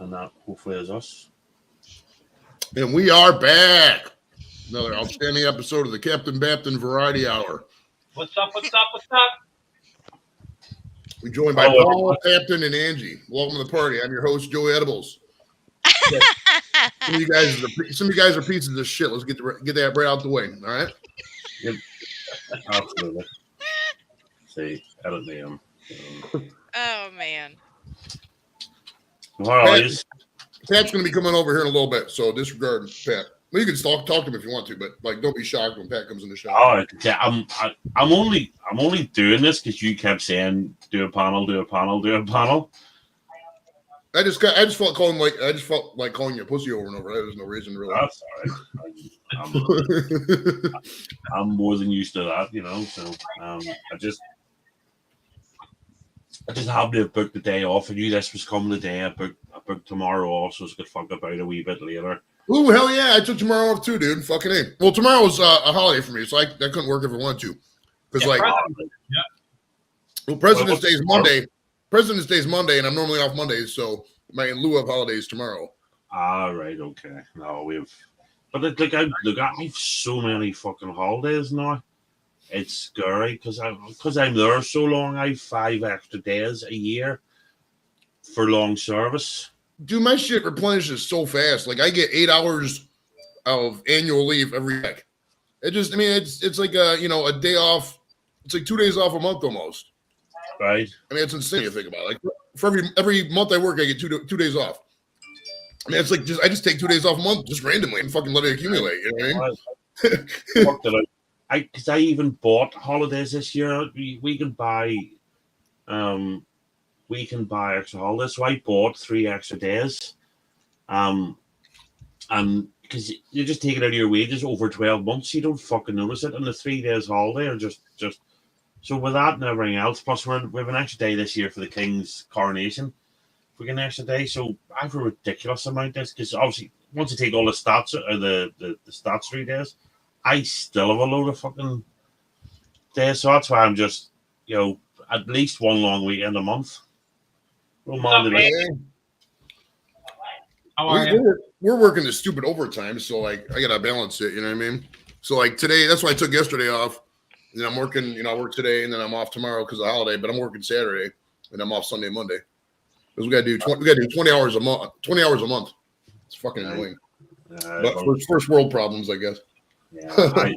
and that hopefully is us. And we are back. Another outstanding episode of the Captain Bapton Variety Hour. What's up? What's up? What's up? We're joined by Paul, Captain, and Angie. Welcome to the party. I'm your host, Joey Edibles. Some of you guys are pieces of shit. Let's get that right out the way. All right. Yep. Absolutely. See, edit me in. Oh man. Pat's going to be coming over here in a little bit, so disregard Pat. Well, you can talk to him if you want to, but like, don't be shocked when Pat comes in the show. Oh, yeah, I'm only doing this because you kept saying do a panel. I just felt calling you a pussy over and over. There's no reason really. That's all right. I'm more than used to that, So I just happened to have booked the day off. I knew this was coming today. I booked tomorrow off, so I could fuck about a wee bit later. Ooh, hell yeah! I took tomorrow off too, dude. Fucking A. Well, tomorrow was a holiday for me, so I couldn't work if I wanted to. Because President's Day is Monday. President's Day is Monday, and I'm normally off Mondays, so my in lieu of holidays tomorrow. Right, okay. No, but I have so many fucking holidays now. It's scary because I'm there so long. I have 5 extra days a year for long service. Dude, my shit replenishes so fast. Like I get 8 hours of annual leave every week. It's like a day off. It's like 2 days off a month almost. Right. I mean, it's insane to think about. Like for every month I work, I get two days off. I mean, it's like I just take 2 days off a month just randomly and fucking let it accumulate. You know what I mean? Because I even bought holidays this year. We can buy extra holidays. So I bought 3 extra days. And because you just take it out of your wages over 12 months, you don't fucking notice it. And the 3 days holiday are just so with that and everything else. Plus, we have an extra day this year for the King's coronation. We get an extra day, so I have a ridiculous amount of this because obviously once you take all the stats or the stats 3 days, I still have a load of fucking days. So that's why I'm just at least one long weekend a month. How are you? We're working this stupid overtime, so like I gotta balance it. You know what I mean? So like today, that's why I took yesterday off. And then I'm working. I work today, and then I'm off tomorrow because of the holiday. But I'm working Saturday, and I'm off Sunday, Monday. Because we gotta do 20 hours a month. 20 hours a month. It's fucking annoying. But first world problems, I guess. Yeah,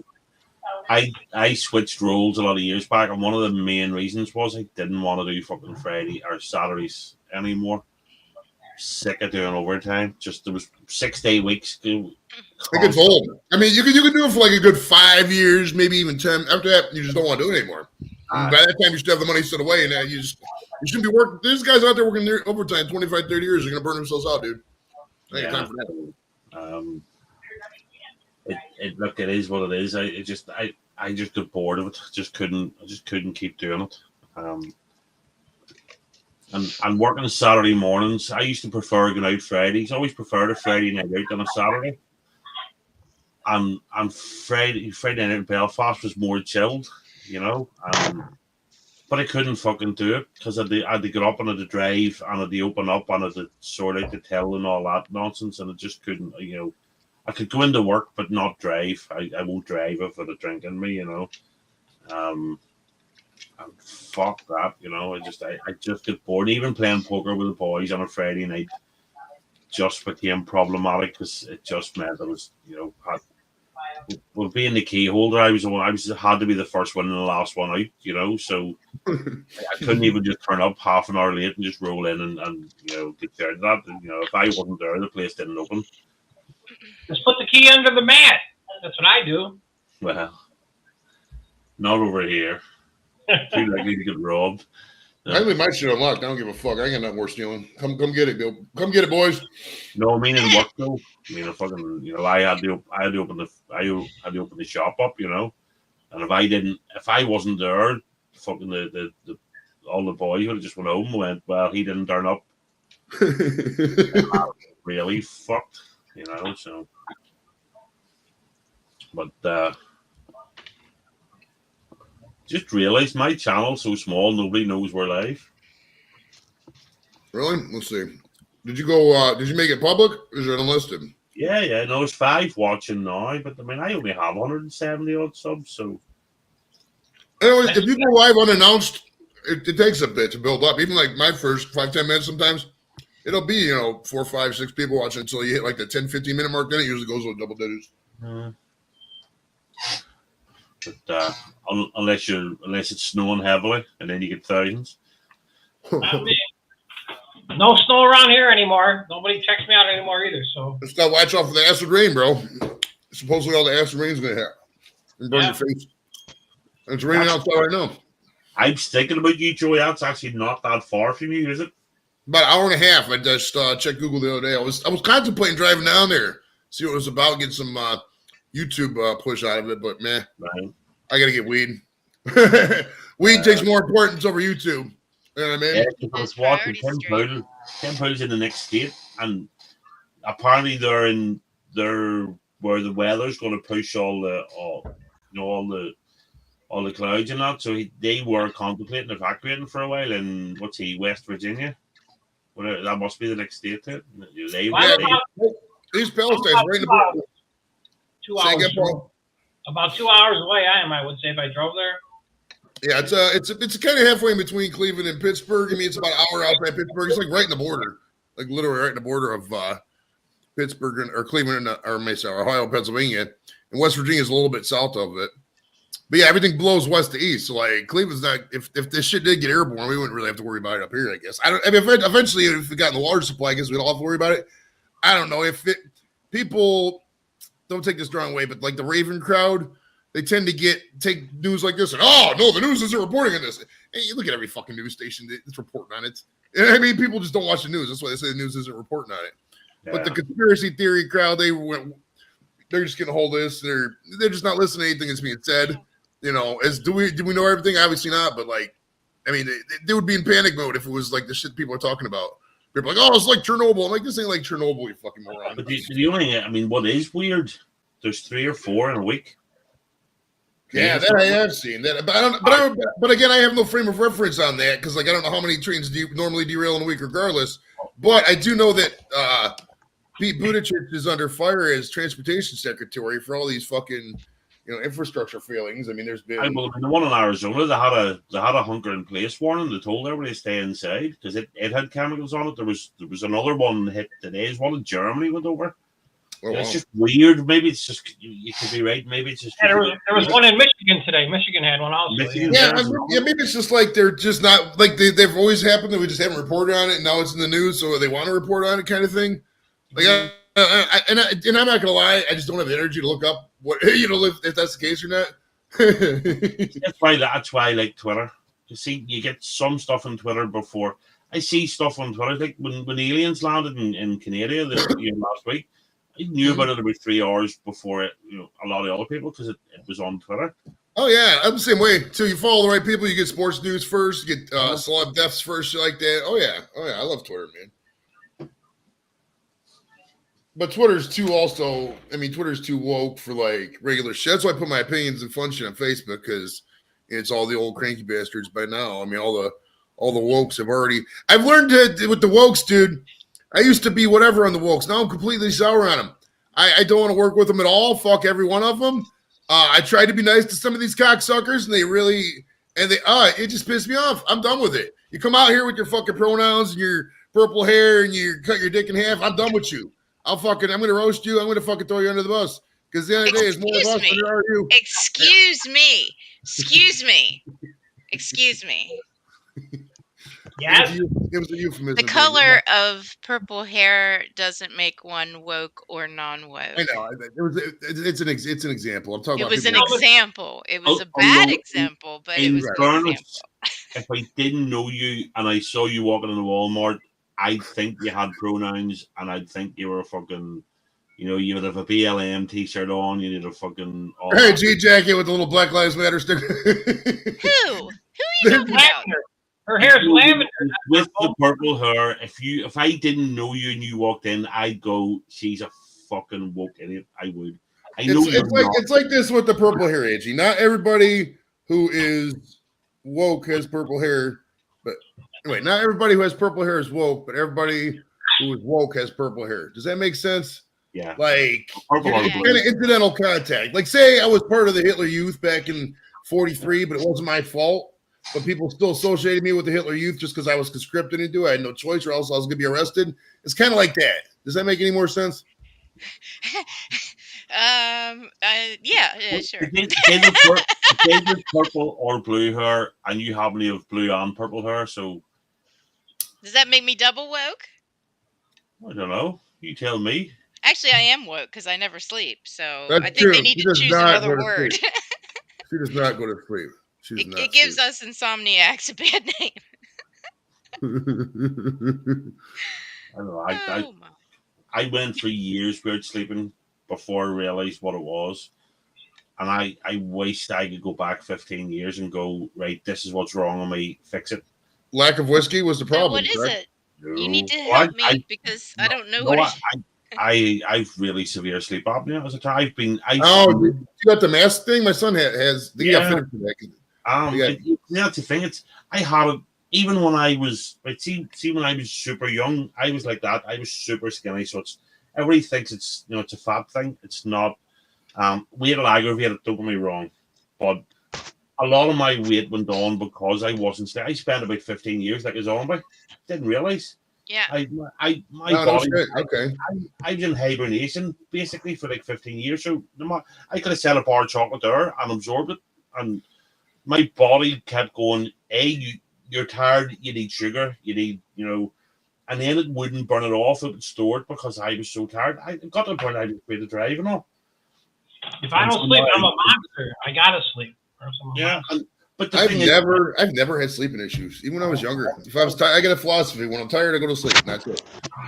I switched roles a lot of years back, and one of the main reasons was I didn't want to do fucking Friday or Saturdays anymore. Sick of doing overtime. Just there was 6-day weeks. It gets old. I mean, you can do it for like a good 5 years, maybe even 10. After that, you just don't want to do it anymore. By that time, you should have the money set away, and you shouldn't be working. There's guys out there working their overtime 25, 30 years. They're gonna burn themselves out, dude. I ain't time for that. It is what it is. I just got bored of it. I just couldn't keep doing it. And working Saturday mornings, I used to prefer going out Fridays. I always preferred a Friday night out than a Saturday. And Friday night out in Belfast was more chilled, but I couldn't fucking do it because I had to get up and I had to drive and I had to open up and I had to sort out the till and all that nonsense, and I just couldn't, I could go into work but not drive. I won't drive if I'd a drink in me, And fuck that, I just get bored. Even playing poker with the boys on a Friday night just became problematic because it just meant I was, being the key holder, I had to be the first one and the last one out, so I couldn't even just turn up half an hour late and just roll in and get there. That, if I wasn't there, the place didn't open. Just put the key under the mat. That's what I do. Well, not over here. Too likely to get robbed. I leave my shit unlocked. I don't give a fuck. I ain't got nothing worth stealing. Come get it, Bill. Come get it, boys. No, I mean in work though. I mean, I had to open the shop up, and if I wasn't there, fucking the all the boys would have just went home and went, well, he didn't turn up. Really fucked, So, but just realized my channel's so small, nobody knows we're live. Really? Let's see. Did you go? Did you make it public? Or is it unlisted? Yeah. No, there's 5 watching now, but I mean, I only have 170 odd subs, so. Anyways, if you go live unannounced, it takes a bit to build up. Even like my first 5-10 minutes, sometimes it'll be 4, 5, 6 people watching until you hit like the 10-15 minute mark. Then it usually goes with double digits. But unless it's snowing heavily, and then you get thousands. Not me. No snow around here anymore. Nobody checks me out anymore either. So Just gotta watch out for the acid rain, bro. Supposedly all the acid rain's gonna hit and burn your face. And it's raining outside right now. I'm thinking about you, Joey. That's actually not that far from you, is it? About an hour and a half. I just checked Google the other day. I was contemplating driving down there, see what it was about, get some YouTube push out of it, but man, Right. I gotta get weed. Weed takes more importance over YouTube. You know what I mean? Yeah, because I was watching Tim Pool's in the next state, and apparently they're where the weather's going to push all the clouds and that. So they were contemplating evacuating for a while in West Virginia. Well, that must be the next state. These Palestine's right in the border. 2 hours. About 2 hours away, I would say, if I drove there. Yeah, it's kind of halfway in between Cleveland and Pittsburgh. I mean, it's about an hour outside Pittsburgh. It's like right in the border, like literally right in the border of Pittsburgh or Cleveland or Mesa, Ohio, Pennsylvania, and West Virginia is a little bit south of it. But yeah, everything blows west to east. So like Cleveland's not. If this shit did get airborne, we wouldn't really have to worry about it up here. I guess. I mean, eventually, if we got in the large supply, I guess we'd all have to worry about it. I don't know if people don't take this the wrong way, but like the Raven crowd. They tend to take news like this and the news isn't reporting on this. Hey, you look at every fucking news station that's reporting on it. And I mean, people just don't watch the news. That's why they say the news isn't reporting on it. Yeah. But the conspiracy theory crowd, they're just getting a hold of this. They're just not listening to anything that's being said. Do we know everything? Obviously not. But like, I mean, they would be in panic mode if it was like the shit people are talking about. People are like, it's like Chernobyl. I'm like, this ain't like Chernobyl, you fucking moron. But the only, I mean, what is weird? There's 3 or 4 in a week. Yeah, that I have seen that, but again, I have no frame of reference on that because, like, I don't know how many trains normally derail in a week, regardless. But I do know that Pete Buttigieg is under fire as transportation secretary for all these fucking, infrastructure failings. I mean, there's been the one in Arizona. They had a hunker in place warning. They told everybody to stay inside because it had chemicals on it. There was another one hit today. One in Germany went over. Oh, it's just weird. Maybe it's just you could be right. Maybe it's just there was one in Michigan today. Michigan had one also. Maybe it's just like they're just not like they've always happened that we just haven't reported on it, and now it's in the news, so they want to report on it, kind of thing. Like, and I'm not gonna lie, I just don't have the energy to look up what if that's the case or not. That's why I like Twitter. You see, you get some stuff on Twitter before I see stuff on Twitter. Like when aliens landed in Canada last week. I knew about it about 3 hours before a lot of other people because it was on Twitter. Oh yeah, I'm the same way too. You follow the right people, you get sports news first, you get celeb deaths first, shit like that. Oh yeah, I love Twitter, man. But Twitter's too woke for like regular shit. That's why I put my opinions and fun shit on Facebook because it's all the old cranky bastards by now. I mean, all the wokes have already. I've learned with the wokes, dude. I used to be whatever on the wokes. Now I'm completely sour on them. I don't want to work with them at all. Fuck every one of them. I tried to be nice to some of these cocksuckers, and it just pissed me off. I'm done with it. You come out here with your fucking pronouns and your purple hair and you cut your dick in half. I'm done with you. I'm going to roast you. I'm going to fucking throw you under the bus. Because at the end of the day, it's more of us than there are you. Excuse me. Yes. It was a euphemism. The color of purple hair doesn't make one woke or non-woke. I know. It's an example. I'm talking about. It was an example. It was a bad example, but it was an example. If I didn't know you and I saw you walking in the Walmart, I'd think you had pronouns and I'd think you were a fucking. You would have a BLM t-shirt on. You need a fucking. Hey, G-jacket with the little Black Lives Matter sticker. Who are you talking about? Her hair's lavender. With the purple hair, if I didn't know you and you walked in, I'd go, she's a fucking woke idiot. I would. It's like this with the purple hair, AG. Not everybody who is woke has purple hair, but anyway, not everybody who has purple hair is woke, but everybody who is woke has purple hair. Does that make sense? Yeah. Like, Purple or it's blue. kind of incidental contact. Like, say I was part of the Hitler Youth back in 43, but it wasn't my fault. But people still associated me with the Hitler Youth just because I was conscripted into it. I had no choice, or else I was going to be arrested. It's kind of like that. Does that make any more sense? Yeah, sure. Say there's purple or blue hair, and you happen to have blue and purple hair, so Does that make me double woke? I don't know. You tell me. Actually, I am woke because I never sleep. So That's I think true. they need She to does choose not another go to word. sleep. She does not go to sleep. She does not It gives sleep. us insomniacs a bad name. I don't know. Oh my. I went for years without sleeping before I realized what it was. And I wished I could go back 15 years and go, right, this is what's wrong with me, fix it. Lack of whiskey was the So problem. what is correct? it? You need to No. help me because I don't know what it is. I've really severe sleep apnea as a child. Oh, you got the mask thing? My son has. He got Yeah. fitted for that. That's the thing. I had it even when I was like, see when I was super young, I was like that. I was super skinny, so everybody thinks it's it's a fat thing. It's not. Weight will aggravate it, don't get me wrong, but a lot of my weight went on because I wasn't. I spent about 15 years like a zombie. Didn't realize. Yeah. My No body. shit. Okay. I was in hibernation basically for like 15 years. So I could have set a bar of chocolate there and absorbed it, and my body kept going. You're tired. You need sugar. You need and then it wouldn't burn it off. It would store it because I was so tired. I got to the point I was afraid to drive and all. If I don't sleep, I'm a monster. I gotta sleep. Or I'm a Yeah, monster. but the I've thing is, never had sleeping issues, even when I was younger. If I was tired, I get a philosophy: when I'm tired, I go to sleep. And that's it.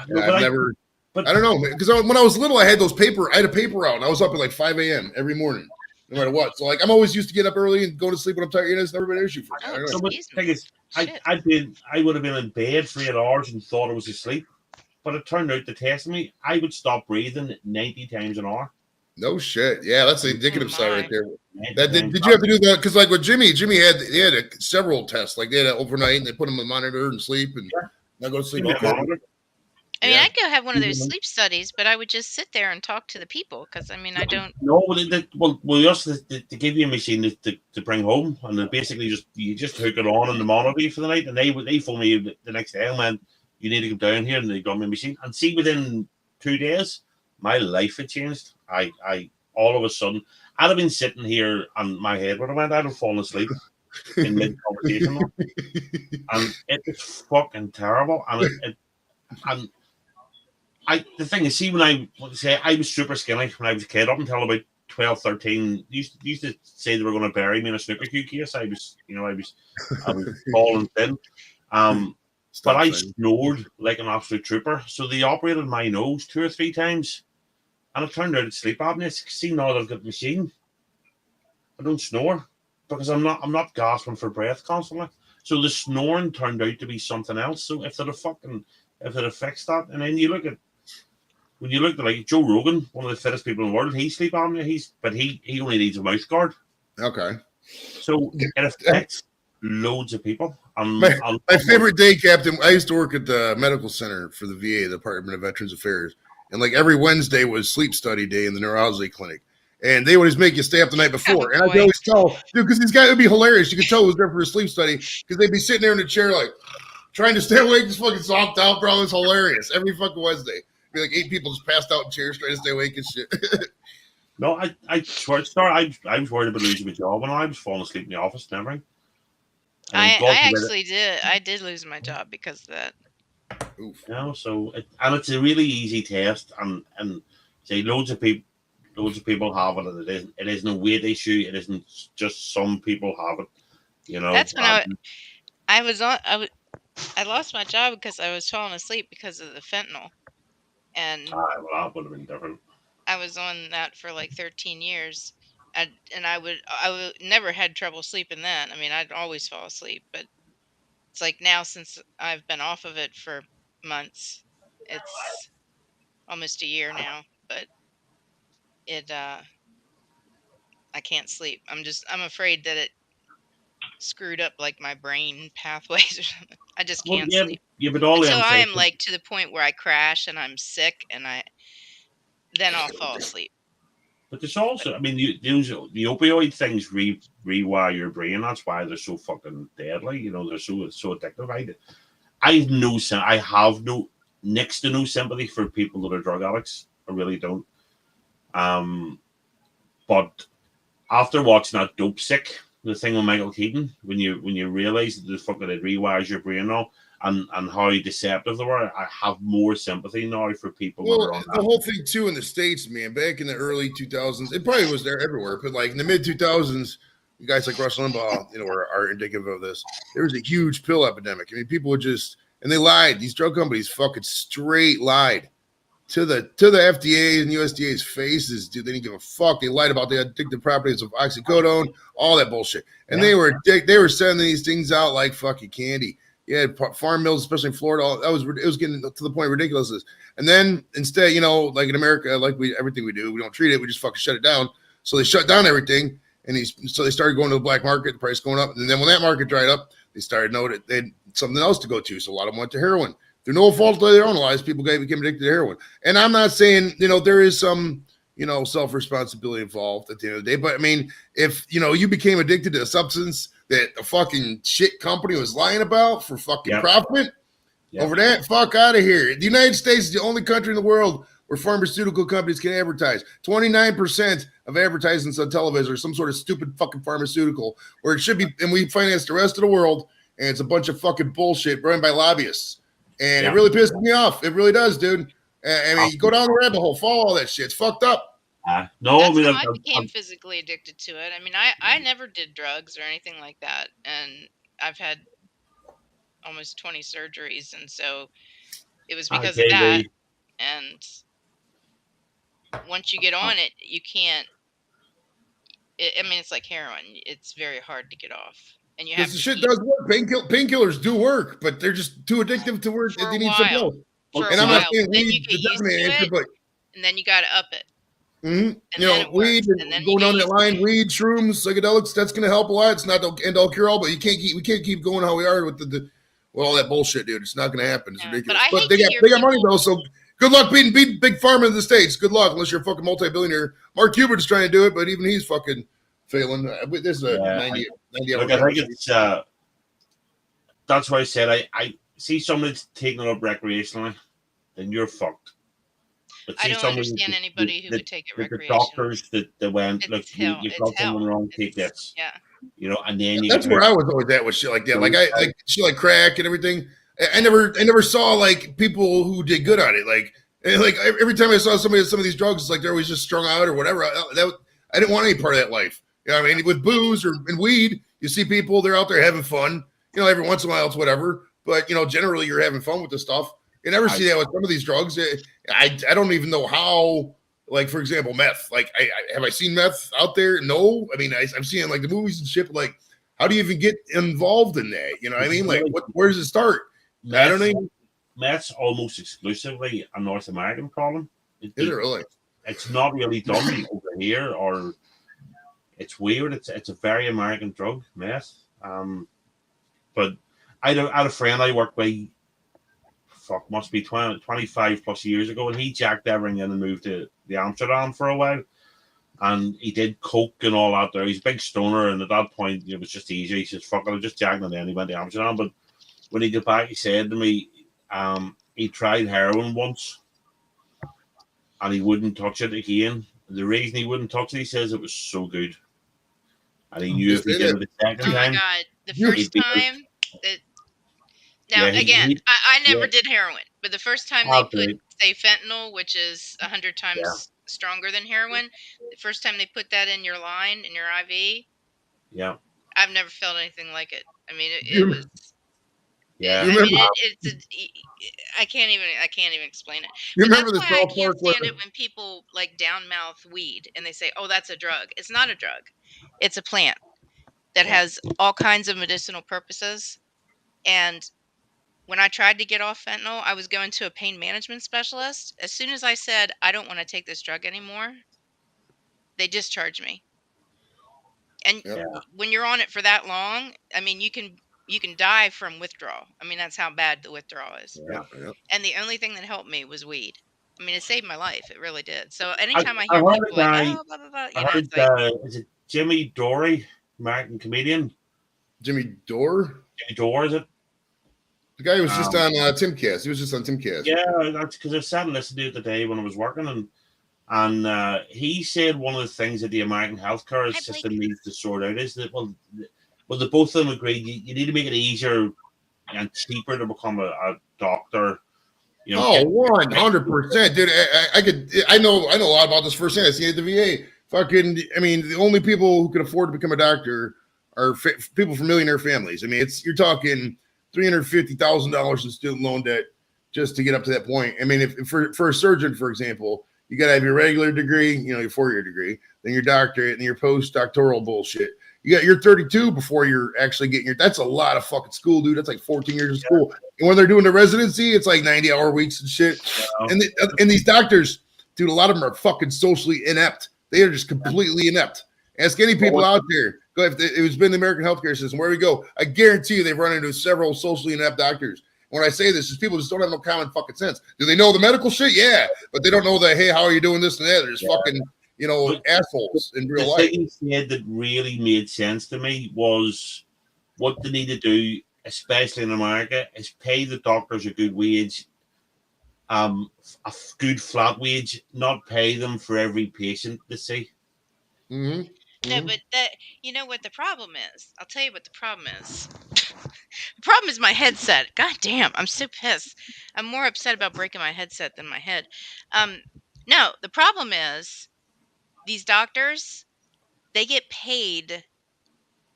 no, Yeah, but I've never. but- I don't know, because when I was little, I had I had a paper out, and I was up at like 5 a.m. every morning, no matter what. So like, I'm always used to get up early and go to sleep when I'm tired. It's never been an issue for me. I don't know. no, but the Excuse me. thing is, Shit. I would have been in bed for 8 hours and thought I was asleep, but it turned out to test me. I would stop breathing 90 times an hour. No shit. Yeah, that's the indicative side right my. there. 90 That times did you have to do that? Because like with Jimmy had several tests. Like they had it overnight, and they put him on the monitor and sleep, and not go to sleep. Give me a Okay. monitor. I mean, Yeah. I'd go have one of those Mhm. sleep studies, but I would just sit there and talk to the people because I mean, I don't. No, well, yes, they give you a machine to bring home, and they basically you just hook it on the monitor for the night, and they phone me the next day, man, you need to come down here, and they got me a machine, and see within 2 days, my life had changed. I all of a sudden, I'd have been sitting here, and my head would have went, I'd have fallen asleep in mid conversation, and it was fucking terrible, and the thing is, see, when I was super skinny when I was a kid, up until about 12, 13, used to say they were going to bury me in a snooker cue case. I was tall and thin. But I snored like an absolute trooper. So they operated my nose 2 or 3 times, and it turned out it's sleep apnea. See, now that I've got the machine, I don't snore because I'm not gasping for breath constantly. So the snoring turned out to be something else. So if they'd fixed that, and then when you look at like Joe Rogan, one of the fittest people in the world, he's sleep apnea. He only needs a mouth guard. Okay. So it affects loads of people. My favorite day, Captain. I used to work at the medical center for the VA, the Department of Veterans Affairs, and like every Wednesday was sleep study day in the neurology clinic. And they always make you stay up the night before. And I could always tell, dude, because these guys would be hilarious. You could tell who was there for a sleep study because they'd be sitting there in the chair, like trying to stay awake, just fucking zonked out, bro. It's hilarious. Every fucking Wednesday. Be like 8 people just passed out in chairs trying to stay awake and shit. No, I swear, I was worried about losing my job when I was falling asleep in the office and everything. I did lose my job because of that. Oof. So it's a really easy test, and say loads of people have it, and it isn't a weight issue. It isn't just some people have it. That's when I lost my job because I was falling asleep because of the fentanyl, and well, that would have been different. I was on that for like 13 years, and I would never had trouble sleeping then. I mean, I'd always fall asleep, but it's like now since I've been off of it for months, it's almost a year now, but I can't sleep. I'm afraid that it screwed up like my brain pathways or something. I just Well, can't yeah, sleep yeah, but all until them I things. am like to the point where I crash and I'm sick, and then I'll fall asleep. But there's also, I mean, the opioid things rewire your brain. That's why they're so fucking deadly. You know, they're so addictive. I have no next to no sympathy for people that are drug addicts. I really don't. Um, but after watching that Dope Sick, the thing with Michael Keaton, when you realize that the fucking it rewires your brain now, and how deceptive they were, I have more sympathy now for people that Well, are on the that. whole thing too in the States, man, back in the early 2000s, it probably was there everywhere, but like in the mid 2000s, guys like Rush Limbaugh, are indicative of this. There was a huge pill epidemic. I mean, people would and they lied. These drug companies fucking straight lied to the FDA and USDA's faces, dude. They didn't give a fuck. They lied about the addictive properties of oxycodone, all that bullshit. And Yeah. they were sending these things out like fucking candy. Yeah, farm mills, especially in Florida, it was getting to the point of ridiculousness. And then instead, like in America, like everything we do, we don't treat it, we just fucking shut it down. So they shut down everything, and so they started going to the black market, the price going up. And then when that market dried up, they started noting they had something else to go to. So a lot of them went to heroin. Through no fault of their own lives, people became addicted to heroin. And I'm not saying, there is some, self-responsibility involved at the end of the day. But I mean, if, you became addicted to a substance that a fucking shit company was lying about for fucking Yep. profit, Yep. over that, fuck out of here. The United States is the only country in the world where pharmaceutical companies can advertise. 29% of advertisements on television are some sort of stupid fucking pharmaceutical, where it should be, and we finance the rest of the world, and it's a bunch of fucking bullshit run by lobbyists. And Yeah. it really pisses me off. It really does, dude. I mean, you go down the rabbit hole, follow all that shit. It's fucked up. No, That's I mean, how I became physically addicted to it. I mean, I never did drugs or anything like that, and I've had almost 20 surgeries, and so it was because of that. And once you get on it, you can't. I mean, it's like heroin. It's very hard to get off, and you have Because the to shit keep does work. Painkillers do work, but they're just too addictive to work. for They a need something while. else. For And a I'm not while, saying then you weed's get the used definite to answer, it, but and then you got to up it. and then it weed, works, and then you going get down that used to line, it. weed, shrooms, psychedelics, that's going to help a lot. It's not the end all cure all, but we can't keep going how we are with with all that bullshit, dude. It's not going to happen. It's Yeah, ridiculous. but I hate they to got hear they got money people- though, so good luck beating big pharma in the States. Good luck unless you're a fucking multi-billionaire. Mark Cuban is trying to do it, but even he's fucking failing. This is a 90 hour Look, I think it's that's why I said I see someone that's taking it up recreationally, then you're fucked. But I see don't someone understand anybody who would take it the recreational. doctors that went, It's look, hell. you've It's got hell. something wrong, take this. Yeah. And then you That's get where I was always at with shit like that. Like shit like crack and everything. I never saw like people who did good on it. Like every time I saw somebody with some of these drugs, it's like they're always just strung out or whatever. I didn't want any part of that life. You know what I mean? With booze and weed, you see people, they're out there having fun. Every once in a while it's whatever. But generally you're having fun with the stuff. You never see that with some of these drugs. I don't even know how. Like, for example, meth. Like, have I seen meth out there? No. I mean, I'm seeing like the movies and shit. But, like, how do you even get involved in that? You know what I mean? Like, where does it start? I don't know. Meth's almost exclusively a North American problem. Is it really? It's not really done over here, or it's weird. It's a very American drug, meth. But I had a friend I worked with. Fuck, must be 25 plus years ago, and he jacked everything in and moved to Amsterdam for a while. And he did coke and all that there. He's a big stoner, and at that point, it was just easy. He says, fuck it, I'll just jack it in. He went to Amsterdam. But when he got back, he said to me, he tried heroin once, and he wouldn't touch it again. The reason he wouldn't touch it, he says, it was so good. And he knew if he did it the second time. Oh my God. The first time that. Now, again, I never did heroin, but the first time they put, say, fentanyl, which is 100 times stronger than heroin, the first time they put that in your line, in your IV, I've never felt anything like it. I mean, it was. Yeah, I mean, I can't even explain it. You But remember that's the why I South can't Park stand it when people like downmouth weed and they say, "Oh, that's a drug." It's not a drug. It's a plant that has all kinds of medicinal purposes. And when I tried to get off fentanyl, I was going to a pain management specialist. As soon as I said, "I don't want to take this drug anymore," they discharged me. And when you're on it for that long, I mean, you can you can die from withdrawal. I mean, that's how bad the withdrawal is. Yeah. And the only thing that helped me was weed. I mean, it saved my life. It really did. So I anytime I I hear heard people a like, guy. oh, blah, blah, blah, I you know, heard it's like, is it Jimmy Dory, American comedian? Jimmy Dore, Jimmy Dore, is it? the guy who was just on Timcast. He was just on Timcast. Yeah, that's because I sat and listened to it today when I was working, and he said one of the things that the American healthcare Hi, system Blake. needs to sort out is that well, the both of them agreed you need to make it easier and cheaper to become a doctor. You know, Oh, 100%, dude. I know a lot about this firsthand. I see it at the VA. Fucking, I mean, the only people who can afford to become a doctor are people from millionaire families. I mean, you're talking $350,000 in student loan debt just to get up to that point. I mean, if for a surgeon, for example, you got to have your regular degree, you know, your 4-year degree, then your doctorate, and your postdoctoral bullshit. You're 32 before you're actually getting that's a lot of fucking school, dude. That's like 14 years of school. And when they're doing the residency, it's like 90-hour weeks and shit. And these doctors, dude, a lot of them are fucking socially inept. They are just completely inept. Ask any people out there. Go if it was been the American healthcare system, where we go, I guarantee you they've run into several socially inept doctors. When I say this, is people just don't have no common fucking sense. Do they know the medical shit? Yeah, but they don't know that. Hey, how are you doing this and that? They're just fucking, you know, assholes in real life. The thing he said that really made sense to me was what they need to do, especially in America, is pay the doctors a good wage, a good flat wage, not pay them for every patient they see. Mm-hmm. No, but you know what the problem is? I'll tell you what the problem is. The problem is my headset. God damn, I'm so pissed. I'm more upset about breaking my headset than my head. No, the problem is these doctors, they get paid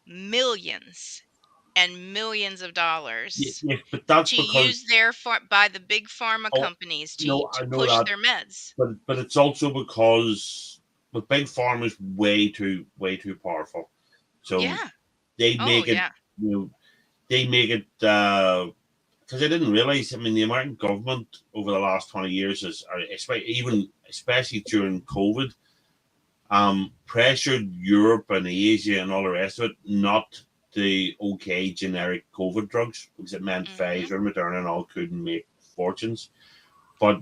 millions and millions of dollars Yeah, but that's to because use by the big pharma companies to I know push that, their meds. but it's also because the big pharma is way too powerful. So Yeah. they make it, you know, they make it because I didn't realize. I mean, the American government over the last 20 years especially during COVID, pressured Europe and Asia and all the rest of it not the generic COVID drugs because it meant Pfizer and Moderna and all couldn't make fortunes. But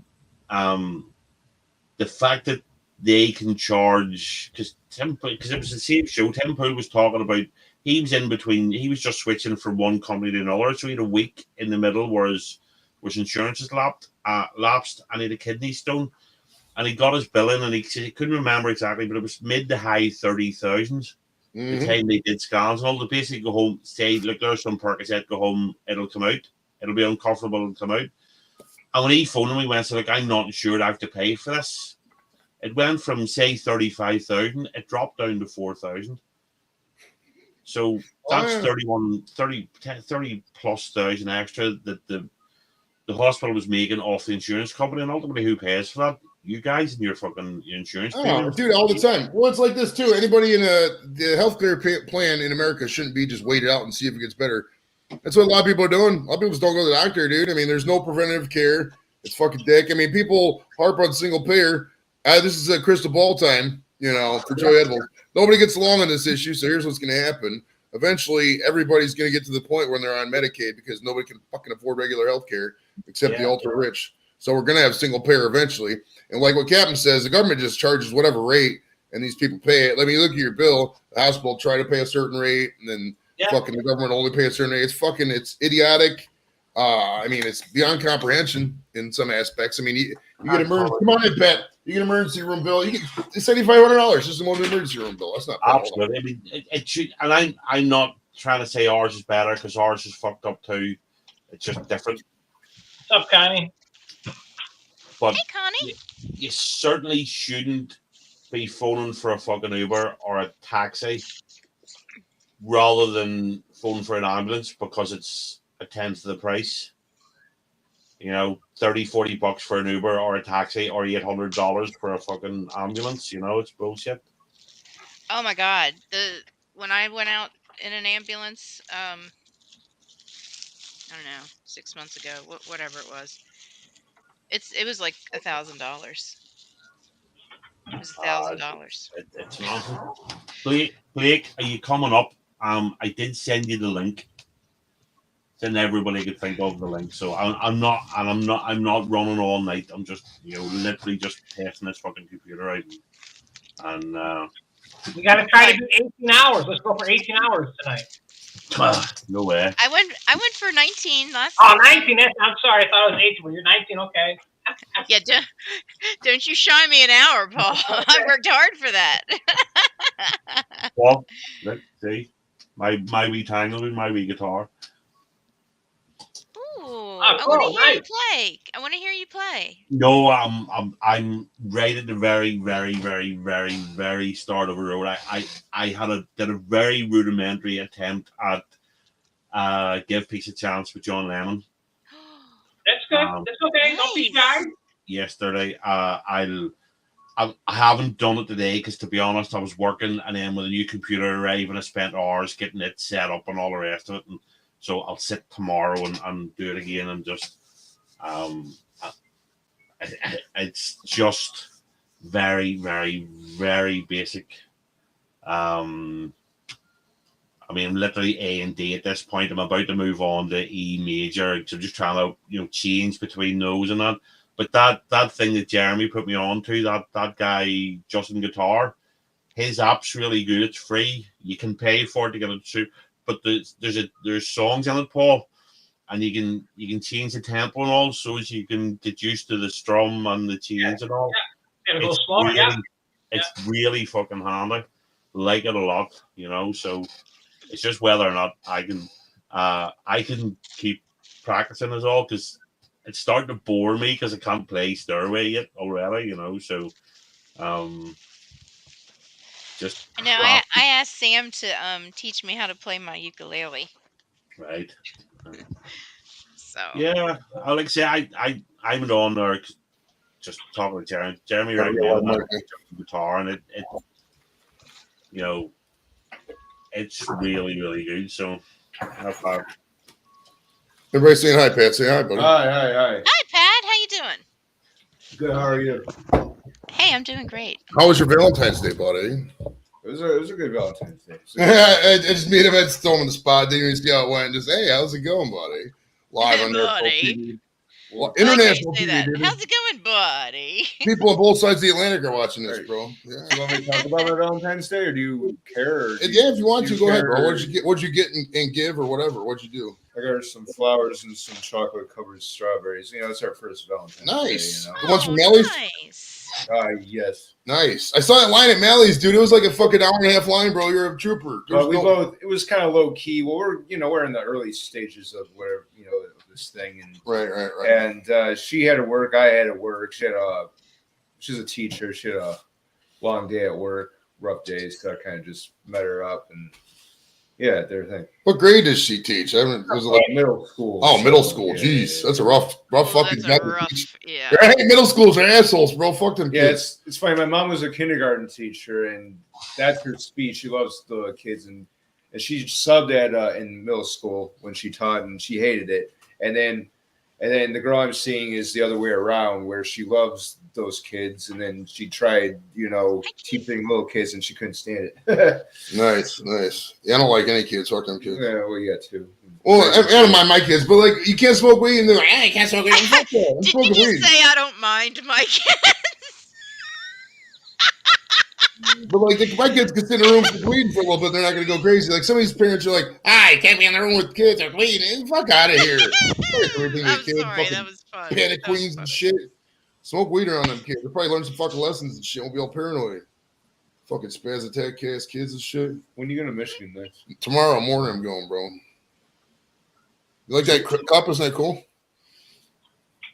the fact that they can charge because it was the same show. Tim Pool was talking about he was in between. He was just switching from one company to another, so he had a week in the middle where his insurance has lapsed, and he had a kidney stone, and he got his bill in, and he said he couldn't remember exactly, but it was mid to high 30,000s. The time they did scans and all. They basically go home, say, look, there's some Percocet, go home, it'll come out, it'll be uncomfortable, it'll come out. And when he phoned him, he went, so like, I'm not insured, I have to pay for this. It went from say 35,000, it dropped down to 4,000. So that's 30 plus thousand extra that the hospital was making off the insurance company, and ultimately who pays for that? You guys and your fucking insurance. Oh, dude, all the time. Well, it's like this too. Anybody in the healthcare plan in America shouldn't be just wait it out and see if it gets better. That's what a lot of people are doing. A lot of people just don't go to the doctor, dude. I mean, there's no preventative care. It's fucking dick. I mean, people harp on single payer. This is a crystal ball time, you know, for Joey Edwards. Nobody gets along on this issue, so here's what's going to happen. Eventually, everybody's going to get to the point when they're on Medicaid because nobody can fucking afford regular health care except the ultra rich. So we're going to have single payer eventually. And like what Captain says, the government just charges whatever rate, and these people pay it. Let me look at your bill. The hospital try to pay a certain rate, and then fucking the government only pay a certain rate. It's idiotic. I mean, it's beyond comprehension in some aspects. I mean, you get emergency. Come on in, Bet. You get an emergency room bill. You get $7,500 just one emergency room bill. That's not absolutely. I mean, it should. And I'm not trying to say ours is better because ours is fucked up too. It's just different. What's up, Connie? But hey, Connie. You certainly shouldn't be phoning for a fucking Uber or a taxi rather than phoning for an ambulance because it's a tenth of the price. You know, $30-$40 for an Uber or a taxi or $800 for a fucking ambulance. You know, it's bullshit. Oh my God. When I went out in an ambulance, I don't know, 6 months ago, whatever it was. It was like $1,000. It was $1,000. It's nonsense. Blake, are you coming up? I did send you the link. than everybody could think of the link. So I'm not running all night. I'm just literally just testing this fucking computer out. And We got to try to do 18 hours. Let's go for 18 hours tonight. no way. I went for 19 last. Oh, 19. I'm sorry. I thought it was 18. Well, you're 19. Okay. Yeah, don't you shy me an hour, Paul. I worked hard for that. Well, let's see. My wee tangle with my wee guitar. Ooh, Oh, cool, I want to hear you nice. play. I want to hear you play. No, I'm right at the very, very, very, very, very start of a road. I did a very rudimentary attempt at Give Peace a Chance with John Lennon That's good. That's okay. Don't be shy. yesterday. I haven't done it today because, to be honest, I was working, and then with a new computer arriving, I spent hours getting it set up and all the rest of it. And so I'll sit tomorrow and do it again, and just it's just very, very, very basic. I mean, literally A and D at this point. I'm about to move on to E major, so just trying to change between those and that. But that thing that Jeremy put me on to, that guy Justin Guitar, his app's really good. It's free. You can pay for it to get it too. But there's songs in it, Paul, and you can change the tempo and all, so as you can get used to the strum and the change and all. Gotta go slower. It's really fucking handy. Like it a lot, So it's just whether or not I can keep practicing is all, because it's starting to bore me because I can't play Stairway yet already, So just I know. I asked Sam to teach me how to play my ukulele. right. So Yeah, I like to say I went on there just talking with Jeremy right Yeah, now, Mark. guitar, and it it's really, really good. So not bad. Everybody saying hi, Pat. Say hi, buddy. Hi. hi, Pat. How you doing? Good. How are you? Hey, I'm doing great. How was your Valentine's Day, buddy? It was a good Valentine's Day. I just made him at Stone on the spot. Didn't even see how it went. Just, hey, how's it going, buddy? Live on there. Buddy. Well, I like how you international say TV, that. dude. How's it going, buddy? People on both sides of the Atlantic are watching this, bro. Yeah. You want me to talk about my Valentine's Day, or do you care? Or do you- Yeah, if you want do to, you go ahead, bro. care? What'd you get and give or whatever? What'd you do? I got her some flowers and some chocolate-covered strawberries. It's our first Valentine's Nice. Day. The ones from Melly's? Nice. Yes. Nice. I saw that line at Mally's, dude. It was like a fucking hour and a half line, bro. You're a trooper. Well, it was kind of low key. Well, we're in the early stages of where this thing, and Right. and she had to work. I had to work. She's a teacher. She had a long day at work, rough days. So I kind of just met her up, and yeah, their thing. What grade does she teach? Was it like Middle school. Oh, middle school. Yeah, Jeez, yeah. that's a rough fucking. That's a rough, yeah. Hey, middle schools are assholes, bro. Fuck them Yeah, kids. it's funny. My mom was a kindergarten teacher, and that's her speed. She loves the kids, and she subbed at in middle school when she taught, and she hated it. And then the girl I'm seeing is the other way around, where she loves those kids, and then she tried, teaching little kids, and she couldn't stand it. Nice. Yeah, I don't like any kids. Fuck them kids. Yeah, well, you got two. Well, I don't mind my kids, but like, you can't smoke weed, and they're like, I can't smoke weed. Fuck that. I'm Did you smoking just weed. say I don't mind my kids? But like, my kids can sit in a room with weed for a little bit. They're not going to go crazy. Like some of these parents are like, you can't be in the room with kids with weed. Fuck out of here. Everything I'm with kids, sorry, fucking that was fun. panic That was queens and funny. shit. Smoke weed around them kids. They'll probably learn some fucking lessons and shit. Won't be all paranoid. Fucking spaz attack cast kids and shit. When are you going to Michigan next? Tomorrow morning I'm going, bro. You like that cup? Isn't that cool?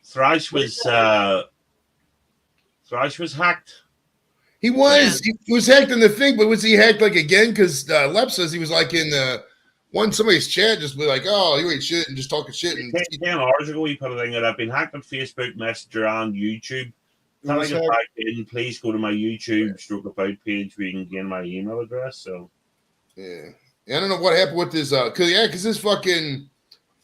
Thrash was hacked. He was. He was hacked in the thing, but was he hacked like again? Because Lep says he was like in somebody's chat, just be like, "Oh, you ain't shit," and just talking shit. And 10 hours ago, he put a thing that I've been hacked on Facebook, Messenger, and YouTube. Can I get back in? Please go to my YouTube /about page where you can gain my email address. So yeah, I don't know what happened with his because his fucking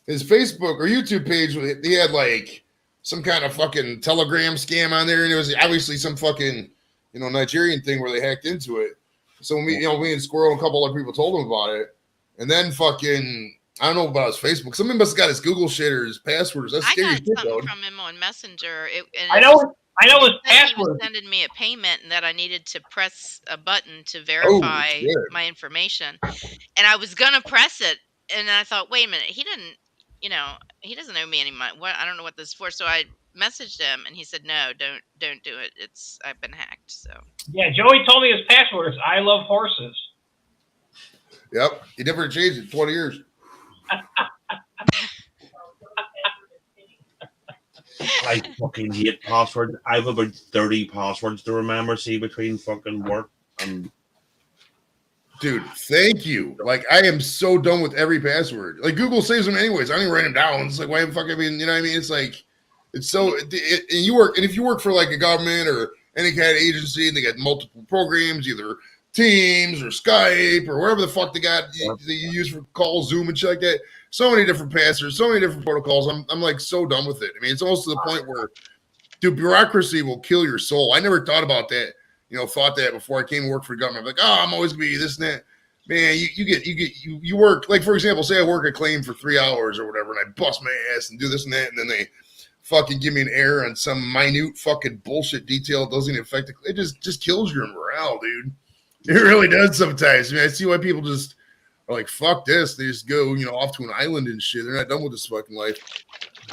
his Facebook or YouTube page, he had like some kind of fucking Telegram scam on there, and it was obviously some fucking Nigerian thing where they hacked into it. So me and Squirrel and a couple other people told him about it, and then fucking I don't know about his Facebook. Somebody must have got his Google shit or his passwords. That's I scary got shit, something though. from him on Messenger. I know his He was password. sending me a payment and that I needed to press a button to Oh, verify shit. my information. And I was gonna press it, and then I thought, wait a minute, he didn't, he doesn't owe me any money. What I don't know what this is for. So I messaged him, and he said, no, don't do it. I've been hacked. So Yeah, Joey told me his password is I love horses. Yep. He never changed it in 20 years. I fucking hate passwords. I have about 30 passwords to remember, see, between fucking work and. Dude, thank you. Like, I am so done with every password. Like, Google saves them anyways. I don't even write them down. It's like, why the fuck? I mean, you know what I mean? It's like, it's so. And you work, and if you work for like a government or any kind of agency, and they got multiple programs, either Teams or Skype or wherever the fuck they got that you use for calls, Zoom and shit like that. So many different passwords, so many different protocols. I'm like so done with it. I mean, it's almost to the point where, dude, bureaucracy will kill your soul. I never thought about that. Thought that before I came to work for the government. I'm like, oh, I'm always gonna be this and that. Man, you work, like, for example, say I work a claim for 3 hours or whatever, and I bust my ass and do this and that, and then they fucking give me an error on some minute fucking bullshit detail. It doesn't even affect it. Just kills your morale, dude. It really does sometimes. I mean, I see why people just are like, fuck this. They just go, off to an island and shit. They're not done with this fucking life.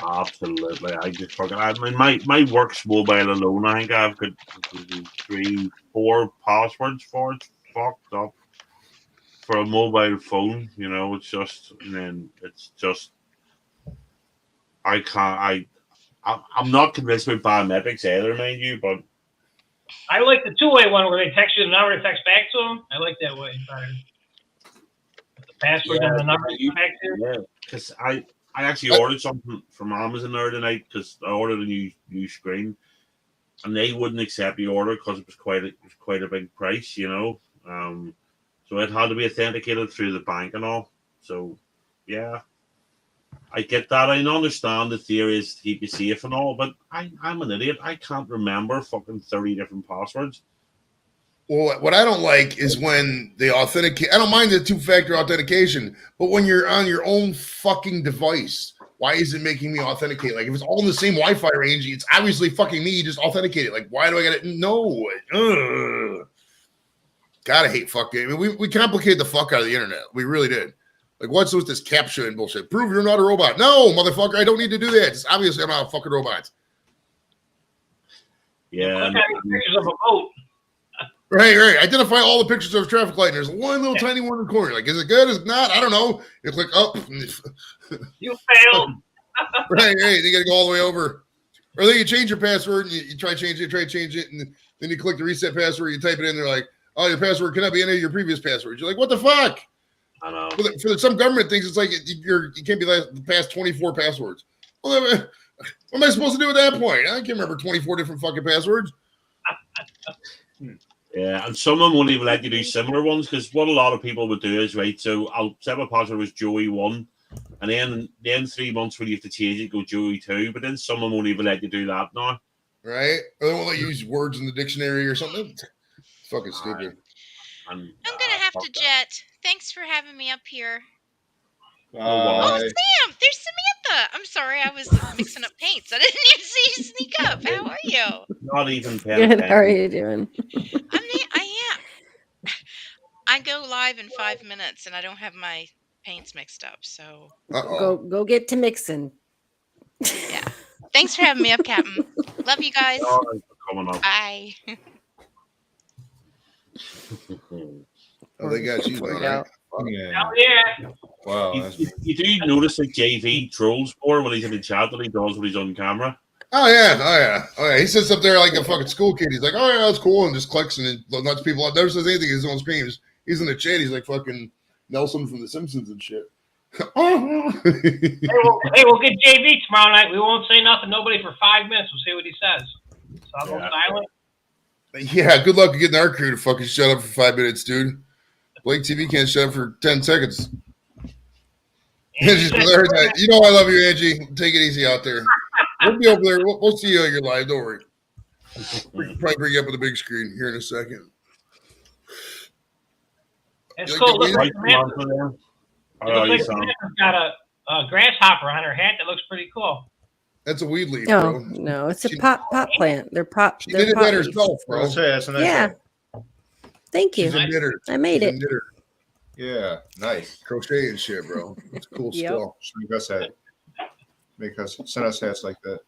Absolutely. I just fucking. I mean, my work's mobile alone. I think I've got 3, 4 passwords for it. Fucked up for a mobile phone. It's just, and then it's just. I can't. I'm not convinced with biometrics either, mind you, but. I like the two-way one where they text you the number and text back to them. I like that way better. The password and the number back to. Yeah, because I actually ordered something from Amazon the other night because I ordered a new screen, and they wouldn't accept the order because it was quite a big price, So it had to be authenticated through the bank and all. So, yeah, I get that. I understand the theory is to keep you safe and all, but I'm an idiot. I can't remember fucking 30 different passwords. Well, what I don't like is when they authenticate. I don't mind the 2-factor authentication, but when you're on your own fucking device, why is it making me authenticate? Like, if it's all in the same Wi-Fi range, it's obviously fucking me. Just authenticate it. Like, why do I got to? No. Ugh. Gotta hate fucking. I mean, we complicated the fuck out of the internet. We really did. Like, what's with this CAPTCHA and bullshit? Prove you're not a robot. No, motherfucker, I don't need to do that. It's obviously I'm not a fucking robot. Yeah. Pictures of a boat. Right. Identify all the pictures of a traffic light. And there's one little tiny one in the corner. Like, is it good? Is it not? I don't know. You click up. You failed. Right. You got to go all the way over. Or then you change your password and you try to change it, and then you click the reset password. You type it in. They're like, oh, your password cannot be any of your previous passwords. You're like, what the fuck? I know. For some government things, it's like you can't be the past 24 passwords. Well, what am I supposed to do at that point? I can't remember 24 different fucking passwords. Yeah, and some of them won't even let you do similar ones because what a lot of people would do is, right, so I'll set my password was Joey1, and then 3 months when you have to change it, go Joey2, but then some of them won't even let you do that now. Right? Or they won't let you use words in the dictionary or something. It's fucking stupid. I'm gonna have to jet. Thanks for having me up here. Bye. Sam, there's Samantha. I'm sorry, I was mixing up paints. I didn't even see you sneak up. How are you? Not even Good. How are you doing? I am. I go live in 5 minutes, and I don't have my paints mixed up. So Go get to mixing. Yeah. Thanks for having me up, Captain. Love you guys. All right, for coming up. Bye. Oh, they got you, right? Yeah. Hell yeah. Wow. You do notice that JV trolls more when he's in the chat than he does when he's on camera. Oh yeah. He sits up there like a fucking school kid. He's like, oh yeah, that's cool, and just clicks and it lets people out. Never says anything. He's on screen. He's in the chat. He's like fucking Nelson from The Simpsons and shit. Hey, we'll get JV tomorrow night. We won't say nothing, nobody for 5 minutes. We'll see what he says. So I'll go silent. Yeah, good luck getting our crew to fucking shut up for 5 minutes, dude. Blake TV can't shut up for 10 seconds. You know I love you, Angie. Take it easy out there. We'll be over there. We'll see you on your live. Don't worry. We can probably bring you up on the big screen here in a second. It's cool. Look, Right, Samantha. How It are looks you, like Sam? Samantha's got a grasshopper on her hat that looks pretty cool. That's a weed leaf, No, bro. no, it's a She- pot plant. They're pot. She They're did it pot that leaves. herself, bro. I'll say that's a nice Yeah. one. Thank She's you. a knitter. I made She's a it. knitter. Yeah, nice. Crochet and shit, bro. It's cool Yep. still. Should make us hat. Send us hats like that.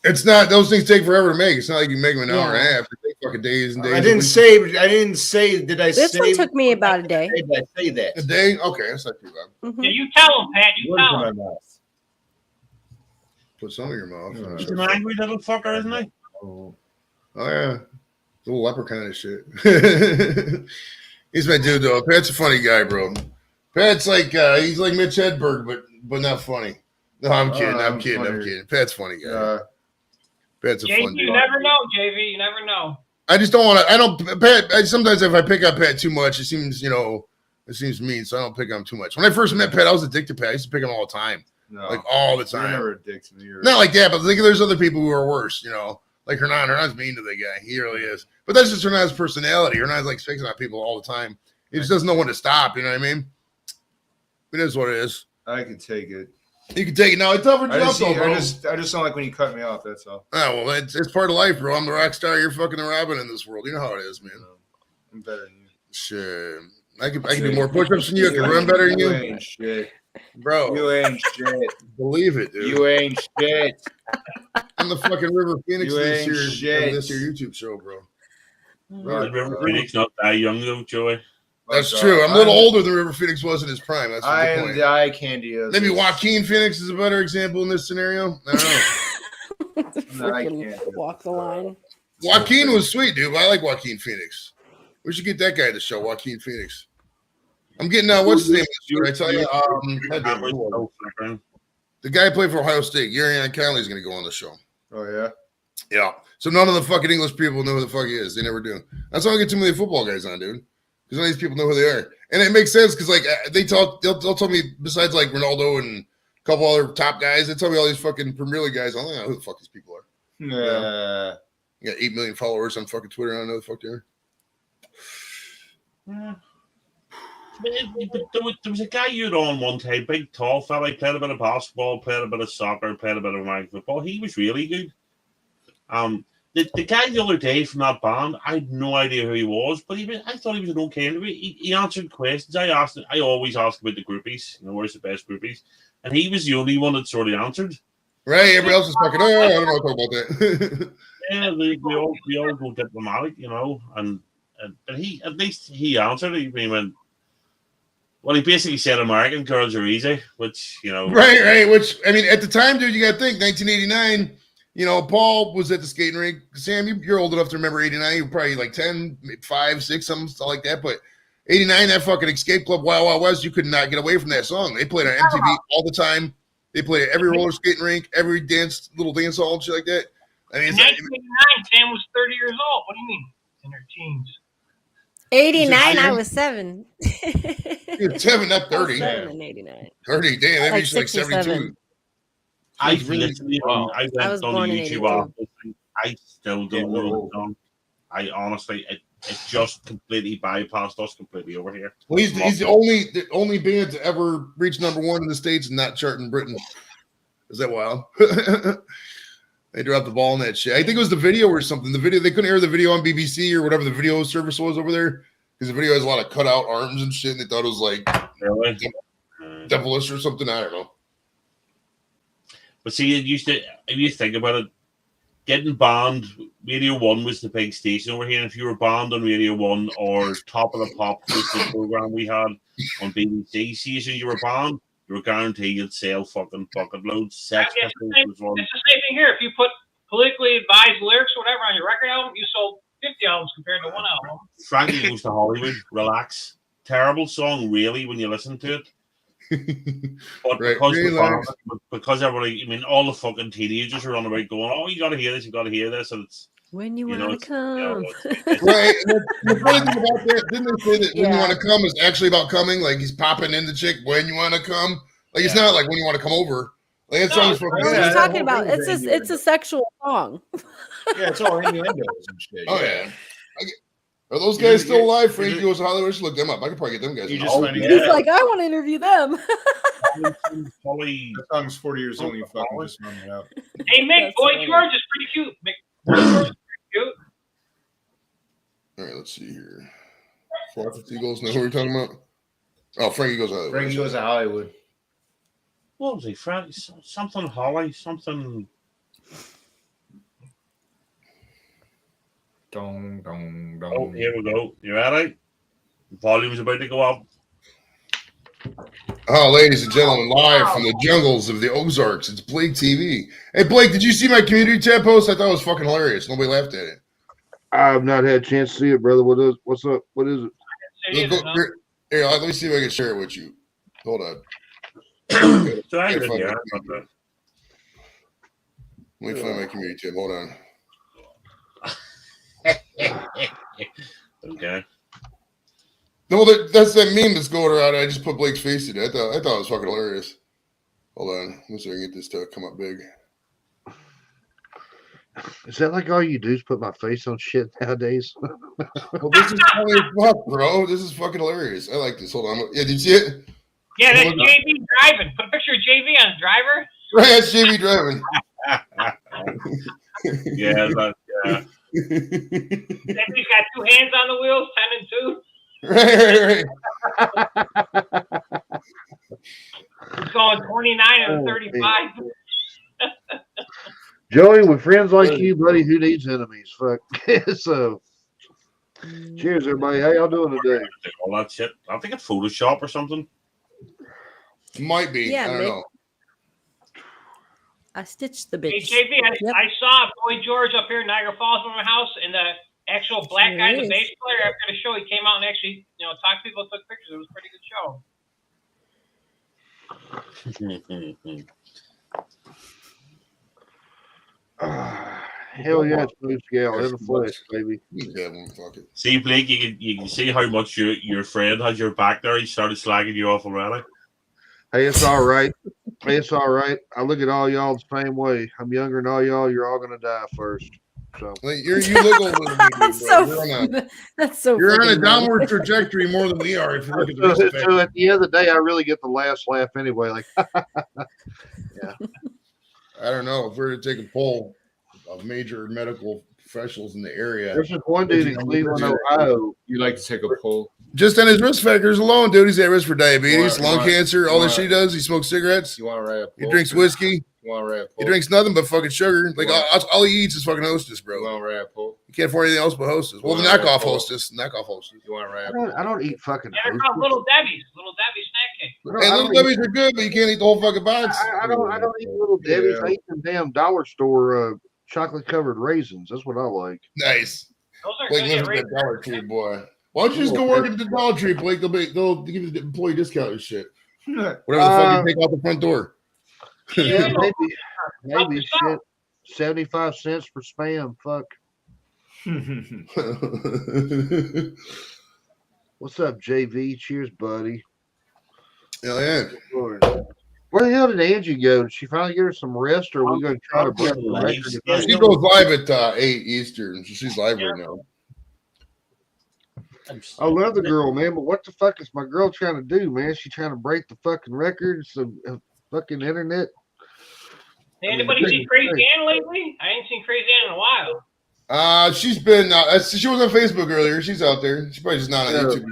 It's not, those things take forever to make. It's not like you make them in an hour and a Yeah. half. They take fucking days and days. I didn't say. Did I This say? one took me about a day. Did I say that? a day. Okay, that's not too bad. Mhm. Yeah, you tell them, Pat. You Words tell in them. my mouth. Put some in your mouth. Yeah. He's an angry little fucker, isn't he? Oh. Oh yeah, it's a little leper kind of shit. He's my dude though. Pat's a funny guy, bro. Pat's like he's like Mitch Hedberg, but not funny. No, I'm kidding. I'm I'm kidding. I'm funnier. kidding. Pat's a funny guy. Pat's a JV, fun you dude. never know, JV. You never know. I just don't want to. I don't. Pat. Sometimes if I pick on Pat too much, it seems mean. So I don't pick on him too much. When I first met Pat, I was addicted to Pat. I used to pick him all the time, No, like all the you're time. never addicted to me. Not like that, but think there's other people who are worse, like Hernan. Hernan's mean to the guy. He really is. But that's just Hernan's personality. Hernan's like fixing on people all the time. He just doesn't know when to stop. You know what I mean? It is what it is. I can take it. You can take it now. It's tougher I job just, though, bro. I just don't like when you cut me off. That's all. Oh, well, it's part of life, bro. I'm the rock star. You're fucking the Robin in this world. You know how it is, man. I'm better than you. Shit. I can do more push-ups than you. I can run better than You you. ain't shit. Bro, You ain't shit. believe it, dude. You ain't shit. I'm the fucking River Phoenix You this ain't year. shit. This year YouTube show, bro. River Phoenix not that young though, Joey. That's true. I'm a little older than River Phoenix was in his prime. That's I the am point. the eye candy of Maybe this. Joaquin Phoenix is a better example in this scenario. I don't know. No, I Freaking can't. walk the line. Joaquin was sweet, dude. I like Joaquin Phoenix. We should get that guy to the show, Joaquin Phoenix. I'm getting what's his name? Did I tell you? Goddamn, who was it? The guy who played for Ohio State, Yarian Conley, is going to go on the show. Oh yeah. Yeah. So none of the fucking English people know who the fuck he is. They never do. That's why I get too many football guys on, dude. Because none of these people know who they are, and it makes sense because like they'll tell me besides like Ronaldo and a couple other top guys, they tell me all these fucking Premier League guys. I don't know who the fuck these people are. Yeah. You got 8 million followers on fucking Twitter. I don't know who the fuck they are. But there was a guy you'd on one time, big tall fella. He played a bit of basketball, played a bit of soccer, played a bit of American football. He was really good. The guy the other day from that band, I had no idea who he was, but I thought he was an okay interview. He answered questions. I always ask about the groupies, where's the best groupies, and he was the only one that sort of answered. Right? Everybody else is fucking. Oh, I don't know what to talk about that. Yeah, we all go diplomatic, but he at least he answered. He went. Well, he basically said American girls are easy, which Right. Which I mean, at the time, dude, you got to think 1989. Paul was at the skating rink. Sam, you're old enough to remember 89. You were probably like 10, 5, 6, something like that. But 89, that fucking Escape Club, Wild Wild West, you could not get away from that song. They played on MTV all the time. They played at every roller skating rink, every little dance hall, and shit like that. I mean, In 1989, Sam was 30 years old. What do you mean? In her teens. 89, I was 7. you're 7, not 30. 7 in 89. 30, damn, that Like makes you like 6 or 72. 7. I It's really- literally, I I went was on born the in YouTube 82. after. I still don't know what it's done. I honestly, it just completely bypassed us completely over here. Well, he's the only band to ever reach number 1 in the States and not chart in Britain. Is that wild? They dropped the ball on that shit. I think it was the video or something. The video, they couldn't air the video on BBC or whatever the video service was over there because the video has a lot of cutout arms and shit. And they thought it was like Really? devilish or something. I don't know. But see, if you think about it, getting banned, Radio 1 was the big station over here. And if you were banned on Radio 1 or Top of the Pop was the program we had on BBC, see, as you were banned, you were guaranteed you'd sell fucking bucket loads. Sex It's Pistols the was one. same thing here. If you put politically advised lyrics or whatever on your record album, you sold 50 albums compared to one album. Frankie Goes to Hollywood, Relax. Terrible song, really, when you listen to it. But Right, because everybody, all the fucking teenagers are on about going, oh, you got to hear this, and it's When you, you know, want to come. Right. And the funny thing about that, didn't they say that when you Yeah. want to come is actually about coming? Like he's popping in the chick when you want to come. Like it's Yeah. not like when you want to come over. Like that song's fucking. What Yeah, are you that talking whole about? thing is It's a innuendo. sexual song. Yeah, it's all innuendos and shit. Oh yeah. Are those You guys just- still alive? you Frankie just- Goes to Hollywood. I should look them up. I could probably get them guys. You on. just Oh, find yeah. He's like, I want to interview them. Holly, That song's 40 years old. You fucking just found it out. Hey, Mick, That's Boy funny. George is pretty cute. Mick, Boy George is pretty cute. All right, let's see here. Prophecy Goes. Know who we're talking about? Oh, Frankie Goes to Hollywood. Frankie Goes to Hollywood. what was he? Something Holly, something. Dong, dong, dong. Oh, here we go. You ready? Volume's about to go up. Oh, ladies and gentlemen, live from the jungles of the Ozarks, it's Blake TV. Hey, Blake, did you see my community tab post? I thought it was fucking hilarious. Nobody laughed at it. I've not had a chance to see it, brother. What's up? What is it? Say it, Look, huh? here, let me see if I can share it with you. Hold on. So I Yeah, didn't fuck hear it. it, but, Let me find my community tab. Hold on. okay. No, that's that meme that's going around. I just put Blake's face in it. I thought it was fucking hilarious. Hold on. Let me see if I can get this to come up big. Is that like all you do is put my face on shit nowadays? Well, this is funny as fuck, bro. This is fucking hilarious. I like this. Hold on. Yeah, did you see it? Yeah, that's Hold on. JV driving. Put a picture of JV on the driver. Right, that's JB driving. Yeah, but, yeah. JV's got 2 hands on the wheels, 10 and 2. right. He's going 29 and Oh, 35. Joey, with friends like you, buddy, who needs enemies? Fuck. So, cheers, everybody. How y'all doing today? All that shit. I think it's Photoshop or something. Might be. Yeah, I don't Mick. know. I stitched the Hey, bitch. JV, Yep. I saw Boy George up here in Niagara Falls from my house, and the actual black guy, the Nice. bass player, after the show, he came out and actually, talked to people, took pictures. It was a pretty good show. Hell yeah, it's Blue Scale in the flesh, baby. Yeah, well, fuck it. See, Blake, you can see how much your friend has your back there. He started slagging you off already. Hey, it's all right. Hey, it's all right. I look at all y'all the same way. I'm younger than all y'all. You're all gonna die first. So Like, you look older than me, dude, That's bro. so. You're That's so. on a freaking funny. downward trajectory more than we are. If you look at the so, risk so at the end of the day, I really get the last laugh anyway. Like, I don't know if we were to take a poll of major medical professionals in the area. there's this one dude in Cleveland, Ohio. You like to take a poll? Just on his risk factors alone, dude, he's at risk for diabetes, You lung want- cancer, all this shit he does. He smokes cigarettes. You want to write a poll? He drinks whiskey. You want to write a poll? He drinks nothing but fucking sugar. Like Wow. all he eats is fucking Hostess, You bro. want to write a poll? He can't afford anything else but Hostess. Well, the Wow. knockoff Hostess. Knockoff Hostess. You want to write I a don't, poll? I don't eat fucking. Yeah, they're called Hostess. Little Debbie's. Little Debbie's snack cake. I don't- Hey, I little don't Debbie's are good, but you can't eat the whole fucking box. I don't eat little Debbie's. Yeah. I eat them damn dollar store chocolate covered raisins. That's what I like. Nice. Those are Blake good. lives at that Dollar Tree, boy. Why don't you just go work at the Dollar Tree, Blake? They'll give you the employee discount and shit. Whatever the fuck you take out the front door. Yeah, Yeah. maybe yourself. shit. 75 cents for spam. Fuck. What's up, JV? Cheers, buddy. Hell yeah. Where the hell did Angie go? Did she finally get her some rest, or are we going to try to break the record? Yeah, She goes live at 8 Eastern. So she's live right now. I love the girl, man, but what the fuck is my girl trying to do, man? She trying to break the fucking records of fucking internet? Anybody see Crazy Ann lately? I ain't seen Crazy Ann in a while. She's been she was on Facebook earlier. She's out there. She's probably just not on Yeah. YouTube.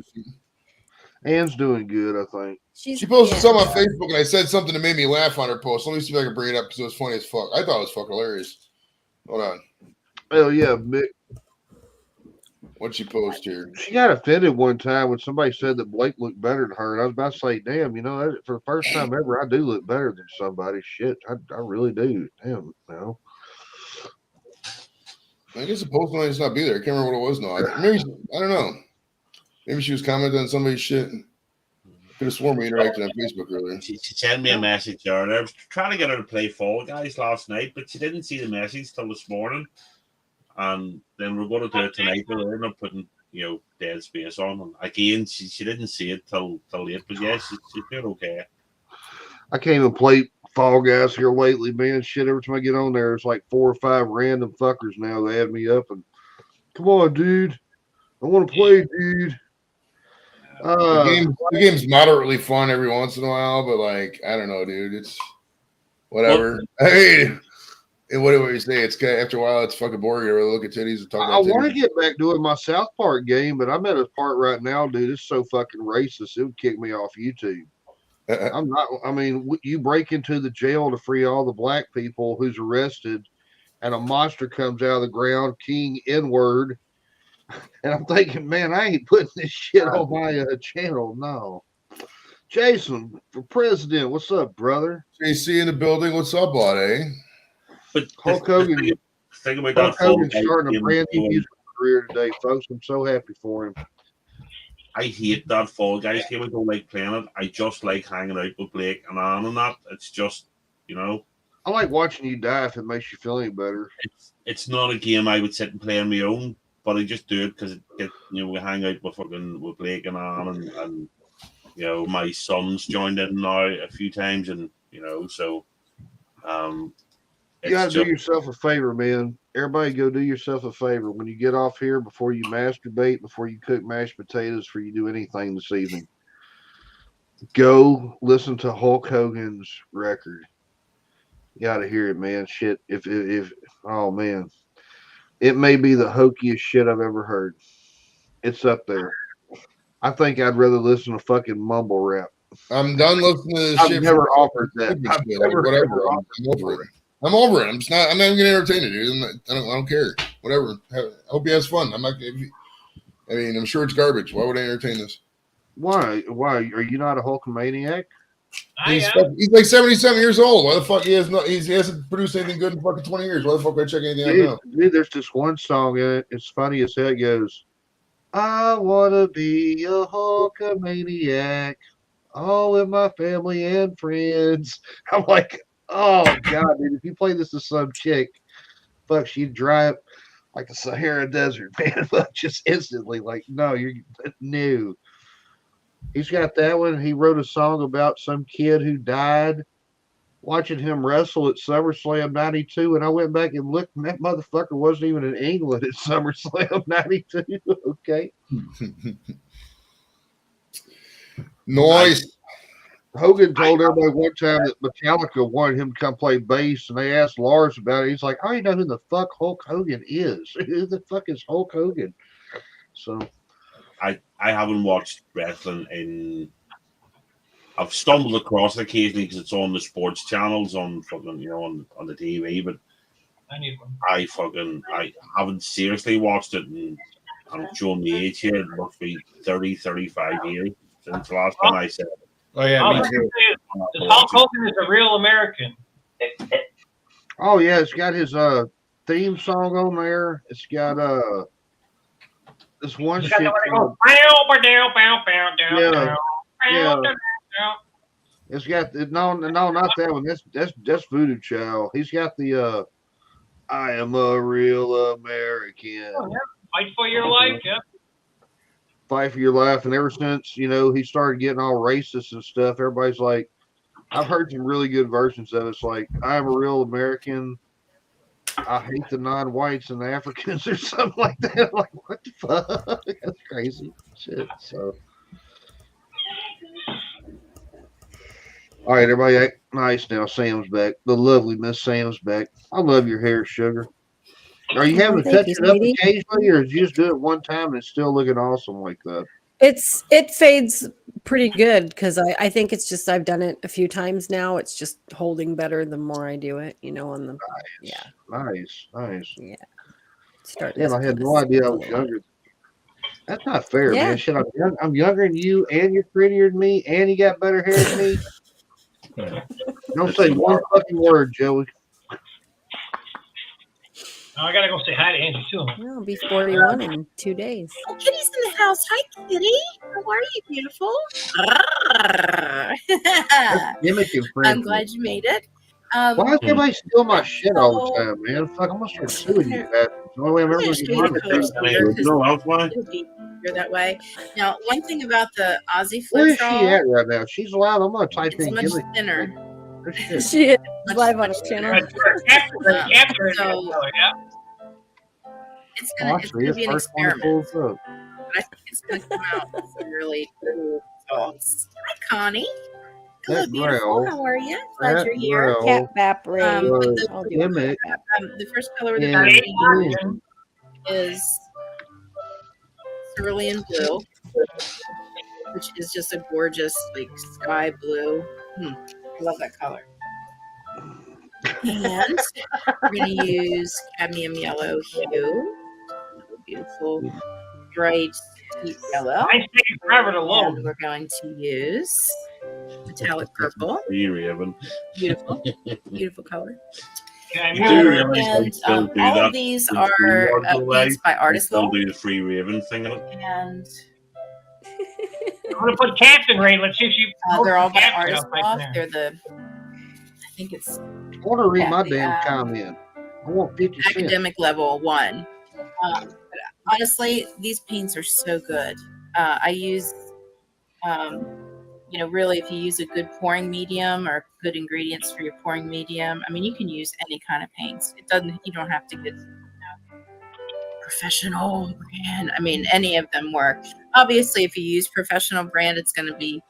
Anne's doing good, I think. She's, She posted yeah. something on Facebook and I said something that made me laugh on her post. Let me see if I can bring it up because it was funny as fuck. I thought it was fucking hilarious. Hold on. Hell yeah, Mick. What'd she post here? She got offended one time when somebody said that Blake looked better than her, and I was about to say, "Damn, you know, for the first time ever, I do look better than somebody." Shit, I really do. Damn, no. I guess the post might just not be there. I can't remember what it was now. Maybe I don't know. Maybe she was commenting on somebody's shit. Could have sworn we interacted on Facebook earlier. She sent me a message earlier. I was trying to get her to play Fall Guys last night, but she didn't see the message till this morning. And then we're going to do it tonight. We're end up putting, Dead Space on. And again, she didn't see it till late, but yeah, she's doing okay. I can't even play Fall Guys here lately, man. Shit, every time I get on there, it's like 4 or 5 random fuckers now. They add me up and come on, dude. I want to play, dude. The game's moderately fun every once in a while, but like I don't know, dude. It's whatever. Hey, what do we say? It's kind of, after a while, it's fucking boring. You really look at titties and talk I about want to titties. get back doing my South Park game, but I'm at a part right now, dude. It's so fucking racist. It would kick me off YouTube. I'm not. I mean, you break into the jail to free all the black people who's arrested, and a monster comes out of the ground, King N-word, and I'm thinking, man, I ain't putting this shit on my channel. No. Jason for president, what's up, brother? JC in the building. What's up, bud? Eh? But Hulk Hogan. Think about Hulk that. Fall Hogan's Guys starting a game, brand new musical career today, folks. I'm so happy for him. I hate that Fall Guys game. I don't like playing it. I just like hanging out with Blake and Ann and that. It's just, you know, I like watching you die if it makes you feel any better. it's not a game I would sit and play on my own, but I just do it because we hang out with Blake and Ann, and you know, my son's joined in now a few times, and you know, so You gotta do yourself a favor, man. Everybody go do yourself a favor. When you get off here, before you masturbate, before you cook mashed potatoes, before you do anything this evening, go listen to Hulk Hogan's record. You gotta hear it, man. Shit, if oh man, it may be the hokiest shit I've ever heard. It's up there. I think I'd rather listen to fucking mumble rap. I'm done listening to this I've shit. never offered that. I've never Whatever. offered I'm over it. I'm over it. I'm just not. I'm not even gonna entertain it, dude. I don't care. Whatever. I hope he has fun. I'm not. I mean, I'm sure it's garbage. Why would I entertain this? Why? Why are you not a Hulkamaniac? I am. He's like 77 years old. Why the fuck he hasn't produced anything good in fucking 20 years? Why the fuck would I check anything out now? Dude, there's this one song in it. It's funny as hell. It goes, I wanna be a Hulkamaniac, all with my family and friends. I'm like, oh god, dude, if you play this to some chick, fuck, she'd drive like the Sahara Desert, man. Fuck, just instantly, like, no, you're new. He's got that one. He wrote a song about some kid who died watching him wrestle at SummerSlam 92, and I went back and looked, and that motherfucker wasn't even in England at SummerSlam 92. Okay. Noise. Hogan told everybody one time that Metallica wanted him to come play bass, and they asked Lars about it. He's like, I don't know who the fuck Hulk Hogan is. Who the fuck is Hulk Hogan? So I haven't watched wrestling in. I've stumbled across it occasionally because it's on the sports channels on fucking, you know, on the TV, but I need one. I haven't seriously watched it, and I'm showing the age here. It must be 30, 35 years since the last time I said it. Oh yeah, All me I can too. say is Hulk Hogan is a real American. oh yeah, it's got his theme song on there. It's got this one You shit. got the one that goes, bow, down, bow, bow, down, Yeah, down, yeah. bow, down, down. It's got no, not that one. That's Voodoo Child. He's got the I am a real American. Oh, yeah. Fight for your life, yeah. Fight for your life. And ever since, you know, he started getting all racist and stuff, everybody's like, I've heard some really good versions of it. It's like, I'm a real American. I hate the non-whites and the Africans or something like that. Like, what the fuck? That's crazy shit. So, all right, everybody act nice now. Sam's back. The lovely Miss Sam's back. I love your hair, sugar. Are you having to Thank touch you, it up sweetie. occasionally, or you just do it one time and it's still looking awesome like that? It fades pretty good because I think it's just I've done it a few times now. It's just holding better the more I do it, you know, on the yeah. Nice. Start Damn, I had no idea I was younger. That's not fair, Yeah. man. Shit, I'm younger than you, and you're prettier than me, and you got better hair than me. Don't say one fucking word, Joey. Now I gotta go say hi to Angie too. I'll be 41 in 2 days. Oh, Kitty's in the house. Hi, Kitty. How are you, beautiful? Mimicking I'm friends. glad you made it. Why does everybody steal my shit all the time, man? Fuck, I'm gonna start suing you guys. The only way I'm ever gonna get money. It'll be easier that way. Now, one thing about the Aussie Where flip is she at right now? She's alive. I'm gonna type it's in much gimmick. thinner. Her shit. She is Much, live on much his thinner. channel. After So- yeah. It's Oh, gonna, I it's see. gonna It's be an first one that experiment. pulls up. but I think it's going to come out with some really cool results. Hi, Connie. Hello, That beautiful. growl. How are you? Glad That you're here. growl Cat Bap Ray. was I'll do a Emmett Cat Bap. The first color that and I'm Hey, using is cerulean blue, which is just a gorgeous like sky blue. I love that color. And we're going to use cadmium yellow hue, beautiful bright deep yellow. Mine's taking forever to And load. we're going to use metallic purple. Free Raven. Beautiful, beautiful color. Can I You mute do her? realize they And still do all that of these with are Green Yard Delay. paints by They Artist still Law. do the Free Raven thing in it. And I'm gonna put Captain Ray. Let's see if she. they're all by Captain Artist up right Law. there. They're the, I think it's I want to read Yeah, my the, damn comment. I want 50 cents. academic level 1. But honestly, these paints are so good. I use, really, if you use a good pouring medium or good ingredients for your pouring medium, I mean, you can use any kind of paints. You don't have to get professional brand. I mean, any of them work. Obviously, if you use professional brand, it's going to be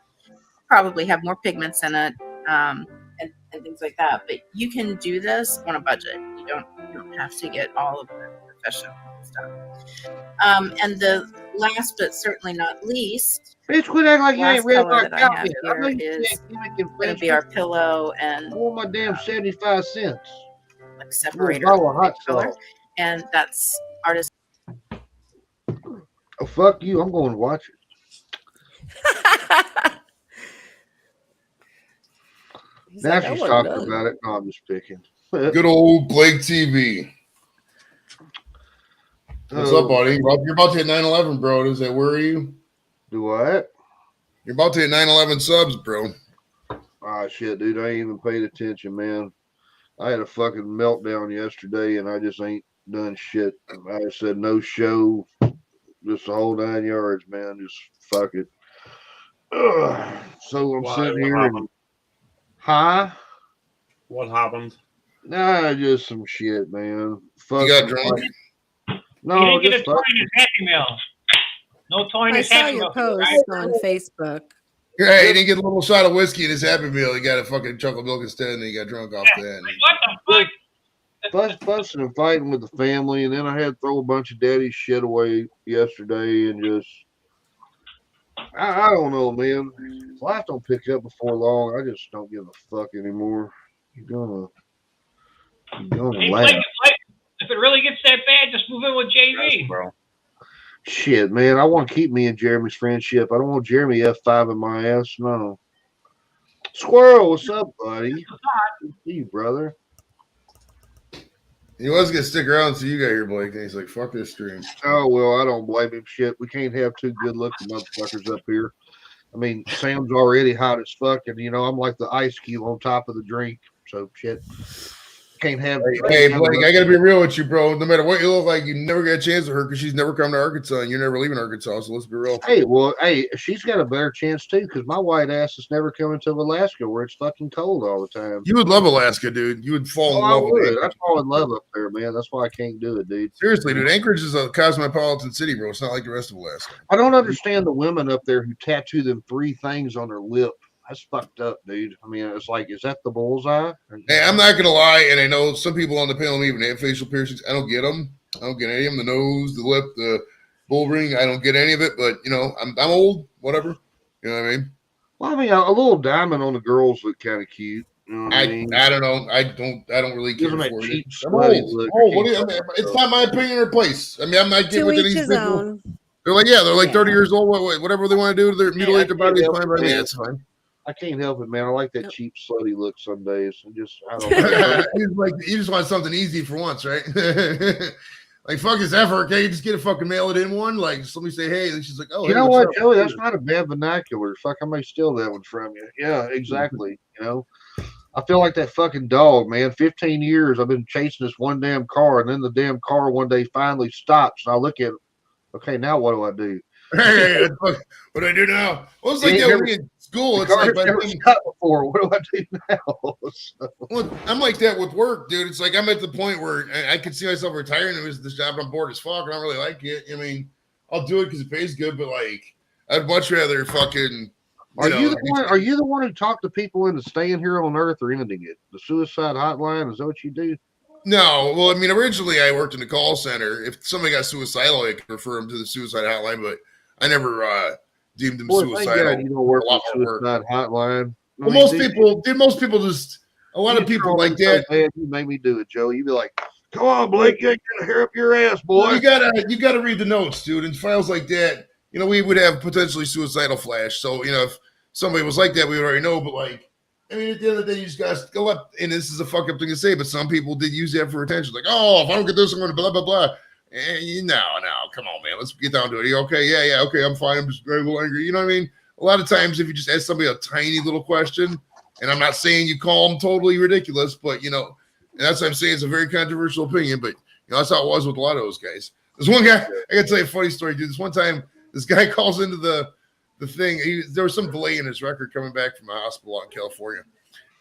probably have more pigments in it and things like that. But you can do this on a budget. You don't have to get all of the professional stuff. And the last but certainly not least, Bitch, quit acting like you last ain't read color my that I have comment. I here know you is can't give me going to be our pillow I and want my damn 75 cents. like For a separator bottle of hot color. sauce. And that's Artist. Oh, fuck you. I'm going to watch it. He's Now like, I she's want talking none. about it. No, I'm just picking. Good old Blake TV. What's Oh, up, buddy? You're about to hit 911, bro. Does that worry you? Do what? You're about to hit 911 subs, bro. Ah, shit, dude. I ain't even paid attention, man. I had a fucking meltdown yesterday, and I just ain't done shit. I just said no show. Just the whole 9 yards, man. Just fuck it. Ugh. So I'm Why? sitting What here and happened? huh? What happened? Nah, just some shit, man. Fuck. You got drunk? No, He didn't get a just toy fuck. in his Happy Meal. No toy in I his saw Happy your Meal. post on Facebook. Yeah, he didn't get a little shot of whiskey in his Happy Meal. He got a fucking chocolate milk instead, and then he got drunk off that. What the fuck? Fussing and fighting with the family, and then I had to throw a bunch of daddy's shit away yesterday, and just I don't know, man. If life don't pick up before long, I just don't give a fuck anymore. You're gonna Hey, laugh. Blake, if it really gets that bad, just move in with JV. Yes, bro. Shit, man. I want to keep me and Jeremy's friendship. I don't want Jeremy F5 in my ass. No. Squirrel, what's up, buddy? Good to see you, brother. He was gonna stick around until you got here, Blake, and he's like, "Fuck this stream." Oh, well, I don't blame him. Shit, we can't have two good-looking motherfuckers up here. I mean, Sam's already hot as fuck, and, I'm like the ice cube on top of the drink. So, shit. Can't have. Hey, Blake, I gotta be real with you, bro. No matter what you look like, you never get a chance with her because she's never come to Arkansas, and you're never leaving Arkansas. So let's be real. Hey, she's got a better chance too, because my white ass is never coming to Alaska where it's fucking cold all the time. You would love Alaska, dude. You would fall in I love with would. Anchorage. I fall in love up there, man. That's why I can't do it, dude. Seriously, dude. Anchorage is a cosmopolitan city, bro. It's not like the rest of Alaska. I don't understand the women up there who tattoo them 3 things on their lip. That's fucked up, dude. I mean, it's like, is that the bullseye? Hey, I'm not gonna lie, and I know some people on the panel even have facial piercings. I don't get them. I don't get any of them. The nose, the lip, the bull ring. I don't get any of it. But I'm old. Whatever. You know what I mean? Well, I mean, a little diamond on the girls look kind of cute. You know what I mean? I don't know. I don't really care Gives them that for it. cheap, I'm slutty old. look. Oh, it's not my opinion or place. I mean, I'm not getting To with each these his people. own. They're like, they're like Yeah. 30 years old. Whatever they want to do, they mutilate their body. It's Yeah, fine by me. yeah. That's fine. I can't help it, man. I like that cheap, slutty look some days. I don't know. You just want something easy for once, right? Like, fuck this effort. Can't you just get a fucking mail it in one? Like, somebody say, hey, and she's like, oh, You hey, know what's what, up? Joey? That's not a bad vernacular. Fuck, I may steal that one from you. Yeah, exactly. I feel like that fucking dog, man. 15 years I've been chasing this one damn car, and then the damn car one day finally stops, and I look at it. Okay, now what do I do? Hey, what do I do now? Well, it's like You that never- when you're in school. The It's like, car's never stopped before. What do I do now? So, well, I'm like that with work, dude. It's like I'm at the point where I could see myself retiring. It was this job. I'm bored as fuck. I don't really like it. I mean, I'll do it because it pays good. But like, I'd much rather fucking. Are you the one? Are you the one who talked to people into staying here on Earth or ending it? The suicide hotline, is that what you do? No, well, I mean, originally I worked in the call center. If somebody got suicidal, I could refer them to the suicide hotline, but I never deemed them Boy, thank suicidal. God you don't work A lot with more work. suicide hotline. Well, most people just a lot of people like that. Man, you made me do it, Joe. You'd be like, "Come on, Blake, you ain't gonna hair up your ass, boy." Well, you gotta read the notes, dude. In files like that, you know, we would have potentially suicidal flash. So, you know, if somebody was like that, we would already know. But like, I mean, at the end of the day, you just gotta go up. And this is a fuck up thing to say, but some people did use that for attention. Like, oh, if I don't get this, I'm gonna blah blah blah. And no, come on, man. Let's get down to it. Are you okay? Yeah, okay, I'm fine. I'm just very little angry. You know what I mean? A lot of times, if you just ask somebody a tiny little question, and I'm not saying you call them totally ridiculous, but you know, and that's what I'm saying. It's a very controversial opinion, but you know, that's how it was with a lot of those guys. There's one guy, I gotta tell you a funny story, dude. This one time, this guy calls into the thing. There was some delay in his record coming back from the hospital out in California.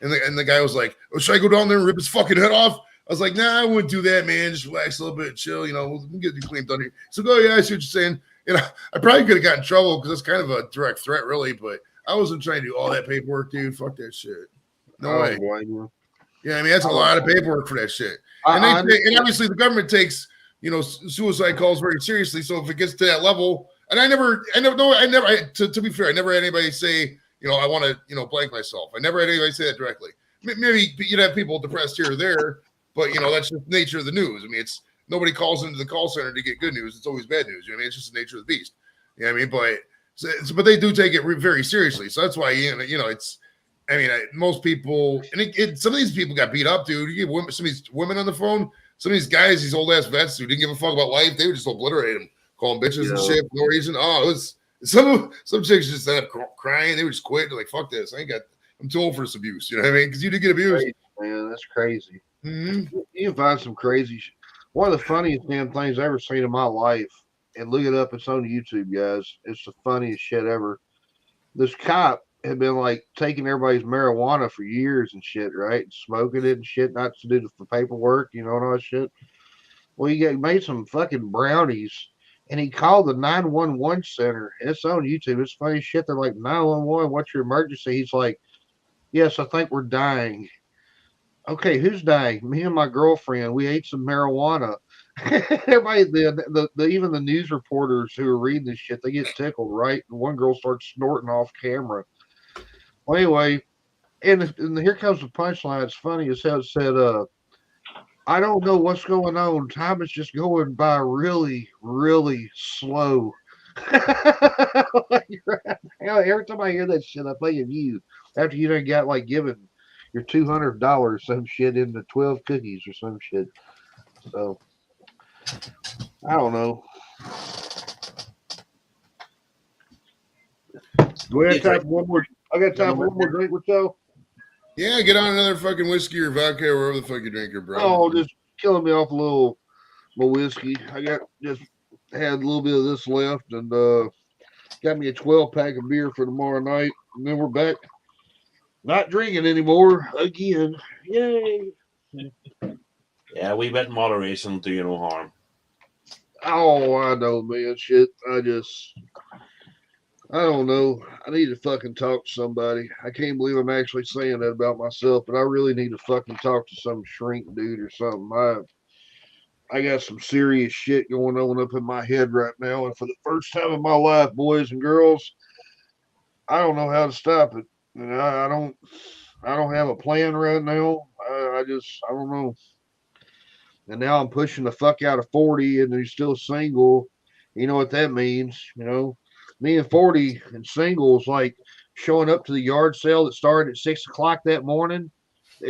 And the guy was like, "Oh, should I go down there and rip his fucking head off?" I was like, "Nah, I wouldn't do that, man. Just relax a little bit, chill. You know, we'll get you cleaned done here." So go, yeah, I see what you're saying. You know, I probably could have gotten in trouble because it's kind of a direct threat, really. But I wasn't trying to do all that paperwork, dude. Fuck that shit. No way. Yeah, I mean, that's a lot of paperwork for that shit. And obviously the government takes, you know, suicide calls very seriously. So if it gets to that level, and to be fair, I never had anybody say, you know, I want to, you know, blank myself. I never had anybody say that directly. Maybe you'd have people depressed here or there, but you know, that's just the nature of the news. I mean, it's nobody calls into the call center to get good news. It's always bad news. You know what I mean? It's just the nature of the beast. You know what I mean? But they do take it very seriously. So that's why, you know, it's, I mean, most people, and some of these people got beat up, dude. You get some of these women on the phone, some of these guys, these old ass vets who didn't give a fuck about life, they would just obliterate them, call them bitches and shit for no reason. Oh, it was some chicks just ended up crying. They would just quit. They're like, fuck this. I'm too old for this abuse. You know what I mean? Because you did get abused. Crazy, man, that's crazy. Mm-hmm. You can find some crazy shit. One of the funniest damn things I've ever seen in my life, and look it up, it's on YouTube, guys. It's the funniest shit ever. This cop had been like taking everybody's marijuana for years and shit, right? Smoking it and shit, not to do the paperwork, you know, and all that shit. Well, he made some fucking brownies, and he called the 911 center. It's on YouTube. It's funny shit. They're like, 911, what's your emergency? He's like, yes, I think we're dying. Okay, who's dying? Me and my girlfriend. We ate some marijuana. Everybody, even the news reporters who are reading this shit, they get tickled, right? And one girl starts snorting off camera. Well, anyway, and here comes the punchline. It's funny as hell. It said, I don't know what's going on. Time is just going by really, really slow. Every time I hear that shit, I think of you. After you done got like given your $200 some shit into 12 cookies or some shit. So I don't know. Do we have time for one more? I got time for one more drink with Joe. Yeah, get on another fucking whiskey or vodka or whatever the fuck you drink, bro. Oh, just killing me off a little whiskey. I just had a little bit of this left, and got me a 12-pack of beer for tomorrow night, and then we're back. Not drinking anymore again. Yay. Yeah, we bet moderation will do you no harm. Oh, I know, man. Shit. I don't know. I need to fucking talk to somebody. I can't believe I'm actually saying that about myself, but I really need to fucking talk to some shrink dude or something. I got some serious shit going on up in my head right now, and for the first time in my life, boys and girls, I don't know how to stop it. And I don't have a plan right now. I don't know. And now I'm pushing the fuck out of 40, and he's still single. You know what that means, you know? Me and 40 and single is like showing up to the yard sale that started at 6 o'clock that morning,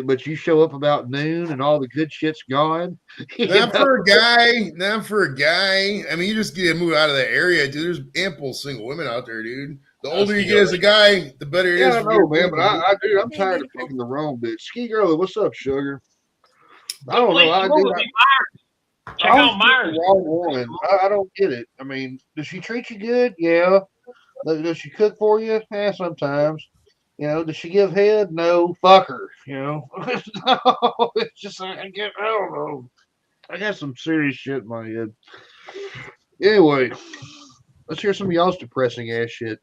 but you show up about noon and all the good shit's gone. Not for a guy. I mean, you just get to move out of that area, dude. There's ample single women out there, dude. The older you get as a guy, the better it is. Yeah, I know, man, but I'm tired of picking the wrong bitch. Ski girl, what's up, sugar? I don't know. Check out Mars. I don't get it. I mean, does she treat you good? Yeah. Does she cook for you? Yeah, sometimes. You know, does she give head? No. Fuck her. You know, it's just I don't know. I got some serious shit in my head. Anyway, Let's hear some of y'all's depressing ass shit.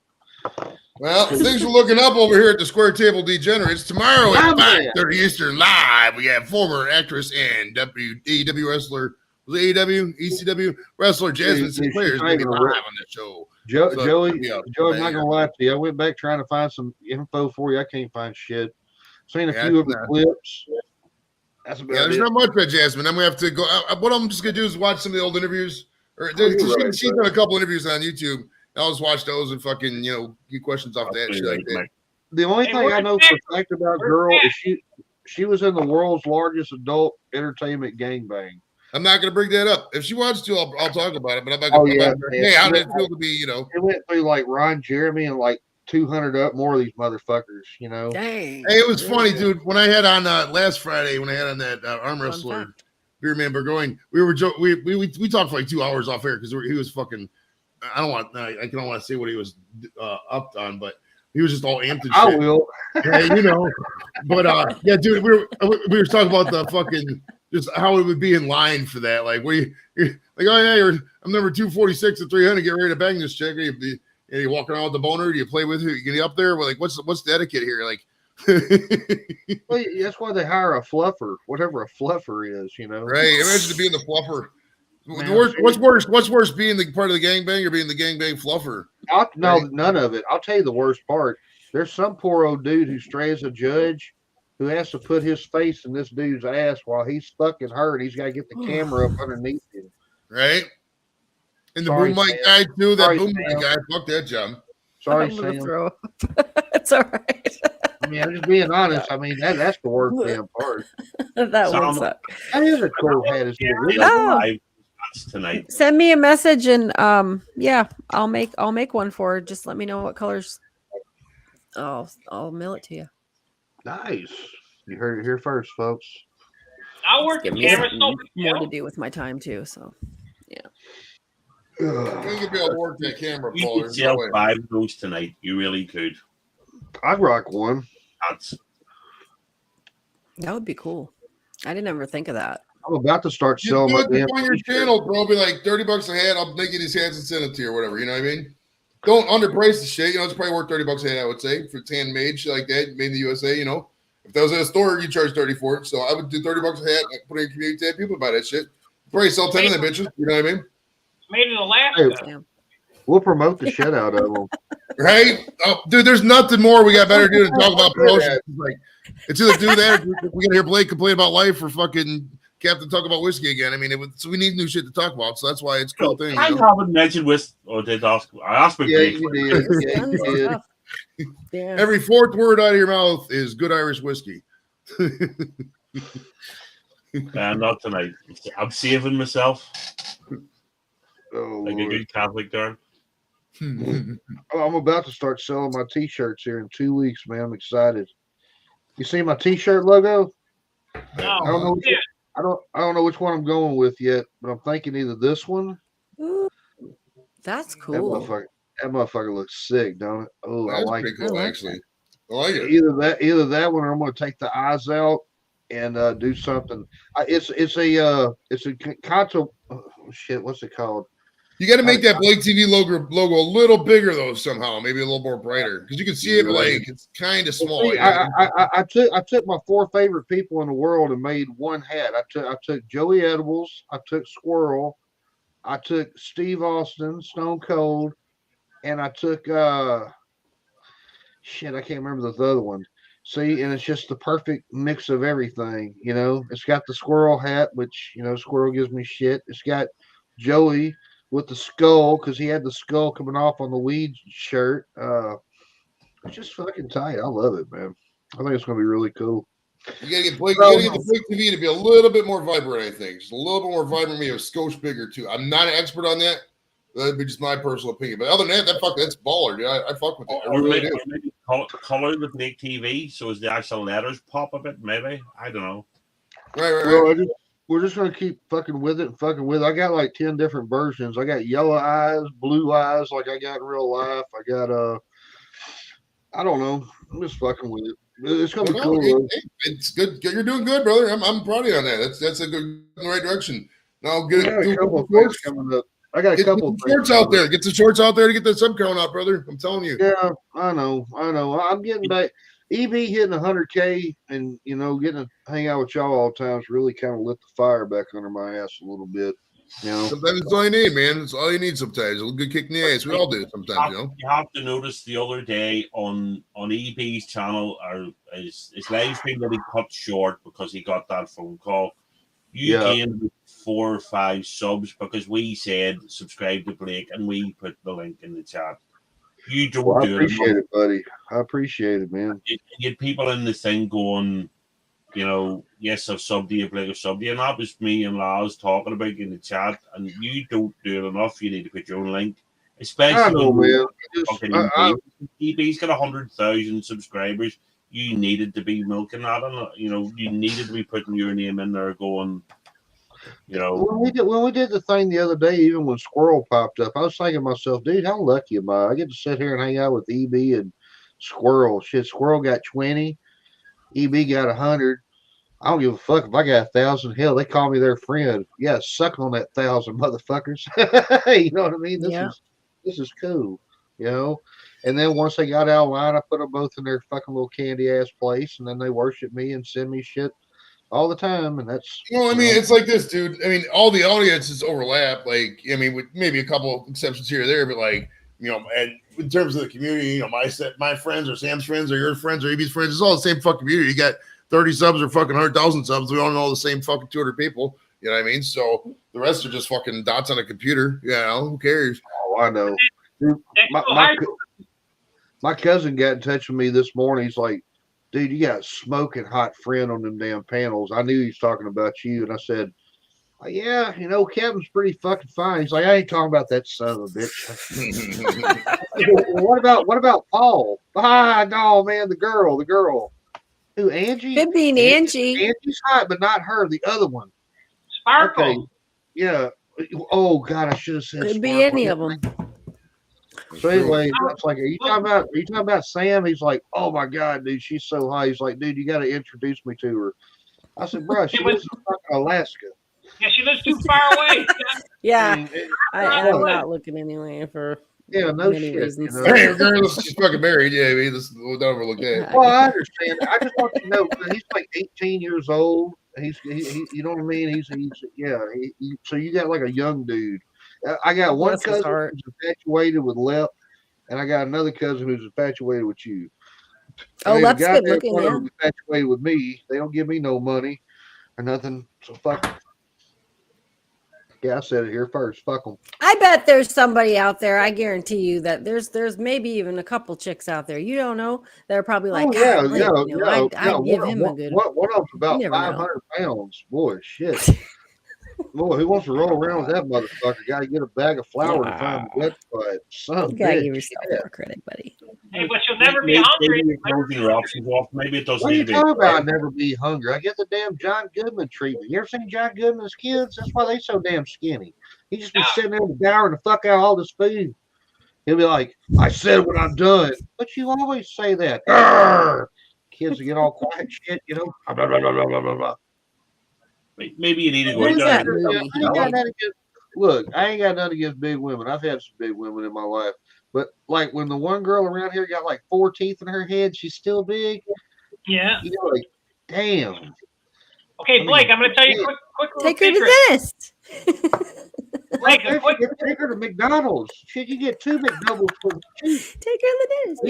Well, things are looking up over here at the Square Table Degenerates. Tomorrow at 5:30 Eastern live, we have former actress and AEW wrestler, was it AEW, ECW wrestler Jasmine Sinclair is going to be live on the show. Joey, yeah, I'm not gonna lie to you. I went back trying to find some info for you. I can't find shit. Seen a Yeah, few of the clips. That's about Yeah, there's it. not much about Jasmine. I'm gonna have to go. What I'm just gonna do is watch some of the old interviews. Or you're right, she's done a couple interviews on YouTube. I'll just watch those and fucking get questions off that shit like that. The only Hey, thing I where's know Jack? for a fact about Where's girl Jack? is she was in the world's largest adult entertainment gangbang. I'm not gonna bring that up. If she wants to, I'll talk about it. But I'm not Oh, gonna. yeah, Hey, how did it yeah. feel to be? It went through like Ron Jeremy and like 200 up more of these motherfuckers. Dang. Hey, it was Really? funny, dude. When I had on last Friday, when I had on that arm Fun wrestler, fact. Beerman Burgoyne, we talked for like 2 hours off air because he was fucking. I don't want to say what he was up on, but he was just all amped and shit. I will. Yeah, But yeah, dude, we were talking about the fucking just how it would be in line for that. Like, you're like, oh yeah, I'm number 246 at 300. Get ready to bang this chick. You walk around with the boner? Do you play with her? You get up there? Well, like, what's the etiquette here? Like, Well, that's why they hire a fluffer, whatever a fluffer is. right? Imagine being the fluffer. Man, What's worse? What's worse, being the part of the gangbang or being the gangbang fluffer? No, Right. none of it. I'll tell you the worst part. There's some poor old dude who strays a judge who has to put his face in this dude's ass while he's fucking hurt. He's got to get the camera up underneath him. Right? And the Sorry, boom mic Sam. guy too. That Sorry, boom mic Sam. guy. Fuck that job. Sorry, I'm gonna Sam. throw up. It's all right. I mean, I'm just being honest. I mean, that's the worst damn part. That Sam, would suck. That is a cool hat. Isn't it? Oh. Live tonight. Send me a message and yeah, I'll make one for her. Just let me know what colors. I'll mail it to you. Nice. You heard it here first, folks. I'll work the Give me camera something so more to do with my time too. So I think you'd be able to work that camera, You Paul. could sell 5 of those tonight. You really could. I'd rock one. That's that would be cool. I didn't ever think of that. I'm about to start You selling do my it damn on your t-shirt. channel, bro. Be like $30 a head. I'll make you these hats and send it to you or whatever. You know what I mean? Don't underprice the shit. It's probably worth $30 a head, I would say, for it's handmade shit like that, made in the USA. If that was at a store, you charge 30 for it. So I would do $30 a head, put it in community tab. People buy that shit. Probably sell 10 of them bitches. You know what I mean? made in Alaska. We'll promote the shit out of them. Right? Oh, dude, there's nothing more we got better to do than talk about promotion. It's either do that or we gotta hear Blake complain about life or fucking Captain talk about whiskey again. I mean, so we need new shit to talk about. So that's why it's a cool thing. I haven't mentioned I asked my Yeah, Blake. you did. Yeah, Tons you of did. stuff. Yeah. Every fourth word out of your mouth is good Irish whiskey. Not tonight. I'm saving myself Oh, like a Lord. good Catholic girl. Oh, I'm about to start selling my t-shirts here in 2 weeks, man. I'm excited. You see my t-shirt logo? No, I don't know. yeah. I don't know which one I'm going with yet, but I'm thinking either this one. Ooh, that's That cool. motherfucker looks sick, don't it? Oh, I That's like pretty it. cool, I like actually. I like it. Either that one, or I'm going to take the eyes out and do something. It's a conto. Oh, shit, what's it called? You got to make that Blake TV logo a little bigger though somehow, maybe a little more brighter because you can see it, but like it's kind of small. See, you know? I took my 4 favorite people in the world and made one hat. I took Joey Edibles, I took Squirrel, I took Steve Austin, Stone Cold, and I took shit, I can't remember the other one. See, and it's just the perfect mix of everything, It's got the squirrel hat, which squirrel gives me shit. It's got Joey with the skull, because he had the skull coming off on the weed shirt. It's just fucking tight. I love it, man. I think it's gonna be really cool. You gotta get Blake. You gotta get the Blake TV to be a little bit more vibrant. I think just a little bit more vibrant. Maybe a skosh bigger too. I'm not an expert on that. That'd be just my personal opinion. But other than that, that's baller, dude. I fuck with it. I Or really maybe, do. or maybe color the Blake TV so as the actual letters pop a bit. Maybe I don't know. Right. Well, we're just gonna keep fucking with it and fucking with it. I got like 10 different versions. I got yellow eyes, blue eyes, like I got in real life. I got I don't know. I'm just fucking with it. It's gonna be cool. It's good. You're doing good, brother. I'm proud of you on that. That's a good in the right direction. Now I get got a it. couple of things coming up. I got a Get couple the of shorts out there. Get the shorts out there to get the sub count out, brother. I'm telling you. Yeah, I know. I'm getting back. EB hitting 100K and getting to hang out with y'all all the times really kind of lit the fire back under my ass a little bit. Sometimes it's all you need, man. It's all you need sometimes. A good kick in the ass. We all do sometimes, You have to notice the other day on EB's channel, his live stream that he cut short because he got that phone call. You gained 4 or 5 subs because we said subscribe to Blake and we put the link in the chat. You don't Well, I do appreciate it, buddy. I appreciate it, man. You get people in the thing going, yes, I've subbed you, Blake, I've subbed you. And that was me and Lars talking about in the chat. And you don't do it enough. You need to put your own link. Especially I know, man. EB's got 100,000 subscribers. You needed to be milking that, and you needed to be putting your name in there, going, When we did the thing the other day, even when Squirrel popped up, I was thinking to myself, dude, how lucky am I? I get to sit here and hang out with EB and Squirrel. Shit, Squirrel got 20, EB got 100. I don't give a fuck if I got 1,000. Hell, they call me their friend. Yeah, suck on that 1,000, motherfuckers. You know what I mean? This is cool. And then once they got out of line, I put them both in their fucking little candy ass place, and then they worship me and send me shit all the time, and that's it's like this, dude. I mean, all the audiences overlap. Like, I mean, with maybe a couple exceptions here or there, but like, and in terms of the community, my friends or Sam's friends or your friends or EB's friends, it's all the same fucking community. You got 30 subs or fucking 100,000 subs. We all know the same fucking 200 people. You know what I mean? So the rest are just fucking dots on a computer. Who cares? Oh, I know. Dude, my cousin got in touch with me this morning. He's like, dude, you got a smoking hot friend on them damn panels. I knew he was talking about you. And I said, yeah, Kevin's pretty fucking fine. He's like, I ain't talking about that son of a bitch. What about Paul? No, man, the girl. Who, Angie? Could be Angie. Angie's hot, but not her, the other one. Sparkle. Okay. Yeah. Oh God, I should have said Could be Sparkle. any of them. So anyway, it's like, are you talking about Sam? He's like, oh my God, dude, she's so high. He's like, dude, you got to introduce me to her. I said, bro, she lives in fucking Alaska. Yeah, she lives too far away. Yeah, I'm not looking anyway for no many shit. reasons. Hey, girl, she's fucking married. Yeah, I mean, we'll don't overlook that. Well, I understand. I just want you to know, he's like 18 years old. He you know what I mean? So you got like a young dude. I got one cousin who's infatuated with Lep, and I got another cousin who's infatuated with you. Oh, Lep's good looking, yeah. Infatuated with me. They don't give me no money or nothing. So fuck 'em. Yeah, I said it here first. Fuck them. I bet there's somebody out there. I guarantee you that there's maybe even a couple chicks out there. You don't know. They're probably like, I'd give him a good. One of them's about 500 pounds. Boy, shit. Boy, who wants to roll around with that motherfucker? Got to get a bag of flour to find a wet fight. You gotta give yourself more credit, buddy. Hey, but you'll never be hungry. Maybe it doesn't. What are you talking about? Never be hungry. I get the damn John Goodman treatment. You ever seen John Goodman's kids? That's why they so damn skinny. He just be sitting there devouring the fuck out all this food. He'll be like, I said what I'm done. But you always say that. Arr! Kids will get all quiet shit, Blah, blah, blah, blah, blah, blah, blah. Maybe you need to go What is that down. movie? Look, I ain't got nothing against big women. I've had some big women in my life. But like when the one girl around here got like 4 teeth in her head, she's still big. Yeah. Like, damn. Okay, Blake, I'm going to tell you a quick little Take her secret. to this. Blake, a quick. Take her to McDonald's. Shit, you get 2 McDoubles for cheap. Take her to this.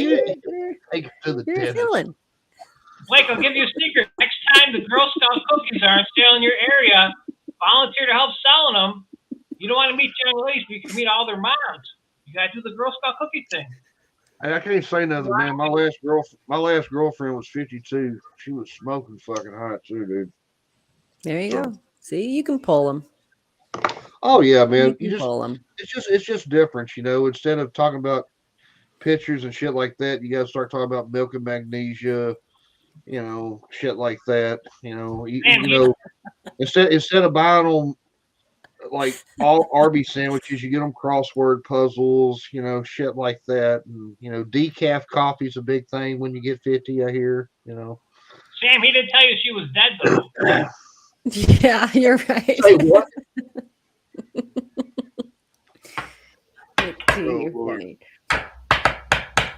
Take her to the You're a dentist. villain. Blake, I'll give you a secret. Next time the Girl Scout cookies are on sale in your area, volunteer to help selling them. You don't want to meet young ladies, but you can meet all their moms. You got to do the Girl Scout cookie thing. I can't say nothing, man. My last girlfriend was 52. She was smoking fucking hot too, dude. There you go. See, you can pull them. Oh yeah, man. You can pull them. It's just different, Instead of talking about pictures and shit like that, you got to start talking about milk and magnesia. Shit like that. Instead of buying them like all Arby's sandwiches, you get them crossword puzzles, shit like that. And decaf coffee's a big thing when you get 50. I hear. Sam, he didn't tell you she was dead though. Yeah, you're right. Say what? Oh, you're Lord. funny.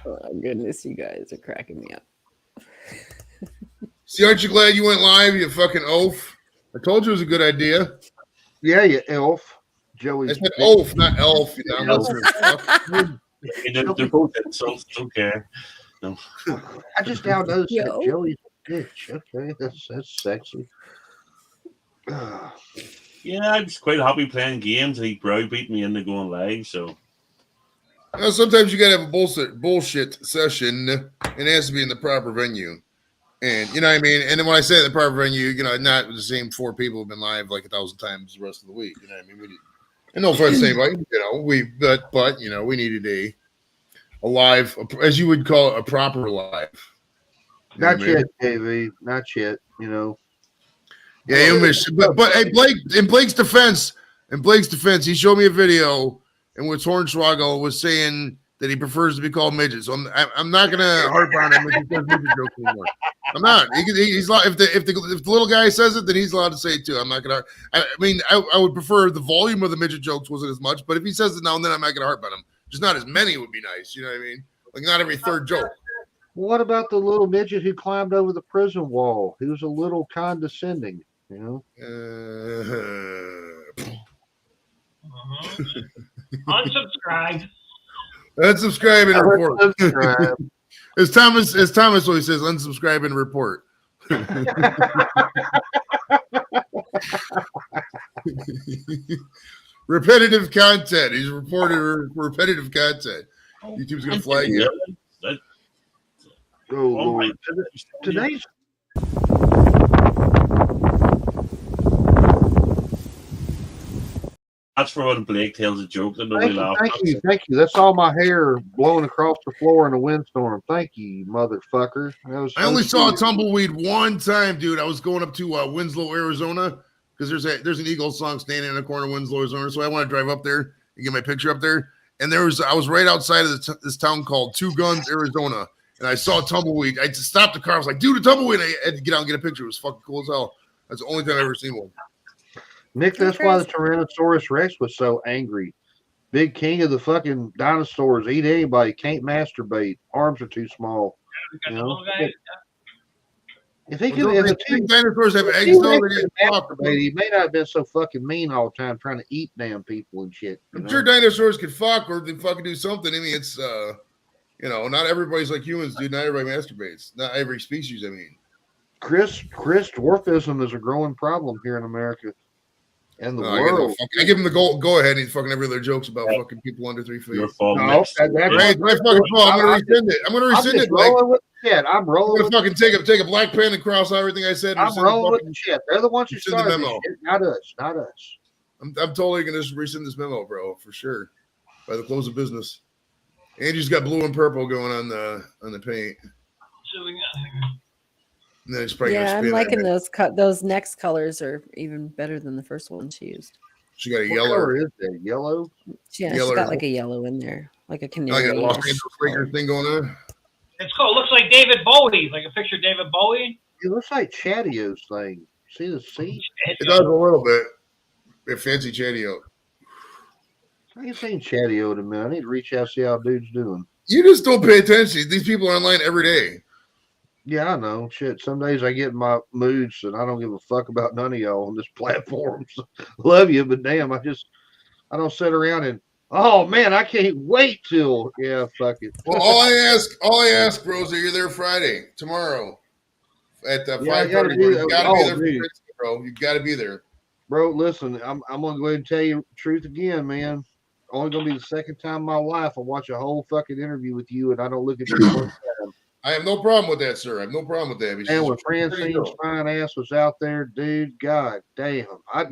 Oh my goodness, you guys are cracking me up. See, aren't you glad you went live, you fucking oaf? I told you it was a good idea. Yeah, you elf. I Joey's said oaf, not elf. You know, Elf. They're both insults. Don't care. No. I just now noticed that Yo. Joey's a bitch. Okay, that's sexy. Yeah, I'm just quite happy playing games, and he browbeat me into going live. So Well, sometimes you gotta have a bullshit session, and it has to be in the proper venue. And you know what I mean? And then when I say the proper venue, you know, not the same 4 people have been live like 1,000 times the rest of the week. You know what I mean? And no offense to anybody, you know, but you know, we needed a live, as you would call it, a proper live. You know Not what I mean? yet, KV. Not yet. You know. Yeah, you missed, but hey, Blake. In Blake's defense, he showed me a video in which Hornswoggle was saying that he prefers to be called midget. So I'm not gonna harp on him if he says midget jokes anymore. I'm not. He's if the little guy says it, then he's allowed to say it too. I'm not gonna. I mean, I would prefer the volume of the midget jokes wasn't as much, but if he says it now and then, I'm not gonna harp on him. Just not as many would be nice. You know what I mean? Like not every third joke. What about the little midget who climbed over the prison wall? He was a little condescending. You know. Unsubscribe. Unsubscribe and report. Unsubscribe. As Thomas always says, unsubscribe and report. Repetitive content. He's reported repetitive content. YouTube's gonna flag you. Oh, Oh my Lord. goodness. Today's That's for when Blake tells a joke that nobody laughs at. thank you. That's all my hair blowing across the floor in a windstorm. Thank you, motherfucker. That was I only so saw a sweet. tumbleweed one time, dude. I was going up to Winslow, Arizona, because there's an Eagles song standing in the corner of Winslow, Arizona. So I want to drive up there and get my picture up there. And I was right outside of this town called Two Guns, Arizona, and I saw a tumbleweed. I just stopped the car. I was like, dude, a tumbleweed! I had to get out and get a picture. It was fucking cool as hell. That's the only time I've ever seen one. Nick, that's why the Tyrannosaurus Rex was so angry. Big king of the fucking dinosaurs. Eat anybody. Can't masturbate. Arms are too small. We got You the know? little guy. If he Well, could, don't if they a think dinosaurs have eggs T-Rex though? They could didn't fuck. masturbate, he may not have been so fucking mean all the time trying to eat damn people and shit. You I'm know? sure dinosaurs could fuck or they fucking do something. I mean, it's you know, not everybody's like humans, dude. Not everybody masturbates. Not every species. I mean, Chris, dwarfism is a growing problem here in America and the no, I, get no world. I give him the go ahead. And he's fucking every other jokes about fucking people under 3 feet. Your fault. No, Nick. that's Right, my fucking fault. I'm gonna rescind it. I'm gonna I'm rescind just it. Like, rolling with the shit. I'm I'm rolling gonna with fucking take a black pen and cross out everything I said. And I'm rescind rolling with fucking, the shit. They're the ones who rescind the started this memo. shit, not us, not us. I'm totally gonna just rescind this memo, bro, for sure. By the close of business. Andrew's got blue and purple going on the paint. So we got And then it's probably Yeah, gonna I'm spin liking it. those next colors are even better than the first one she used. She got a What yellow. color is that? Yellow? Yeah, Yellow. she's got like a yellow in there, like a I got canary. a Los Angeles Lakers thing going on. It's cool. It looks like David Bowie, like a picture of David Bowie. It looks like Chatio's thing. See the seat? It does a little bit. Bit fancy chatty out. I ain't seen Chatio in a minute. I need to reach out and see how dude's doing. You just don't pay attention. These people are online every day. Yeah, I know. Shit, some days I get in my moods and I don't give a fuck about none of y'all on this platform. Love you, but damn, I don't sit around and, oh man, I can't wait till, yeah, fuck it. Well, all I ask, Rosa, you're there Friday, tomorrow, at Yeah, I 5:30. gotta Bro. be You there. gotta Oh, be there, for dude. Princeton, bro. You gotta be there. Bro, listen, I'm gonna go ahead and tell you the truth again, man. Only gonna be the second time in my life I watch a whole fucking interview with you and I don't look at you one time. I have no problem with that, sir. I have no problem with that. And when Francine's fine ass was out there, dude, god damn. I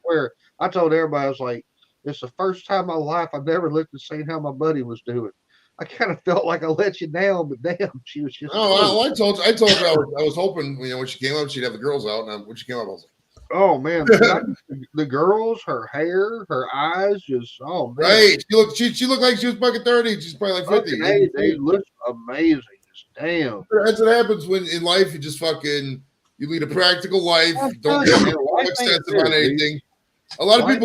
swear, I told everybody, I was like, it's the first time in my life I've never looked and seen how my buddy was doing. I kind of felt like I let you down, but damn, she was just. Oh, I told her I was hoping, you know, when she came up, she'd have the girls out. And when she came up, I was like, Oh man, the girls, her hair, her eyes, just oh man. right. She looked like she was fucking 30. She's probably like 50. Fucking A, dude, looks amazing. Just damn. That's what happens when in life you just fucking you lead a practical life. I'm Don't telling you, get man, life ain't excessive fair, on dude. anything. A lot of Life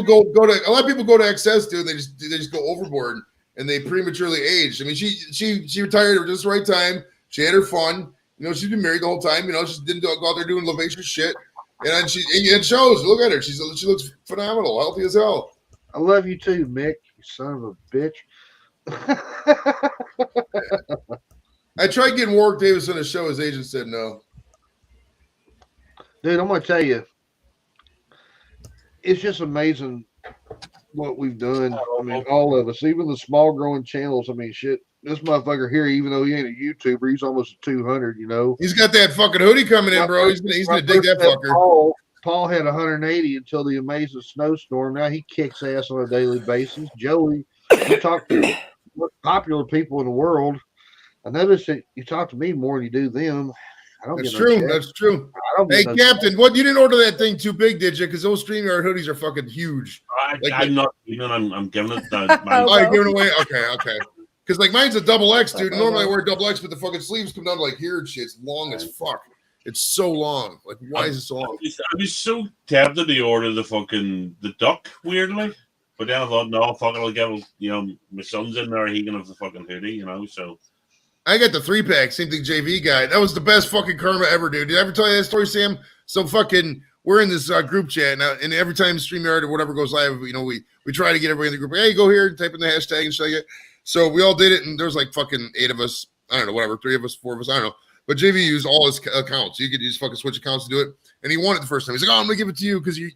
people go to excess, dude. They just go overboard. and they prematurely aged. I mean, she retired at just the right time. She had her fun. You know, she's been married the whole time. You know, she didn't go out there doing lavacious shit. And it shows. Look at her. She looks phenomenal, healthy as hell. I love you too, Mick. You son of a bitch. I tried getting Warwick Davis on the show. His agent said no. Dude, I'm gonna tell you, it's just amazing what we've done. I mean, all of us, even the small growing channels. I mean, shit. This motherfucker here, even though he ain't a YouTuber, he's almost 200. You know, He's got that fucking hoodie coming in, bro. He's gonna dig that fucker. Paul had 180 until the amazing snowstorm. Now he kicks ass on a daily basis. Joey, you talk to the most popular people in the world. I noticed that you talk to me more than you do them. I don't That's get no true. check. That's true. I don't Hey, get no Captain, what you didn't order that thing too big, did you? Because those StreamYard hoodies are fucking huge. I'm not even. I'm giving it. Oh, you're giving away? Okay. Because like mine's a double X, dude. Normally I wear double X, but the fucking sleeves come down to like here and shit. It's long as fuck. It's so long. Like, why is it so long? I was so tempted to order the duck, weirdly. But then I thought, no, fuck it, I'll give my son's in there, he can have the fucking hoodie, so. I got the 3-pack, same thing JV guy. That was the best fucking karma ever, dude. Did I ever tell you that story, Sam? So fucking, we're in this group chat now, and every time StreamYard or whatever goes live, we try to get everybody in the group. Hey, go here, type in the hashtag and shit like that. So we all did it, and there's like fucking 8 of us. I don't know, whatever, 3 of us, 4 of us, I don't know. But JV used all his accounts. You could use fucking switch accounts to do it. And he won it the first time. He's like, oh, I'm going to give it to you because you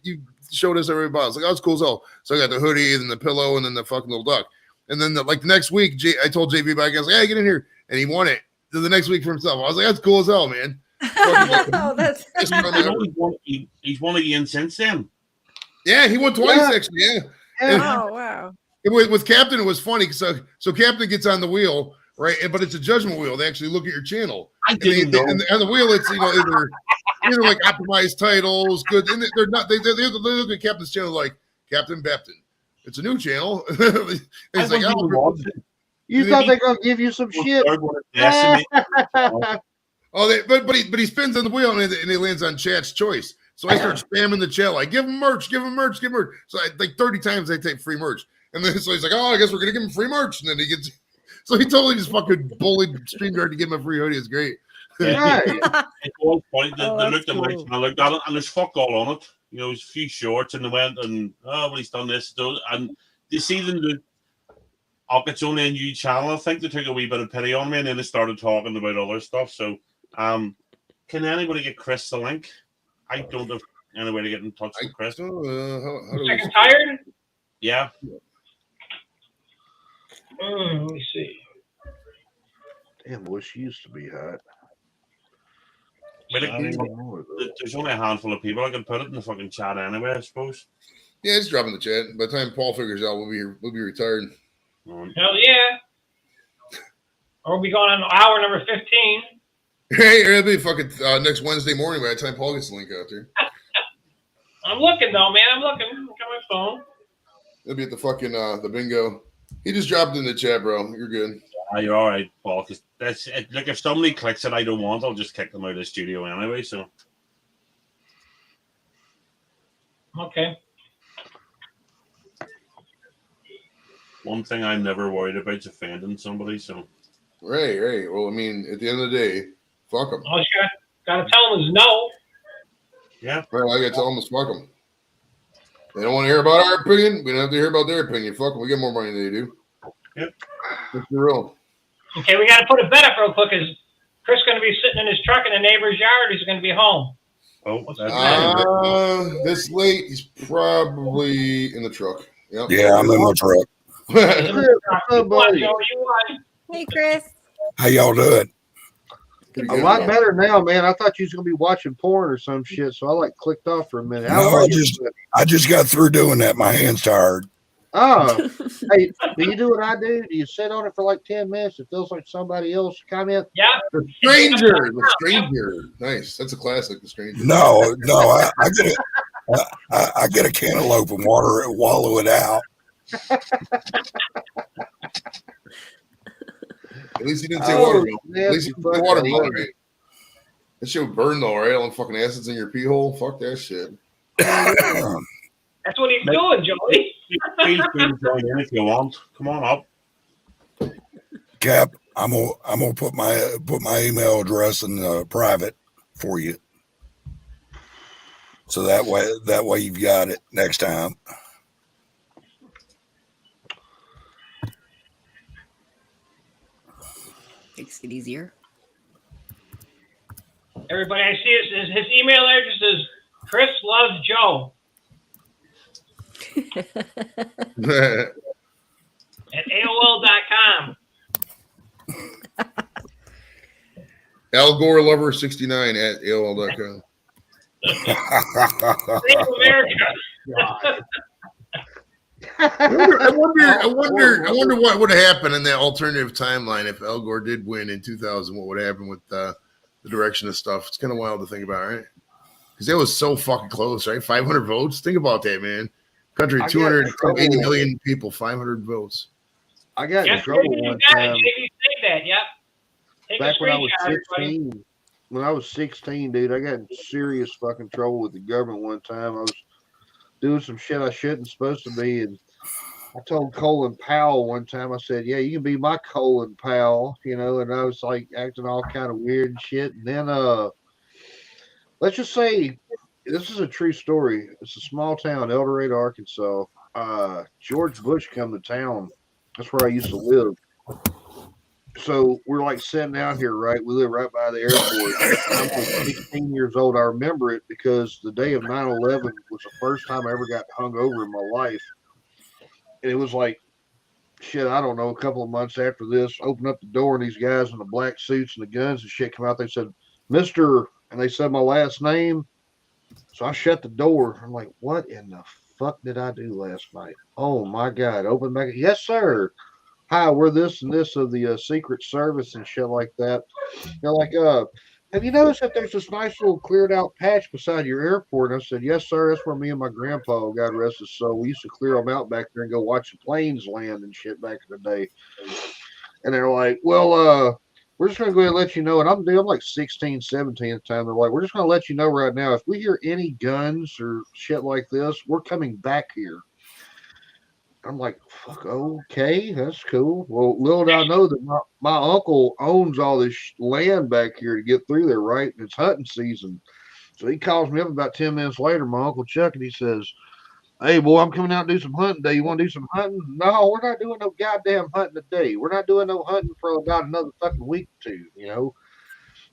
showed us everybody. I was like, oh, it's cool as hell. So I got the hoodie and the pillow and then the fucking little duck. And then the next week, I told JV back, I was like, hey, get in here. And he won it the next week for himself. I was like, that's cool as hell, man. Oh, that's He's won again since then. Yeah, he won twice, actually. Yeah. oh wow. With Captain, it was funny. So Captain gets on the wheel, right? But it's a judgment wheel. They actually look at your channel. I didn't know. And on the wheel, it's either like optimized titles, good. And they're not. They look at Captain's channel like Captain Bepton. It's a new channel. He's like, you thought they gonna give you some shit? But he spins on the wheel and he lands on Chat's choice. So I start spamming the chat like, give him merch, give him merch, give him merch. So like 30 times they take free merch. And then so he's like, oh, I guess we're gonna give him free merch. And then he gets so he totally just fucking bullied StreamYard to give him a free hoodie. It's great. Right. It's all funny. They looked at cool. me and I looked at it and there's fuck all on it. There's a few shorts and they went and well he's done this, and they see them do it's only a new channel. I think they took a wee bit of pity on me and then they started talking about other stuff. So can anybody get Chris the link? I don't have any way to get in touch with Chris. How do Sick and tired? Yeah. Let me see. Damn, boy, she used to be hot. But there's only a handful of people. I can put it in the fucking chat anyway, I suppose. Yeah, it's dropping the chat. By the time Paul figures out, we'll be retired. Hell yeah. Or we'll be going on hour number 15. Hey, it'll be fucking next Wednesday morning by the time Paul gets the link out there. I'm looking though, man. I'm looking. Look at my phone. It'll be at the fucking the bingo. He just dropped it in the chat, bro. You're good. You're all right, Paul. Because that's it. Look, if somebody clicks it, I don't want. I'll just kick them out of the studio anyway. So. Okay. One thing I'm never worried about is offending somebody. So, right. Well, I mean, at the end of the day, fuck them. All you gotta tell them is no. Yeah. Well, I gotta tell them to fuck them. They don't want to hear about our opinion. We don't have to hear about their opinion. Fuck them. We get more money than they do. Yep. That's the real. Okay, we got to put a bet up real quick. Is Chris going to be sitting in his truck in the neighbor's yard? Or is he going to be home? Oh, this late, he's probably in the truck. Yep. Yeah, I'm in my truck. Hey, Chris. How y'all doing? A lot better now, man. I thought you was gonna be watching porn or some shit, so I like clicked off for a minute. No, I just got through doing that. My hand's tired. Oh, hey, do you do what I do? Do you sit on it for like 10 minutes? It feels like somebody else comment. Yeah. The Stranger. Nice. That's a classic. The Stranger. No, I get a cantaloupe and wallow it out. At least he didn't say watermelon. At least he didn't say watermelon, right? That shit would burn though, right? All the fucking acids in your pee hole. Fuck that shit. That's what he's doing, Joey. Feel free to join in if you want. Come on up. Cap, I'm gonna put my email address in private for you, so that way you've got it next time. Makes it easier. Everybody, I see his email address is Chris Loves Joe at AOL.com. Al Gore Lover 69 at AOL.com. Save America. I wonder what would have happened in that alternative timeline if Al Gore did win in 2000. What would happen with the direction of stuff? It's kind of wild to think about, right? Because it was so fucking close, right? 500 votes. Think about that, man. Country, 280 million people, 500 votes. I got in Yes, trouble JV, you one got time. it. JV, say that. Yep. Take Back a when I was screenshot, everybody. 16, when I was 16, dude, I got in serious fucking trouble with the government one time. I was doing some shit I shouldn't supposed to be, and I told Colin Powell one time, I said, yeah, you can be my Colin Powell, you know, and I was like acting all kind of weird and shit. And then let's just say this is a true story. It's a small town, El Dorado, Arkansas. George Bush come to town. That's where I used to live. So we're like sitting out here, right? We live right by the airport. I'm like 16 years old. I remember it because the day of 9/11 was the first time I ever got hung over in my life. And it was like, shit, I don't know, a couple of months after this, opened up the door and these guys in the black suits and the guns and shit come out. They said, Mr. And they said my last name. So I shut the door. I'm like, what in the fuck did I do last night? Oh my God. Open back. Yes, sir. Hi, we're this and this of the Secret Service and shit like that. They're like, have you noticed that there's this nice little cleared out patch beside your airport? And I said, yes, sir. That's where me and my grandpa, God rest his soul, we used to clear them out back there and go watch the planes land and shit back in the day. And they're like, well, we're just going to go ahead and let you know. And I'm like 16, 17 at the time. They're like, we're just going to let you know right now, if we hear any guns or shit like this, we're coming back here. I'm like, fuck, okay, that's cool. Well, little did I know that my uncle owns all this land back here to get through there, right? And it's hunting season. So he calls me up about 10 minutes later, my Uncle Chuck, and he says, hey, boy, I'm coming out to do some hunting today. You want to do some hunting? No, we're not doing no goddamn hunting today. We're not doing no hunting for about another fucking week or two, you know?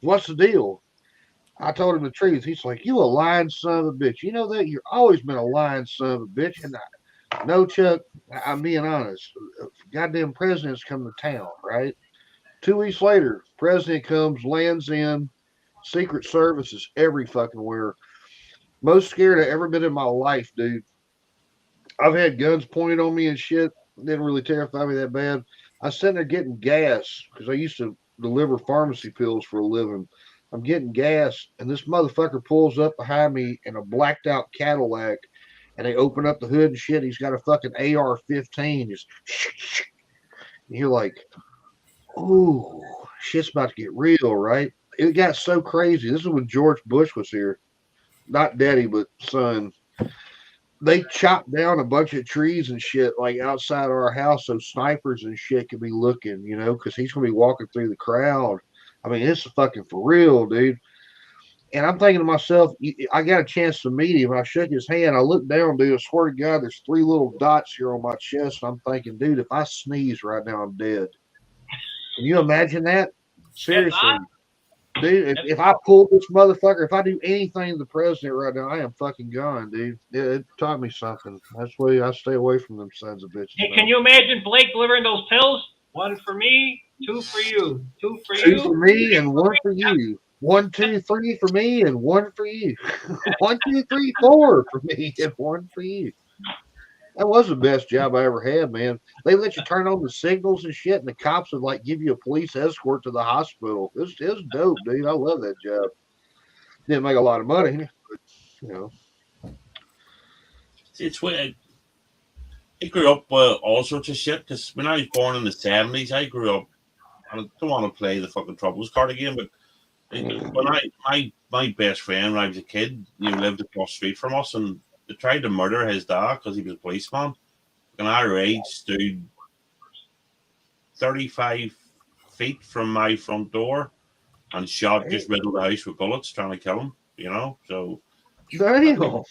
What's the deal? I told him the truth. He's like, you a lying son of a bitch. You know that? You've always been a lying son of a bitch. And no, Chuck, I'm being honest. Goddamn president's coming to town, right? 2 weeks later, president comes, lands in, Secret Service is every fucking where. Most scared I've ever been in my life, dude. I've had guns pointed on me and shit. Didn't really terrify me that bad. I was sitting there getting gas because I used to deliver pharmacy pills for a living. I'm getting gas, and this motherfucker pulls up behind me in a blacked out Cadillac. And they open up the hood and shit. He's got a fucking AR-15. Just, and you're like, ooh, shit's about to get real, right? It got so crazy. This is when George Bush was here. Not daddy, but son. They chopped down a bunch of trees and shit like outside our house so snipers and shit could be looking, you know, because he's going to be walking through the crowd. I mean, it's fucking for real, dude. And I'm thinking to myself, I got a chance to meet him. I shook his hand. I looked down, dude. I swear to God, there's 3 little dots here on my chest. And I'm thinking, dude, if I sneeze right now, I'm dead. Can you imagine that? Seriously. Dude, if I pull this motherfucker, if I do anything to the president right now, I am fucking gone, dude. It taught me something. That's why I stay away from them sons of bitches. Hey, can you imagine Blake delivering those pills? 1 for me, 2 for you. 2 for you. 2 for me and 1 for you. 1, 2, 3 for me and 1 for you. 1, 2, 3, 4 for me and 1 for you. That was the best job I ever had, man. They let you turn on the signals and shit, and the cops would like give you a police escort to the hospital. It was dope, dude. I love that job. Didn't make a lot of money, but you know. It's weird. I grew up with all sorts of shit because when I was born in the 70s, I grew up. I don't want to play the fucking Troubles card again, but when my best friend when I was a kid, lived across the street from us, and they tried to murder his dad because he was a policeman. And our age stood 35 feet from my front door and shot just middle of the house with bullets trying to kill him, you know? So, Damn.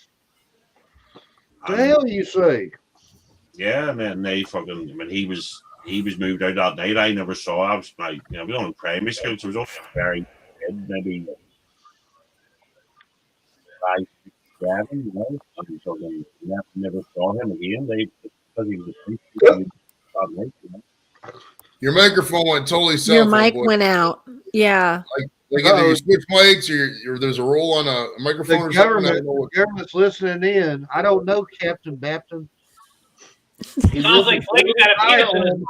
The hell you say? yeah, and then they fucking, I mean, he was moved out that night. I never saw. I was like, you know, we were in primary school, so it was only very kid, maybe 5, 6, 7, you know. And fucking never saw him again. Because he was asleep that night, you know. Your microphone went totally south. Your mic boy. went out. Yeah. Like either you switch mics or there's a roll on a microphone The or something. I don't government, know what- the government's listening in. I don't know Captain Bapton. He Sounds like Blake's got a penis in his mouth.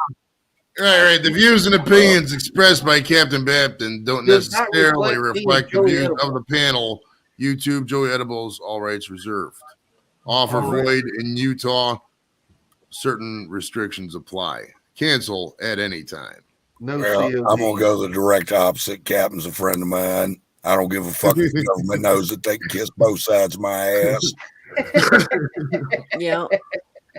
All right. The views and opinions expressed by Captain Bapton don't Does not necessarily reflect me reflect the and Joey views Edibles. of the panel. YouTube, Joey Edibles, all rights reserved. Offer All right. void in Utah. Certain restrictions apply. Cancel at any time. No Well, COD. I'm gonna go the direct opposite. Captain's a friend of mine. I don't give a fuck if the government knows that they can kiss both sides of my ass. Yeah.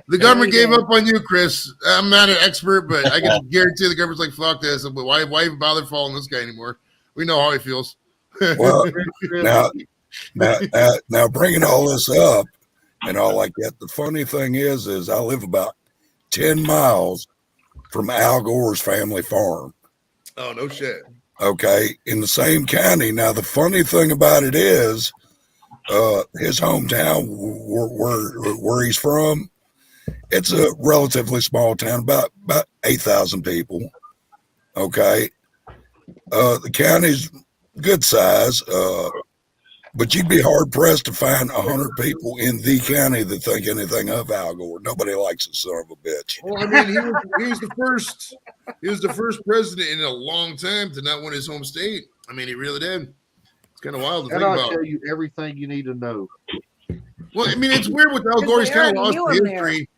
The government There you gave go. up on you, Chris. I'm not an expert, but I can guarantee the government's like, fuck this. But why even bother following this guy anymore? We know how he feels. Well, now bringing all this up and all like that. The funny thing is I live about 10 miles from Al Gore's family farm. Oh, no shit. Okay, in the same county. Now, the funny thing about it is, his hometown, where he's from, it's a relatively small town, about 8,000 people. Okay, the county's good size, but you'd be hard pressed to find 100 people in the county that think anything of Al Gore. Nobody likes the son of a bitch. Well, I mean, he was the first. He was the first president in a long time to not win his home state. I mean, he really did. It's kind of wild to And think I'll about. tell you everything you need to know. Well, I mean, it's weird with Al Gore. He's kind of lost the history.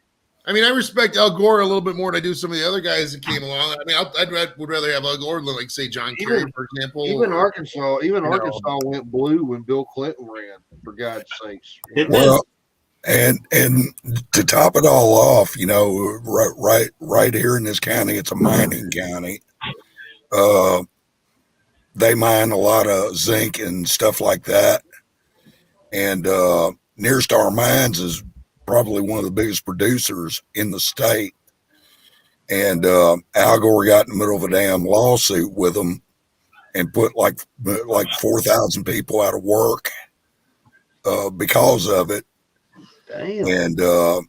I mean, I respect Al Gore a little bit more than I do some of the other guys that came along. I mean, would rather have Al Gore than, like, say, John Kerry, for example. Even or- Arkansas went blue when Bill Clinton ran. For God's sakes. Well, and to top it all off, you know, right here in this county, it's a mining county. They mine a lot of zinc and stuff like that. And Near Star Mines is probably one of the biggest producers in the state. And Al Gore got in the middle of a damn lawsuit with them and put like 4,000 people out of work because of it. Damn. And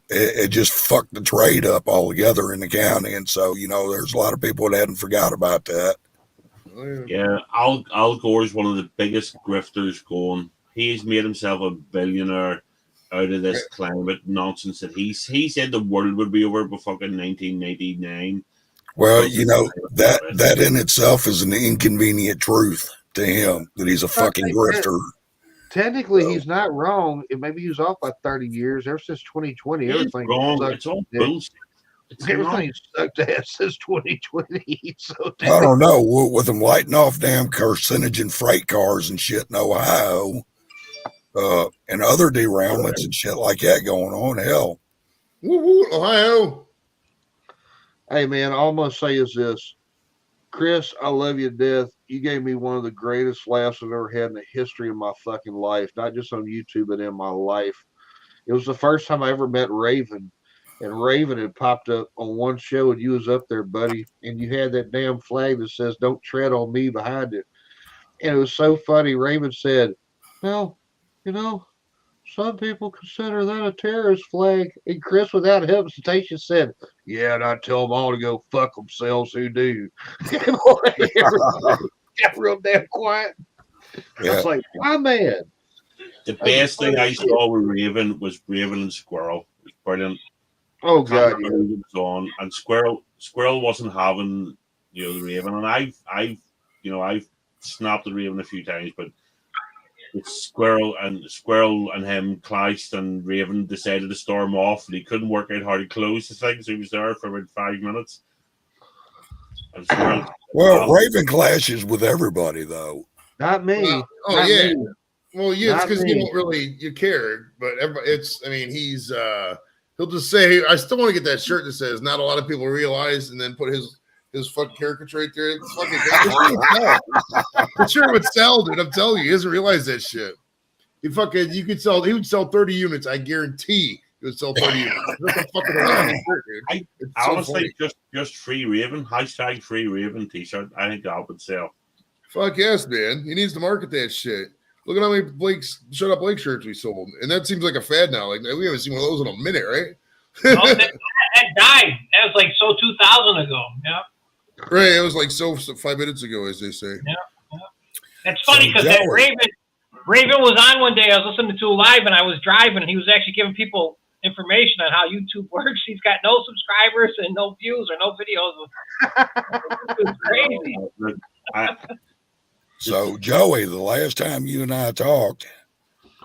it just fucked the trade up altogether in the county. And so, you know, there's a lot of people that hadn't forgot about that. Yeah, Al Gore is one of the biggest grifters going. He's made himself a billionaire out of this climate nonsense that he said the world would be over by fucking 1999. Well, you know, that in itself is an inconvenient truth to him, that he's a fucking grifter. Technically, he's not wrong. Maybe he was off by 30 years. Ever since 2020, He's everything wrong. sucked. It's all dick. bullshit. It's Everything sucked ass since 2020. So I don't know, with them lighting off damn carcinogen freight cars and shit in Ohio, and other derailments and shit like that going on. Hell, Woo woo, Ohio. Hey, man, all I'm going to say is this. Chris, I love you to death. You gave me one of the greatest laughs I've ever had in the history of my fucking life, not just on YouTube, but in my life. It was the first time I ever met Raven, and Raven had popped up on one show, and you was up there, buddy, and you had that damn flag that says, "Don't tread on me" behind it. And it was so funny. Raven said, well, you know, some people consider that a terrorist flag. And Chris, without hesitation, said, yeah, and I tell them all to go fuck themselves who do. Got real damn quiet. I yeah. was like, my man. The best thing I saw with Raven was Raven and Squirrel. It was brilliant. Oh, God. It was on, and Squirrel wasn't having, you know, the Raven, and I've snapped the Raven a few times, but it's Squirrel and him clashed, and Raven decided to storm off, and he couldn't work out how to close the thing, so he was there for about 5 minutes. And Squirrel, Well, Raven clashes with everybody, though. Not me. Well, oh, Not yeah. me. Well, yeah, it's Not because me. you don't really you care, but it's. I mean, he'll just say, I still want to get that shirt that says "Not a lot of people realize," and then put his his fucking caricature right there. It's fucking I'm sure it would sell, dude. I'm telling you, he doesn't realize that shit. He would sell 30 units. I guarantee he would sell 30 units. What the fuck I honestly just Free Raven, hashtag Free Raven t-shirt. I think that would sell. Fuck yes, man. He needs to market that shit. Look at how many Shut Up Blake shirts we sold. And that seems like a fad now. Like we haven't seen one of those in a minute, right? No, that died. That was like 2000 ago. Yeah. Right. It was like 5 minutes ago, as they say. Yeah. That's funny because that Raven was on one day. I was listening to live and I was driving. And he was actually giving people information on how YouTube works. He's got no subscribers and no views or no videos. It was crazy. So, Joey, the last time you and I talked,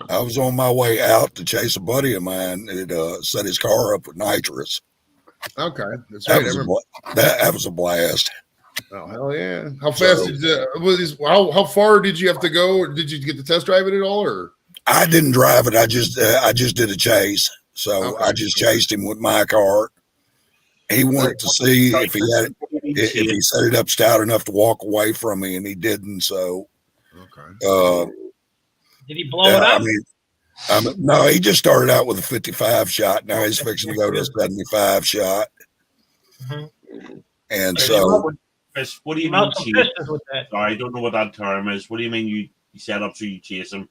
I was on my way out to chase a buddy of mine that set his car up with nitrous. Okay. That's right. That was a blast. Oh, hell yeah. How fast how far did you have to go? Did you get to test drive it at all? Or I didn't drive it. I just did a chase. So I just chased him with my car. He wanted to see if he set it up stout enough to walk away from me, and he didn't. So, did he blow it up? No, he just started out with a 55 shot. Now he's fixing to go to a 75 shot. Mm-hmm. And so, what do you mean? Sorry, I don't know what that term is. What do you mean you set up so you chase him?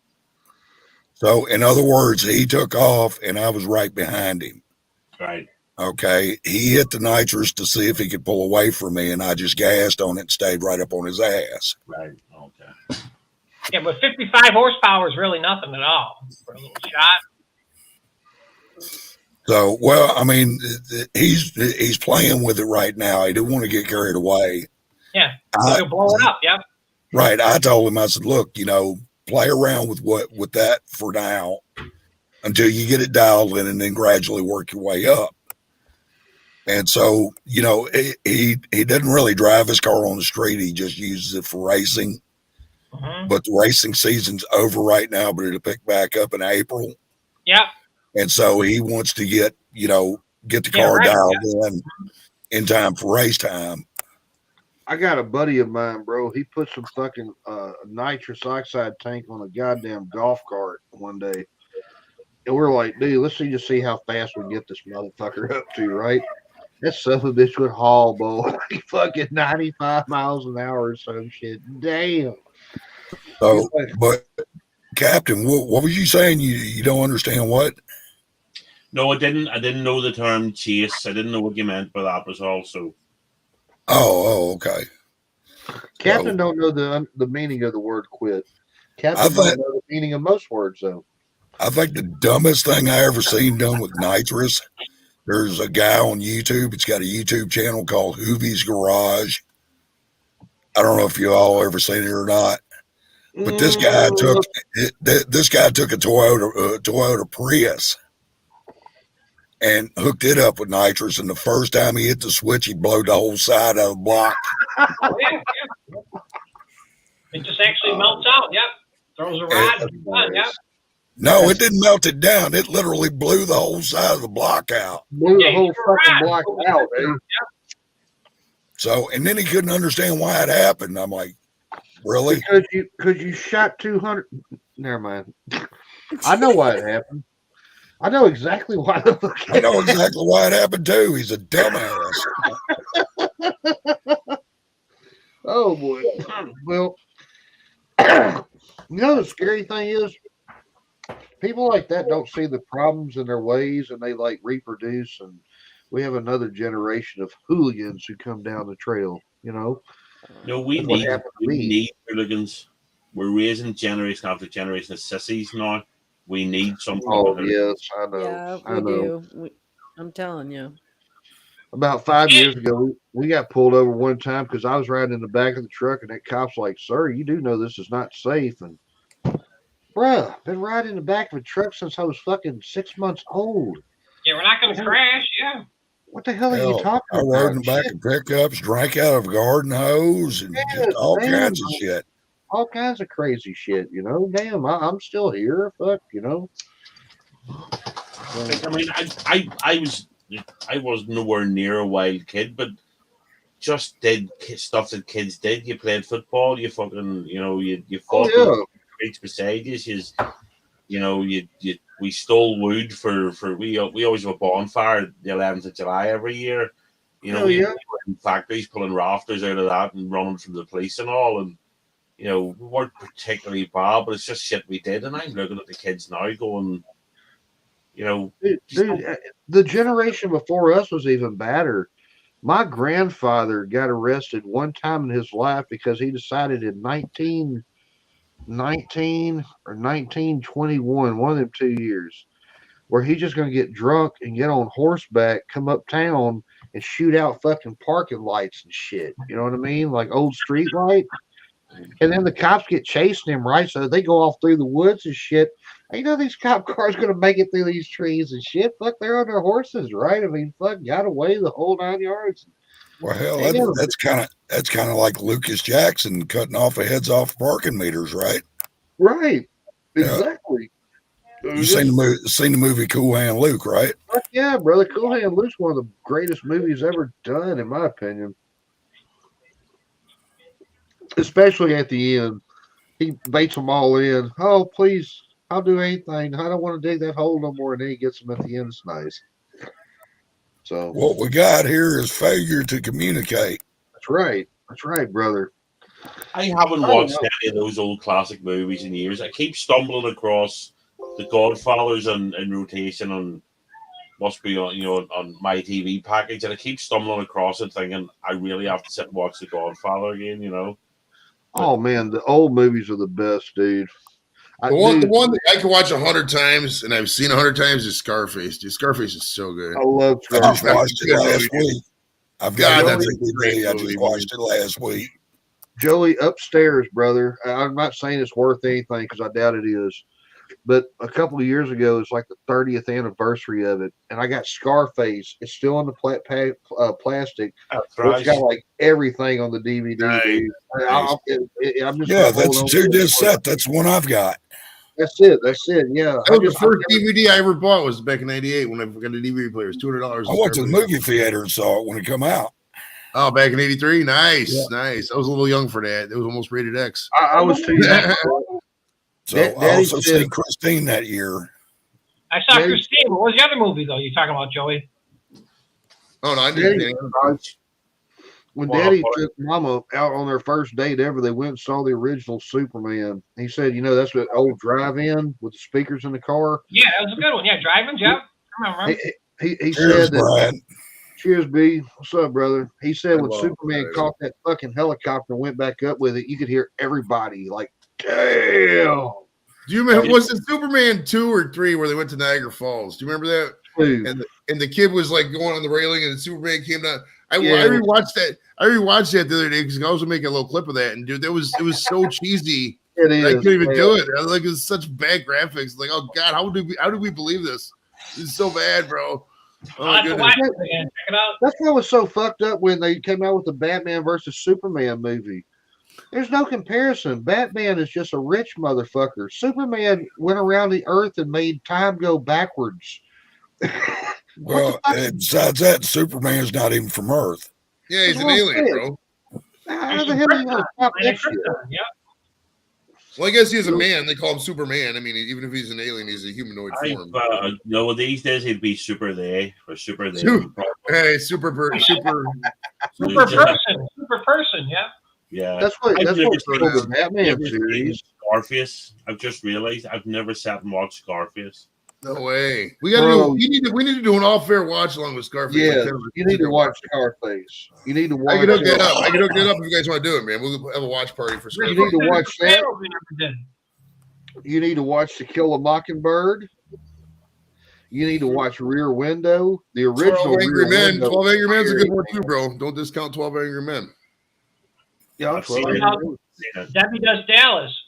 So, in other words, he took off, and I was right behind him. Right. Okay. He hit the nitrous to see if he could pull away from me, and I just gassed on it and stayed right up on his ass. Right. Okay. Yeah, but 55 horsepower is really nothing at all for a little shot. So, well, I mean, he's playing with it right now. He didn't want to get carried away. Yeah, he'll blow it up. Yeah. Right. I told him, I said, look, play around with that for now until you get it dialed in, and then gradually work your way up. And so, he doesn't really drive his car on the street. He just uses it for racing. Mm-hmm. But the racing season's over right now, but it'll pick back up in April. Yeah. And so he wants to get the car dialed in time for race time. I got a buddy of mine, bro. He put some fucking nitrous oxide tank on a goddamn golf cart one day. And we're like, dude, let's see how fast we get this motherfucker up to, right? That son of a bitch would haul, boy, like fucking 95 miles an hour or some shit. Damn. So, but Captain, what were you saying? You don't understand what? No, I didn't. I didn't know the term chase. I didn't know what you meant by that. Was also. Oh, okay. Captain don't know the meaning of the word quit. Captain don't know the meaning of most words, though. I think the dumbest thing I ever seen done with nitrous. There's a guy on YouTube. It's got a YouTube channel called Hoovie's Garage. I don't know if you all ever seen it or not, but this guy took a Toyota Prius and hooked it up with nitrous. And the first time he hit the switch, he blew the whole side of the block. It just actually melts out. Yep. Throws a rod. Yep. No, it didn't melt it down. It literally blew the whole side of the block out. Blew the whole fucking block out, man. So, and then he couldn't understand why it happened. I'm like, really? Because you shot 200. Never mind. I know why it happened. I know exactly why the fuck. I know exactly why it happened too. He's a dumbass. Oh boy. Well, the scary thing is, people like that don't see the problems in their ways, and they like reproduce, and we have another generation of hooligans who come down the trail. No, we need hooligans. We're raising generation after generation of sissies now. We need something. Oh yes, I know. Yeah, we do. I'm telling you. About 5 years ago, we got pulled over one time because I was riding in the back of the truck, and that cop's like, "Sir, you do know this is not safe." And bruh, been riding in the back of a truck since I was fucking 6 months old. Yeah, we're not going to crash. Yeah. What the hell are you talking about? I rode in the back of pickups, drank out of a garden hose, and just all kinds of shit. All kinds of crazy shit, Damn, I'm still here. Fuck, I mean, I was nowhere near a wild kid, but just did stuff that kids did. You played football. You fucking, you Oh fought yeah. with streets beside you. We stole wood for we always have a bonfire the 11th of July every year. Hell We yeah. were in factories pulling rafters out of that and running from the police and all. And we weren't particularly bad, but it's just shit we did. And I'm looking at the kids now, going, Dude, the generation before us was even badder. My grandfather got arrested one time in his life because he decided in 1919 or 1921, one of them 2 years, where he's just going to get drunk and get on horseback, come uptown and shoot out fucking parking lights and shit. You know what I mean? Like old street light. And then the cops get chasing him, right? So they go off through the woods and shit. These cop cars going to make it through these trees and shit. Fuck, they're on their horses, right? I mean, fuck, got away the whole 9 yards. Well, hell, that's kind of like Lucas Jackson cutting off the heads off parking meters, right? Right. Yeah. Exactly. You seen the movie Cool Hand Luke, right? Fuck yeah, brother. Cool Hand Luke's one of the greatest movies ever done, in my opinion. Especially at the end. He baits them all in. Oh, please, I'll do anything. I don't want to dig that hole no more. And then he gets them at the end. It's nice. So What we got here is failure to communicate. that's right. That's right, brother. I haven't I don't watched know. any of those old classic movies in years. I keep stumbling across The Godfathers in rotation on must be on my TV package, and I keep stumbling across it thinking I really have to sit and watch The Godfather again. Oh man, the old movies are the best, dude. The one that I can watch 100 times and I've seen 100 times is Scarface. Dude, Scarface is so good. I love I just Scarface. watched it last week. I've got God, it on that's a great DVD. I movie, just watched it last week. Joey, upstairs, brother. I'm not saying it's worth anything because I doubt it is. But a couple of years ago, it's like the 30th anniversary of it, and I got Scarface. It's still in the plastic. That's But right. it's got like everything on the DVD. Nice. Dude. I'm just Yeah, gonna that's a hold on to 2-disc it. set. That's the one I've got. That's it. That's it. Yeah. That was the first DVD I ever bought was back in '98 when I got a DVD player. It was $200. I went to the movie theater and saw it when it come out. Oh, back in '83. Nice, Yeah. nice. I was a little young for that. It was almost rated X. I was too young. So Daddy I also said- seen Christine that year. I saw Daddy- Christine. What was the other movie though? You're talking about, Joey? Oh no, I Daddy- didn't. When Wow, Daddy boy. took Mama out on their first date ever, they went and saw the original Superman. He said, that's what old drive-in with the speakers in the car. Yeah, that was a good one. Yeah, driving, Jeff. I remember. He Cheers, said that. Brian. Cheers, B. What's up, brother? He said when love Superman that. caught that fucking helicopter and went back up with it, you could hear everybody like, damn. Do you remember? Was it Superman 2 or 3 where they went to Niagara Falls? Do you remember that? Dude. And the kid was like going on the railing, and Superman came down. I Yeah. rewatched that. I rewatched that the other day because I was making a little clip of that, and dude, it was so cheesy. It I is. couldn't even man. do it. I was like, it was such bad graphics. Like, oh god, how do we believe this? It's so bad, bro. Oh I'll my have to goodness. watch it again. Check it out. That's what was so fucked up when they came out with the Batman versus Superman movie. There's no comparison. Batman is just a rich motherfucker. Superman went around the earth and made time go backwards. Well, and besides that, Superman's not even from Earth. Yeah, he's an Well, alien, shit. bro. How the hell are you gonna stop that shit? Yeah. Well, I guess he's a man. They call him Superman. I mean, even if he's an alien, he's a humanoid form. These days he'd be Super They or Super They. Hey, super. Super person. Yeah. Yeah. That's what I've that's never what seen killed the I've Batman never series. seen Scarface. I've just realized I've never sat and watched Scarface. No way. We gotta Bro. do. We need to do an all fair watch along with Scarface. Yeah, you need to watch Scarface. You need to watch. I can hook that up. I can hook that up if you guys want to do it, man. We'll have a watch party for You Scarface. need to watch that. We never did. You need to watch To Kill a Mockingbird. You need to watch Rear Window, the original 12 Angry Rear Men. Window. 12 Angry Men's a good one too, bro. Don't discount 12 Angry Men. Yeah, I've 12 seen Angry it. Men. Seen it. Debbie Does Dallas.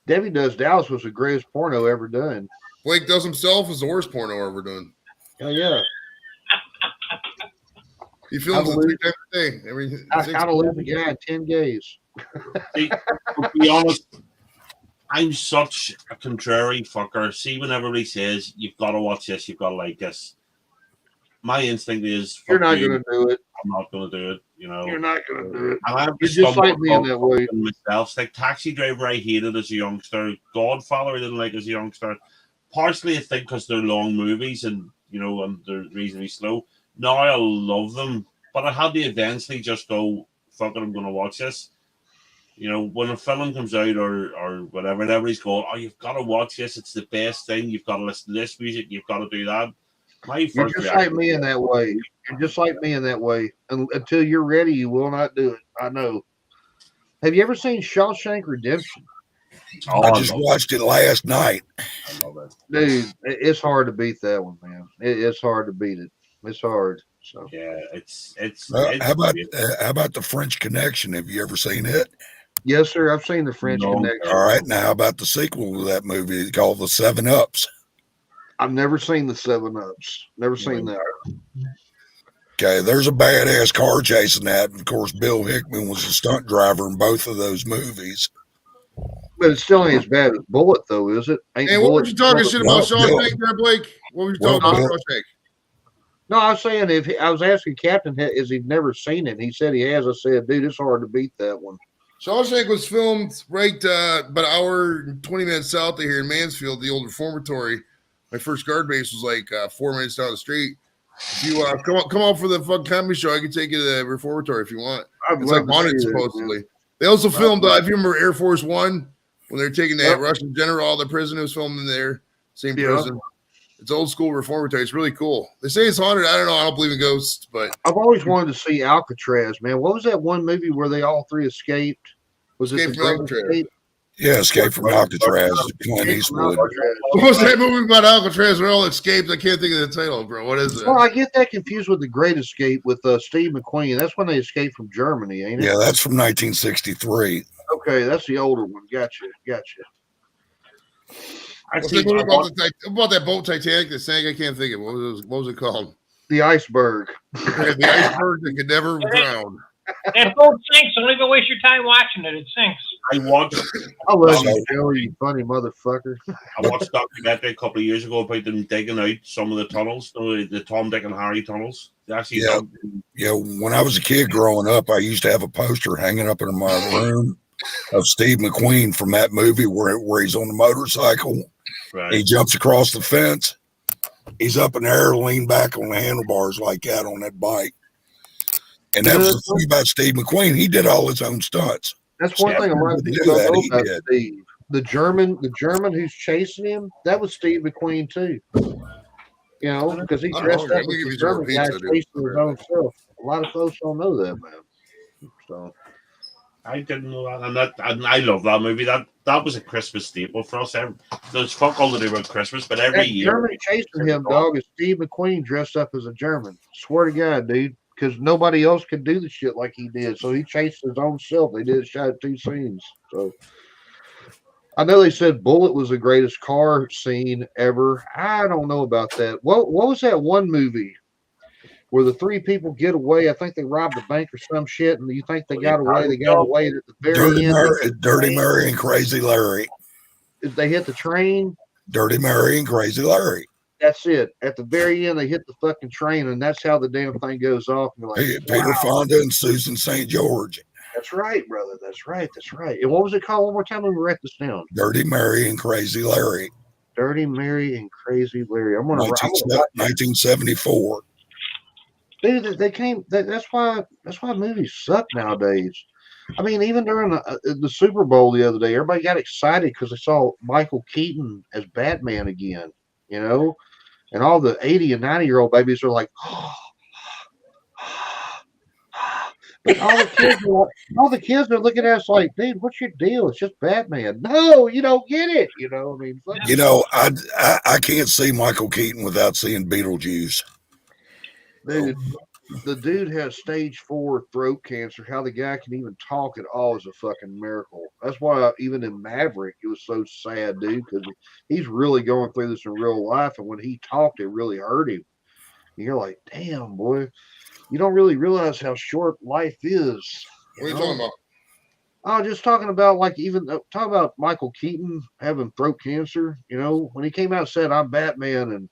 Debbie Does Dallas was the greatest porno ever done. Blake Does Himself is the worst porno ever done. Oh yeah, He films I it believe- 3 times a day. Every How to Lose a Guy in 10 Days. See, to be honest, I'm such a contrary fucker. See, when everybody says you've got to watch this, you've got to like this, my instinct is You're fuck not you. going to do it. I'm not going to do it. You know, You're not gonna do it. And I've You're just like me in that way. myself. Like Taxi Driver, I hated as a youngster. Godfather, I didn't like as a youngster. Partially, I think, because they're long movies and and they're reasonably slow. Now I love them, but I had to eventually just go, "Fuck it, I'm going to watch this." When a film comes out or whatever, and everybody's going, "Oh, you've got to watch this. It's the best thing. You've got to listen to this music. You've got to do that." You're just like me in that way. You're just like me in that way. Until you're ready, you will not do it. I know. Have you ever seen Shawshank Redemption? I just watched it last night. I love it. Dude, it's hard to beat that one, man. It's hard to beat it. It's hard. So Yeah, it's How about the French Connection? Have you ever seen it? yes, sir. I've seen the French No. Connection. All right, now how about the sequel to that movie called The Seven Ups? I've never seen the 7-Ups. Never seen that. Okay, there's a badass car chase in that. And of course, Bill Hickman was a stunt driver in both of those movies. But it still ain't as bad as Bullet, though, is it? Ain't Hey, what were Bullet you talking shit about Well, Shawshank there, Blake? What were you Well, talking about Bill- Shawshank? No, I was saying I was asking Captain, is he never seen it? And he said he has. I said, dude, it's hard to beat that one. Shawshank was filmed right about an hour and 20 minutes south of here in Mansfield, the old reformatory. My first guard base was like 4 minutes down the street. If you come out for the fucking comedy show, I can take you to the reformatory if you want. I'd It's love like to haunted, see that, supposedly. man. They also filmed, if you remember Air Force One, when they're taking that Yep. Russian general out of the prison, it was filmed in there. Same Yeah. prison. It's old school reformatory. It's really cool. They say it's haunted. I don't know. I don't believe in ghosts, but I've always wanted to see Alcatraz, man. What was that one movie where they all three escaped? Was it Escape the from Great Alcatraz. Escape? Yeah, Escape from Alcatraz, Clint Escape from Eastwood. Alcatraz. what was that movie about Alcatraz where all escaped? I can't think of the title, bro. What is it? Well, I get that confused with The Great Escape with Steve McQueen. That's when they escaped from Germany, ain't it? Yeah, that's from 1963. Okay, that's the older one. Gotcha. What's that movie about that boat Titanic that sank? I can't think of it. What was it called? The Iceberg. The iceberg that could never drown. That boat sinks. Don't even waste your time watching it. It sinks. I watched I love you, Joey, you funny motherfucker. I watched a documentary a couple of years ago about them digging out some of the tunnels, the Tom, Dick, and Harry tunnels. They actually Yeah. dug- Yeah, when I was a kid growing up, I used to have a poster hanging up in my room of Steve McQueen from that movie where he's on the motorcycle. right. He jumps across the fence. He's up in the air, leaned back on the handlebars like that on that bike. And that was the thing about Steve McQueen. He did all his own stunts. That's one Yeah, thing a lot of he people did don't know that, he about did. Steve. The German who's chasing him, that was Steve McQueen too. You know, because he I'm dressed hungry. up I'm gonna as give a you some German guy pizza, dude. chasing his own self. A lot of folks don't know that, man. So I didn't know that, and I love that movie. That was a Christmas staple for us. There's fuck all to do about Christmas, but every that year, German chasing him, dog, is Steve McQueen dressed up as a German. Swear to God, dude. Because nobody else could do the shit like he did. So he chased his own self. They did shot 2 scenes. So I know they said Bullet was the greatest car scene ever. I don't know about that. What was that one movie where the 3 people get away? I think they robbed a bank or some shit, and you think they got away. They got away, and at the very end. Dirty Mary and Crazy Larry. They hit the train. Dirty Mary and Crazy Larry. That's it. At the very end, they hit the fucking train, and that's how the damn thing goes off. And you're like, Peter wow. Fonda and Susan St. George. That's right, brother. That's right. And what was it called? One more time. Let me write this down. Dirty Mary and Crazy Larry. Dirty Mary and Crazy Larry. I'm gonna 1974. dude. They came. That's why movies suck nowadays. I mean, even during the Super Bowl the other day, everybody got excited because they saw Michael Keaton as Batman again. You know, and all the 80 and 90-year-old babies are like, but all the kids are looking at us like, dude, what's your deal? It's just Batman. No, you don't get it. You know, I mean, fuck You know, I can't see Michael Keaton without seeing Beetlejuice. dude. The dude has stage 4 throat cancer. How the guy can even talk at all is a fucking miracle. That's why even in Maverick, it was so sad, dude, because he's really going through this in real life. And when he talked, it really hurt him. And you're like, damn, boy, you don't really realize how short life is. What are you talking about? Oh, just talking about talk about Michael Keaton having throat cancer. You know, when he came out and said, "I'm Batman," and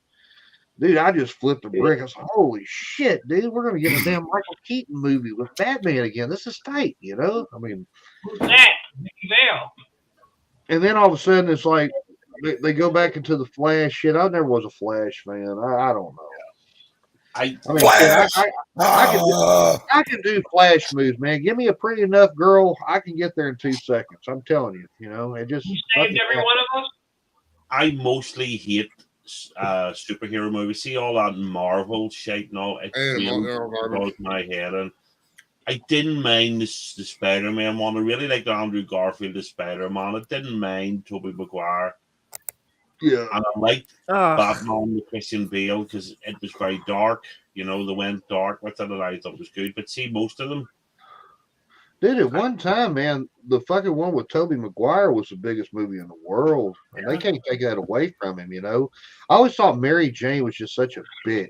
Dude, I just flipped a brick. I was like, holy shit, dude, we're gonna get a damn Michael Keaton movie with Batman again. This is tight, you know? I mean, Who's that? Mickey Vale. and then all of a sudden it's like they go back into the Flash shit. I never was a Flash fan. I don't know. I mean, Flash. I can do Flash moves, man. Give me a pretty enough girl, I can get there in 2 seconds. I'm telling you, you know, it just You saved every one of us? I mostly hate superhero movies. See all that Marvel shit and all. It really blows my head. And I didn't mind the Spider-Man one. I really liked Andrew Garfield as Spider-Man. I didn't mind Tobey Maguire. Yeah. And I liked Oh, Batman with Christian Bale because it was very dark. You know, they went dark with it, and I thought it was good. But see, most of them, Dude, at one time, man, the fucking one with Tobey Maguire was the biggest movie in the world. And they can't take that away from him, you know. I always thought Mary Jane was just such a bitch.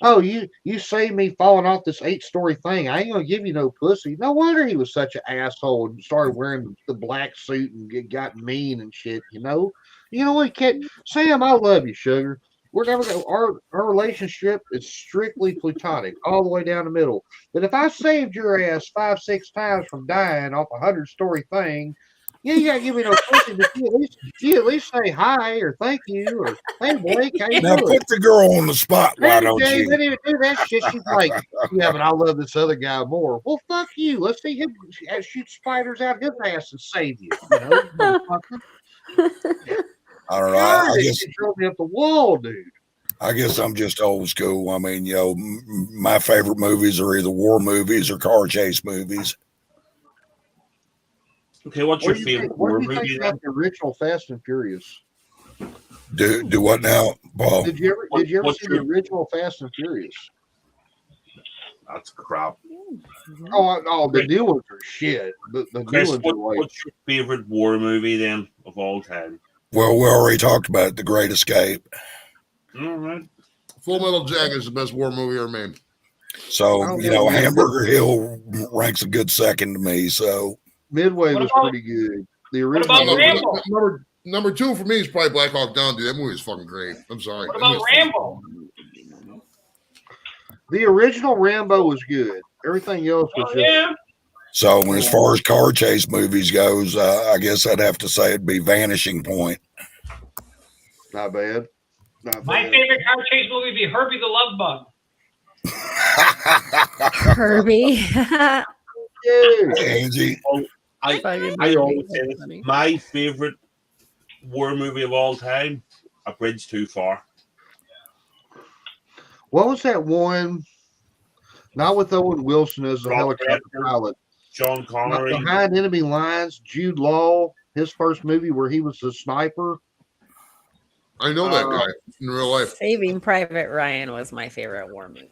Oh, you saved me falling off this 8-story thing. I ain't gonna give you no pussy. No wonder he was such an asshole and started wearing the black suit and got mean and shit, you know. You know what, kid? Sam, I love you, sugar. We're never gonna our relationship is strictly platonic, all the way down the middle. But if I saved your ass 5-6 times from dying off a 100-story thing, you ain't gotta give me no pussy. But you at least say hi or thank you or hey Blake, how you Now doing? put the girl on the spot, why Mary don't Jane you? didn't even do that shit. She's like, yeah, but I love this other guy more. Well, fuck you. Let's see him shoot spiders out his ass and save you. You know, motherfucker. I don't know. God, it drove me up the wall, dude. I guess I'm just old school. I mean, you know, my favorite movies are either war movies or car chase movies. okay, what's What your do you favorite think, what war do you movie think then? about the original Fast and Furious? Do what now, Paul? Did you ever What's see the your- original Fast and Furious? That's crap. Oh, the new ones are shit. The new Chris, ones are like, what's your favorite war movie then of all time? Well, we already talked about it, The Great Escape. All right. Full Metal Jacket is the best war movie ever made. So, you know, Hamburger Hill ranks a good second to me. So, Midway What was about- pretty good. The What original about Rambo? Number 2 for me is probably Black Hawk Down, dude. That movie is fucking great. I'm sorry. What That about movie's Rambo? The original Rambo was good. Everything else was Oh, just yeah. so as far as car chase movies goes, I guess I'd have to say it'd be Vanishing Point. not bad. Not My bad. favorite car chase movie would be Herbie the Love Bug. Herbie. Yeah. Angie, Fucking I Herbie. always say That's this. funny. My favorite war movie of all time, A Bridge Too Far. What was that one? Not with Owen Wilson as the Rock helicopter Redford. pilot. John Connery. Behind Enemy Lines, Jude Law, his first movie where he was the sniper. I know that guy in real life. Saving Private Ryan was my favorite war movie.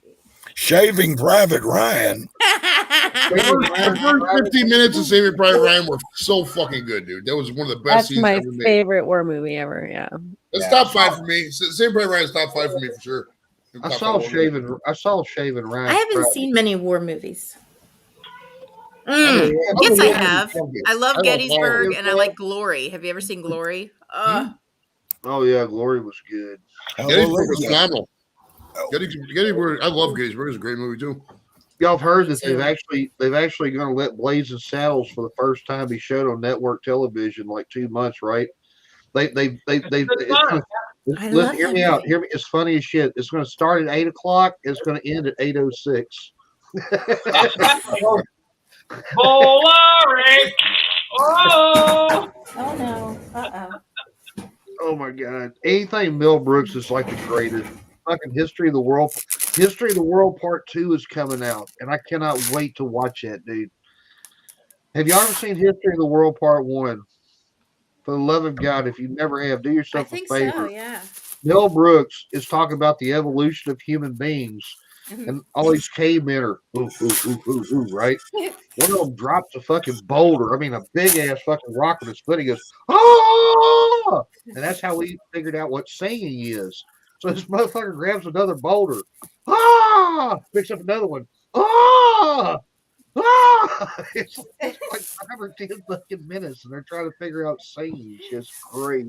Shaving Private Ryan. The first 15 minutes of Saving Private Ryan were so fucking good, dude. That was one of the best That's scenes my ever made. favorite war movie ever. Yeah. It's top 5 for me. Saving Private Ryan's top 5 for me for sure. I Top saw 5 war movie. Shaving Ryan. I haven't Right. seen many war movies. Yeah, Yes, I yeah, have. I love I love Gettysburg Glory. and I like Glory. Have you ever seen Glory? Oh yeah, Glory was good. Gettysburg was Hallelujah. phenomenal. Gettysburg, I love Gettysburg. It's a great movie too. Y'all have heard that too. they've actually going to let Blazing Saddles for the first time be showed on network television in like 2 months, right? They Good it's fun. gonna, I listen, love hear that me out. movie. Hear me. It's funny as shit. It's going to start at 8 o'clock. It's going to end at 8:06. Volare. Oh. Oh no. Oh my god! Anything Mel Brooks is like the greatest. Fucking History of the World. History of the World Part 2 is coming out, and I cannot wait to watch that, dude. Have you ever seen History of the World Part 1? For the love of God, if you never have, do I yourself a think favor. so, yeah. Mel Brooks is talking about the evolution of human beings, Mhm. and all these cavemen are right? One of them drops a fucking boulder. I mean, a big ass fucking rock with his foot. He goes, oh! And that's how we figured out what singing is. So this motherfucker grabs another boulder. Ah! Picks up another one. Ah! Ah! It's like 5 or 10 fucking minutes, and they're trying to figure out singing. It's just great.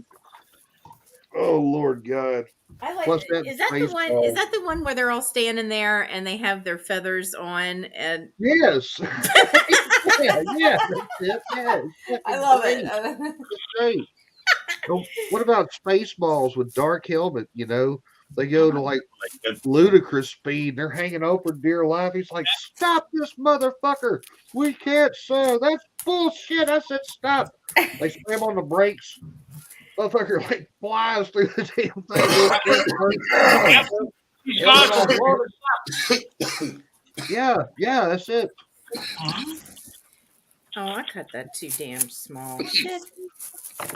Oh Lord God. I like Plus it. that Is that the one? baseball. Is that the one where they're all standing there and they have their feathers on? And Yes. yeah, that's it. Yeah, it's I fucking love great. it. It's great. Oh, what about Spaceballs with Dark Helmet? You know, they go to like ludicrous speed. They're hanging over for dear life. He's like, "Stop this motherfucker! We can't sell. That's bullshit." I said, "Stop!" They slam on the brakes. Motherfucker like flies through the damn thing. He's gone from road to Yeah, that's it. Oh, I cut that too damn small. Shit.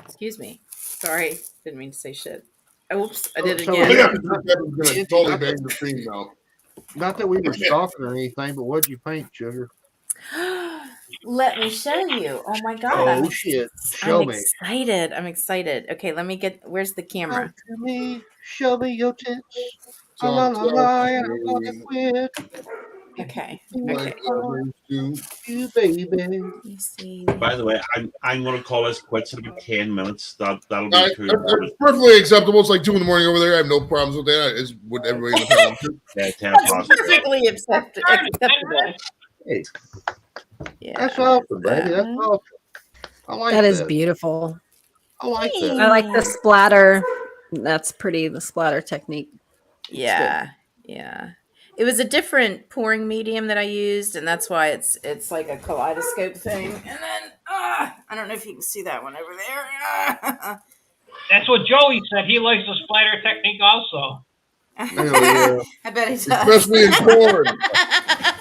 Excuse me. Sorry, didn't mean to say shit. Oops, I did it So- I again. got Kevin's gonna totally bang the screen now. Not that we were stalking or anything, but what'd you paint, Sugar? Let me show you. Oh my god. Oh shit! Show I'm me. excited. I'm excited. Okay, let me get. Where's the camera? Talk to me. Show me your tits. Talk La la la, to and I'm gonna me. quit. Okay. Like Okay. others do. You baby. Let me see. By the way, I'm going to call this quits in about 10 minutes. That'll be It's too. perfectly acceptable. It's like 2 in the morning over there. I have no problems with that. It's what everybody in the town. Yeah, 10 That's past. perfectly acceptable. Hey, Yeah. that's awesome, baby. That's awesome. I like That is beautiful. I like that. I like the splatter. That's pretty. The splatter technique. Yeah. Yeah. It was a different pouring medium that I used, and that's why it's like a kaleidoscope thing. And then I don't know if you can see that one over there. That's what Joey said. He likes the splatter technique also. yeah. I bet he does. Especially in porn.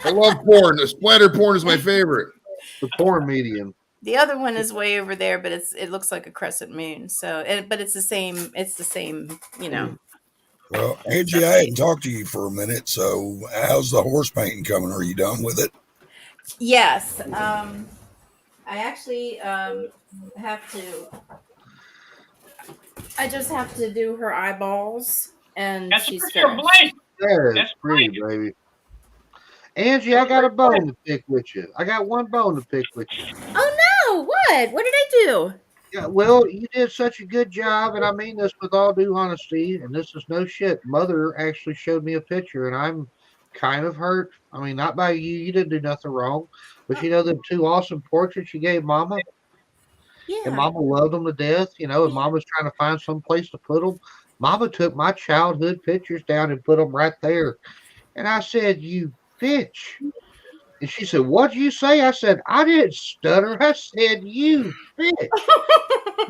I love porn. The splatter porn is my favorite. The porn medium. The other one is way over there, but it looks like a crescent moon. So, but it's the same. It's the same. You know. Well, Angie, I hadn't talked to you for a minute, so how's the horse painting coming? Are you done with it? Yes. I actually have to. I just have to do her eyeballs, and That's a she's picture of finished. Blake. That's That's pretty, baby. Angie, I got a bone to pick with you. I got one bone to pick with you. Oh no! What? What did I do? Yeah, well, you did such a good job, and I mean this with all due honesty, and this is no shit. Mother actually showed me a picture, and I'm kind of hurt. I mean, not by you. You didn't do nothing wrong. But you know them two awesome portraits you gave Mama? Yeah. And Mama loved them to death, you know, and Mama's trying to find some place to put them. Mama took my childhood pictures down and put them right there. And I said, "You bitch." And she said, "What'd you say?" I said, "I didn't stutter. I said, you bitch."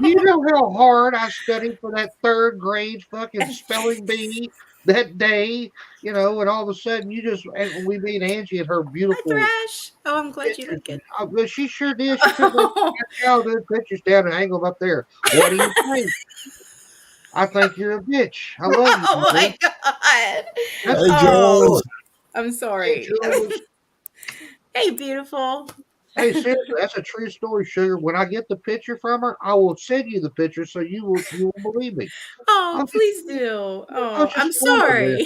You know how hard I studied for that third grade fucking spelling bee that day, you know, and all of a sudden you just, and we meet Angie and her Hi, beautiful. Thrash. Oh, I'm glad you like it. But she sure did. She took my childhood pictures down and hung them up there. What do you think? I think you're a bitch. I love you. Oh my man. god. That's Hey, Oh, Jules. I'm sorry. Jules. Hey, beautiful. Hey, seriously, that's a true story, Sugar. When I get the picture from her, I will send you the picture so you will believe me. Oh, I'm please do. Oh, I'm just I'm fooling sorry.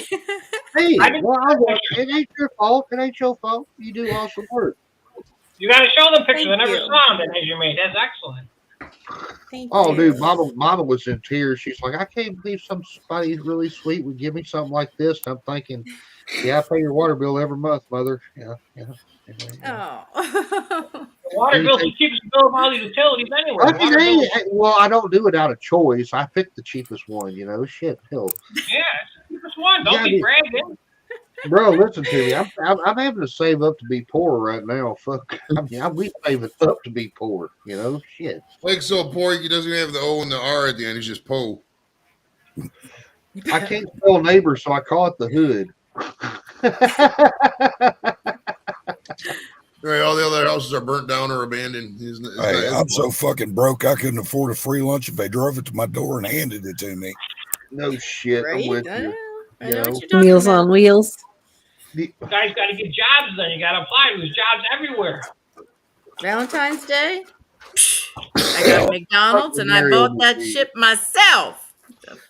Hey, I didn't- it ain't your fault. It ain't your fault. You do awesome work. You got to show them pictures. Thank I never you. saw them that you made. That's excellent. Thank Oh, you. dude, Mama was in tears. She's like, "I can't believe somebody really sweet would give me something like this." And I'm thinking, "Yeah, I pay your water bill every month, Mother." Yeah. Oh. Water bill's the cheapest bill of all the utilities anyway. I mean, Water bill- well, I don't do it out of choice. I picked the cheapest one, you know. Shit, hell, yeah, it's the cheapest one. Don't Yeah, be dude. bragging. bro, listen to me. I'm having to save up to be poor right now. Fuck, I mean, we saving up to be poor, you know. Shit. Like so poor, he doesn't even have the O and the R at the end. He's just Poe. I can't spell neighbor, so I call it the hood. Right, all the other houses are burnt down or abandoned. Hey, I'm so fucking broke I couldn't afford a free lunch if they drove it to my door and handed it to me. No shit, I'm Right? with I you. know. I know You what know, you're talking Meals about. on wheels. You guys got to get jobs then. You got to apply. There's jobs everywhere. Valentine's Day. I got McDonald's and I bought that shit myself.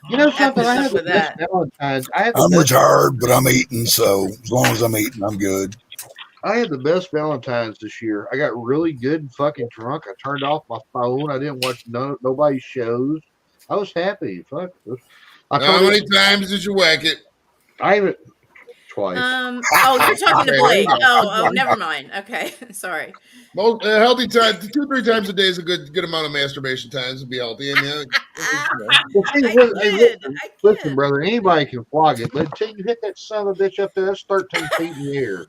You know Have something? I to had the suffer best that. Valentine's. I had I'm the best, retired, but I'm eating, so as long as I'm eating, I'm good. I had the best Valentine's this year. I got really good and fucking drunk. I turned off my phone. I didn't watch nobody's shows. I was happy. Fuck. How many times did you whack it? I haven't twice. Oh, you're talking to Blake. Oh, never mind. Okay, sorry. Most healthy time, 2-3 times a day is a good amount of masturbation times to be healthy. And Well, see, I listen, kid. brother, anybody can flog it, but until you hit that son of a bitch up there, that's 13 feet in the air.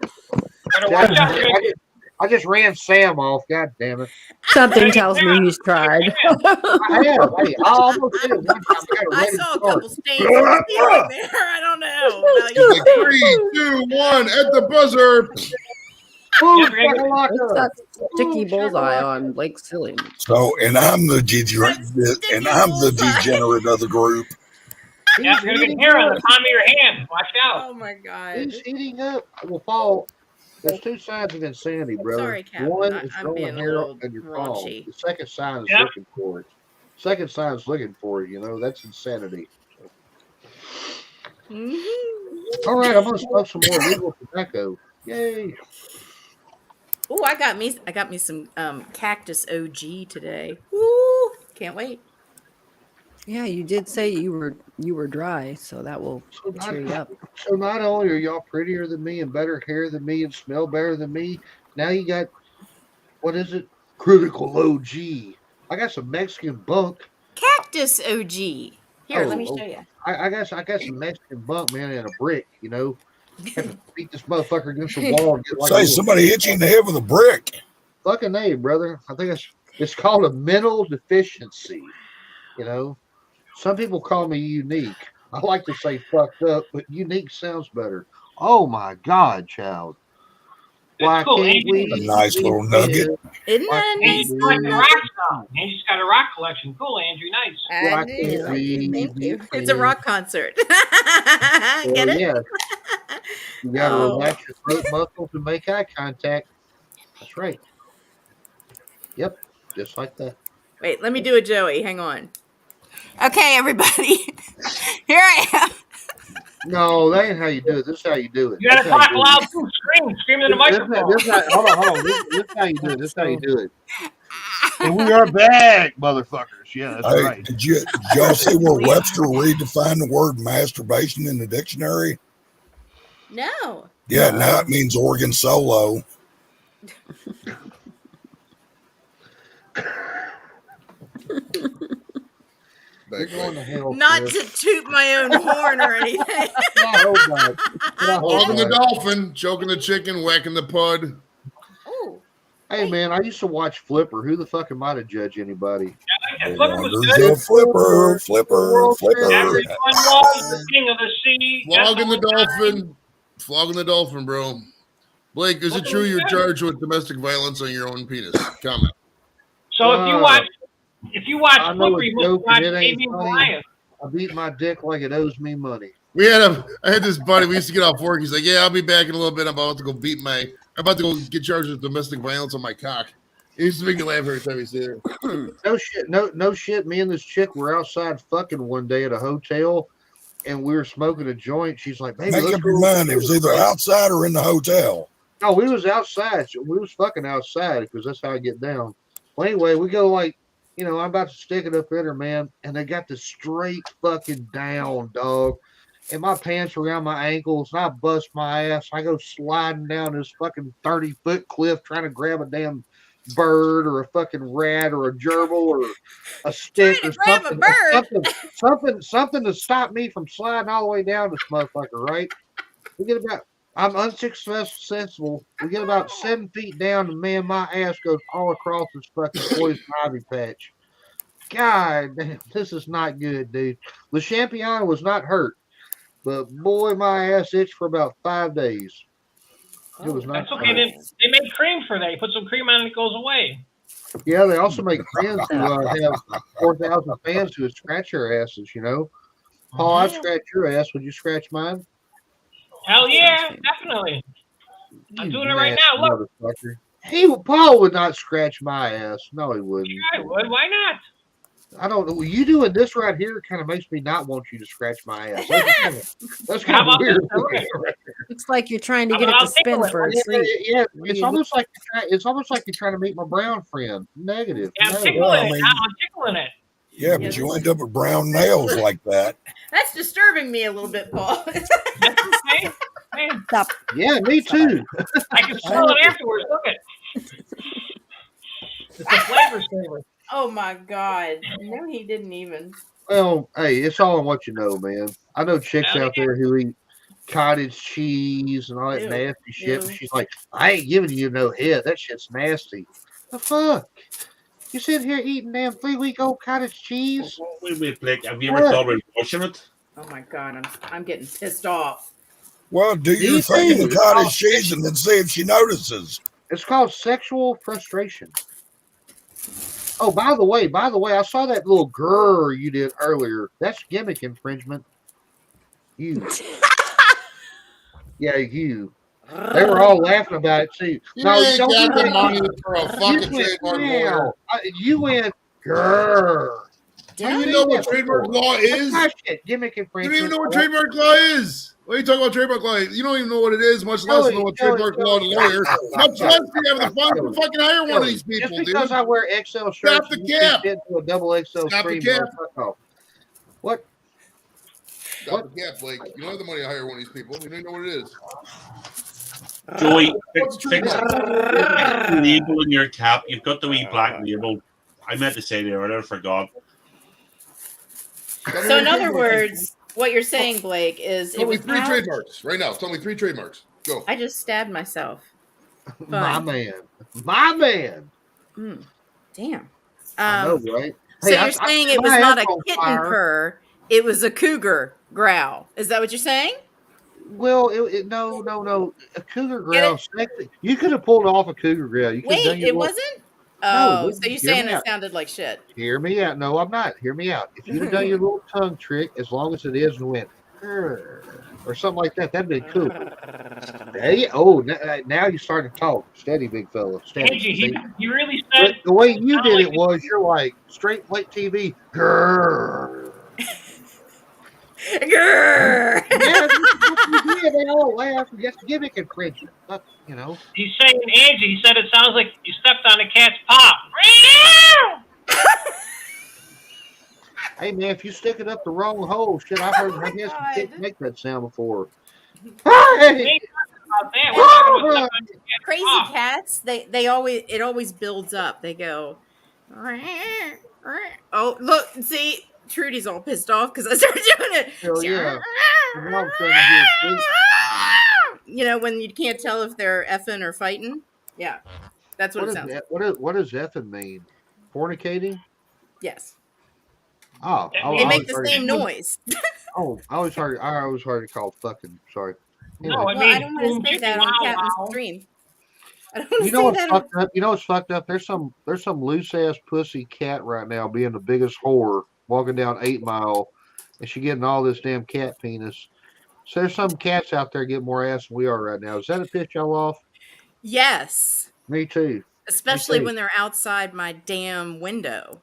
Better watch out. You're gonna I just ran Sam off. God damn it. Something tells me he's tried. I have. Hey, I almost did. One time I got a I ready saw a start. couple stains on the ceiling there. I don't know. Now you- like 3, 2, 1 at the buzzer. Boom, Yeah, Greg, shakalaka. What's that sticky Boom, bullseye shakalaka. on Lake Silly? So, and I'm the degenerate of the group. Yeah, you're gonna get hair on the palm of your hand. Watch out. Oh my god. He's eating up. Well, Paul, there's two signs of insanity, brother. Sorry, Captain. One I- is I'm growing being a hair little on your palm. raunchy. The second sign is Yeah. looking for it. Second sign is looking for it. You know, that's insanity. Mhm. All right, I'm gonna smoke some more legal tobacco. Yay! Oh, I got me some cactus OG today. Woo! Can't wait. Yeah, you did say you were dry, so that will So cheer you up. not only are y'all prettier than me and better hair than me and smell better than me, now you got what is it? Critical OG. I got some Mexican bunk. Cactus OG. Here, let me Oh, show you. I got some Mexican bunk, man, and a brick. You know, have to beat this motherfucker against the wall and get like a Say little- somebody hit you in the head with a brick. fucking A, brother. I think it's called a mental deficiency. You know, some people call me unique. I like to say fucked up, but unique sounds better. Oh my God, child. That's cool. can't Angie- A nice little nugget. Isn't Why that can't Angie's nice? we- like a rock star. Angie's got a rock collection. Cool, Andrew. Nice. I Why do. can't we Thank be you. It's a friends? rock concert. Well, Get it? yeah. You got to Oh. relax your throat muscles and make eye contact. That's right. Yep, just like that. Wait, let me do a Joey. Hang on. Okay, everybody. Here I am. No, that ain't how you do it. This is how you do it. You gotta This is how talk you do it. loud too. Scream in the microphone. Hold on. This is how you do it. This is how you do it. And we are back, motherfuckers. Yeah, that's Hey, right. did y'all see where Webster redefined the word masturbation in the dictionary? No. Yeah, now it means organ solo. You're going to hell. Not Chris. to toot my own horn or anything. I hope not. I hope Flogging the not. dolphin, choking the chicken, whacking the pud. Oh, Hey, man, I used to watch Flipper. Who the fuck am I to judge anybody? Yeah, Flipper was Wonders good. of Flipper. Everyone was the king of the sea. Flogging the That's all dolphin. Flogging the dolphin, bro. Blake, is it true you're charged with domestic violence on your own penis? Comment. So if you watch I know Flipper, you it's must joking, watch it ain't Davey and funny. Goliath. I beat my dick like it owes me money. I had this buddy. We used to get off work. He's like, "Yeah, I'll be back in a little bit. I'm about to go get charged with domestic violence on my cock." He used to make me laugh every time he said it. No shit. Me and this chick were outside fucking one day at a hotel, and we were smoking a joint. She's like, "Baby, Make let's up your go." mind. It was either outside or in the hotel. No, we was outside. We was fucking outside because that's how I get down. Well, anyway, we go like, I'm about to stick it up in her, man, and they got the straight fucking down, dog. And my pants around my ankles, and I bust my ass. I go sliding down this fucking 30-foot cliff trying to grab a damn bird or a fucking rat or a gerbil or a stick Trying or to grab a bird. something to stop me from sliding all the way down this motherfucker, right? I'm unsuccessful. We get about 7 feet down, and man, my ass goes all across this fucking poison ivy patch. God damn, this is not good, dude. The Champion was not hurt, but boy, my ass itched for about 5 days. It was not. That's okay. They make cream for that. You put some cream on it, it goes away. Yeah, they also make fans who have 4,000 fans who would scratch your asses. Paul, I'd scratch your ass. Would you scratch mine? Hell yeah, definitely. I'm You doing it right nasty now. Look, motherfucker. Paul would not scratch my ass. No, he wouldn't. I would. Why not? I don't know. You doing this right here kind of makes me not want you to scratch my ass. That's How kind of about weird. this? Looks like you're trying to How get it about to spin I'll for a Yeah, treat. it's almost like you're trying to meet my brown friend. Negative. Yeah, I'm No. tickling Well, I it mean- now. I'm tickling it. Yeah, but you end up with brown nails like that. That's disturbing me a little bit, Paul. That's okay. Man, Stop. Yeah, me too. I can smell it afterwards. Look at it's a flavor saver. Oh my God! No, he didn't even. Well, hey, it's all in what you know, man. I know chicks out there who eat cottage cheese and all that Ew. nasty shit. Ew. And she's like, I ain't giving you no head. That shit's nasty. The fuck? You sitting here eating damn 3-week-old cottage cheese? Wait, Blake, have you ever What? thought about washing it? Oh my God! I'm getting pissed off. Well, do your You thing in too. the cottage cheese and then see if she notices. It's called sexual frustration. Oh, by the way, I saw that little grrr you did earlier. That's gimmick infringement. You. Yeah, you. They were all laughing about it too. You No, ain't don't got do the that. money for a You fucking went, trademark "Meow." lawyer. You went grrr. Do you know what trademark law is? That's my shit. Gimmick You infringement. don't even know what trademark law is. What are you talking about trademark law? You don't even know what it is, much less know what trademark law to lawyer. Much less do you have the funds to fucking hire one of these people, Just dude. because I wear XL shirts, Stop the and you cap. fit into a double XL Stop the stream, cap. fuck off. What? Stop the cap, Blake. You don't have the money to hire one of these people. You don't even know what it is. Joey, What's the fix trademark? the label in your cap. You've got the wee black label. I meant to say the earlier, I forgot. So in other words, what you're saying, Blake, is Tell it me was 3 out- trademarks right now. Tell me 3 trademarks. Go. I just stabbed myself. My Fine. man. My man. Damn. I know, right? So Hey, you're saying it was my not a ass on kitten fire. purr, it was a cougar growl. Is that what you're saying? Well, no. A cougar Get growl. Sexy. You could have pulled off a cougar growl. You could have done Wait, your it little- wasn't? Oh, No, so you're hear saying me it out. sounded like shit. Hear me out. No, I'm not. Hear me out. If you'd have done your little tongue trick, as long as it is, and went "Grr," or something like that, that'd be cool. Hey, oh, now you starting to talk. Steady, big fella. Steady. Angie, See? he really But said the way you sound did like it was you're like straight like TV. Grrr. Grrr. Yeah, that's what you did. They all laughed. That's gimmick infringement. But, you know. he's saying Angie. He said it sounds like you stepped on a cat's paw. Hey man, if you stick it up the wrong hole, shit, I've heard. I guess you can't make that sound before. We Hey! ain't talking about that. We're talking about stepping on your cat's Crazy paw. cats, they always it always builds up. They go, oh look, see, Trudy's all pissed off because I started doing it. Hell yeah. And all of a sudden I hear a You know, when you can't tell if they're effing or fighting. Yeah, that's what, What it does sounds like. that? What does effing mean? Fornicating? Yes, Oh, They I they always make the heard same it- noise. Oh, I always heard it called fucking. Sorry. No, Anyway, it Well, I means don't boom, want to say chicken, that on wow, Captain's wow. stream. I don't want you to know say what's that. fucked up? You know what's fucked up? There's some loose ass pussy cat right now being the biggest whore walking down 8 Mile, and she getting all this damn cat penis. So there's some cats out there getting more ass than we are right now. Does that piss y'all off? Yes, Me too. especially too. when they're outside my damn window.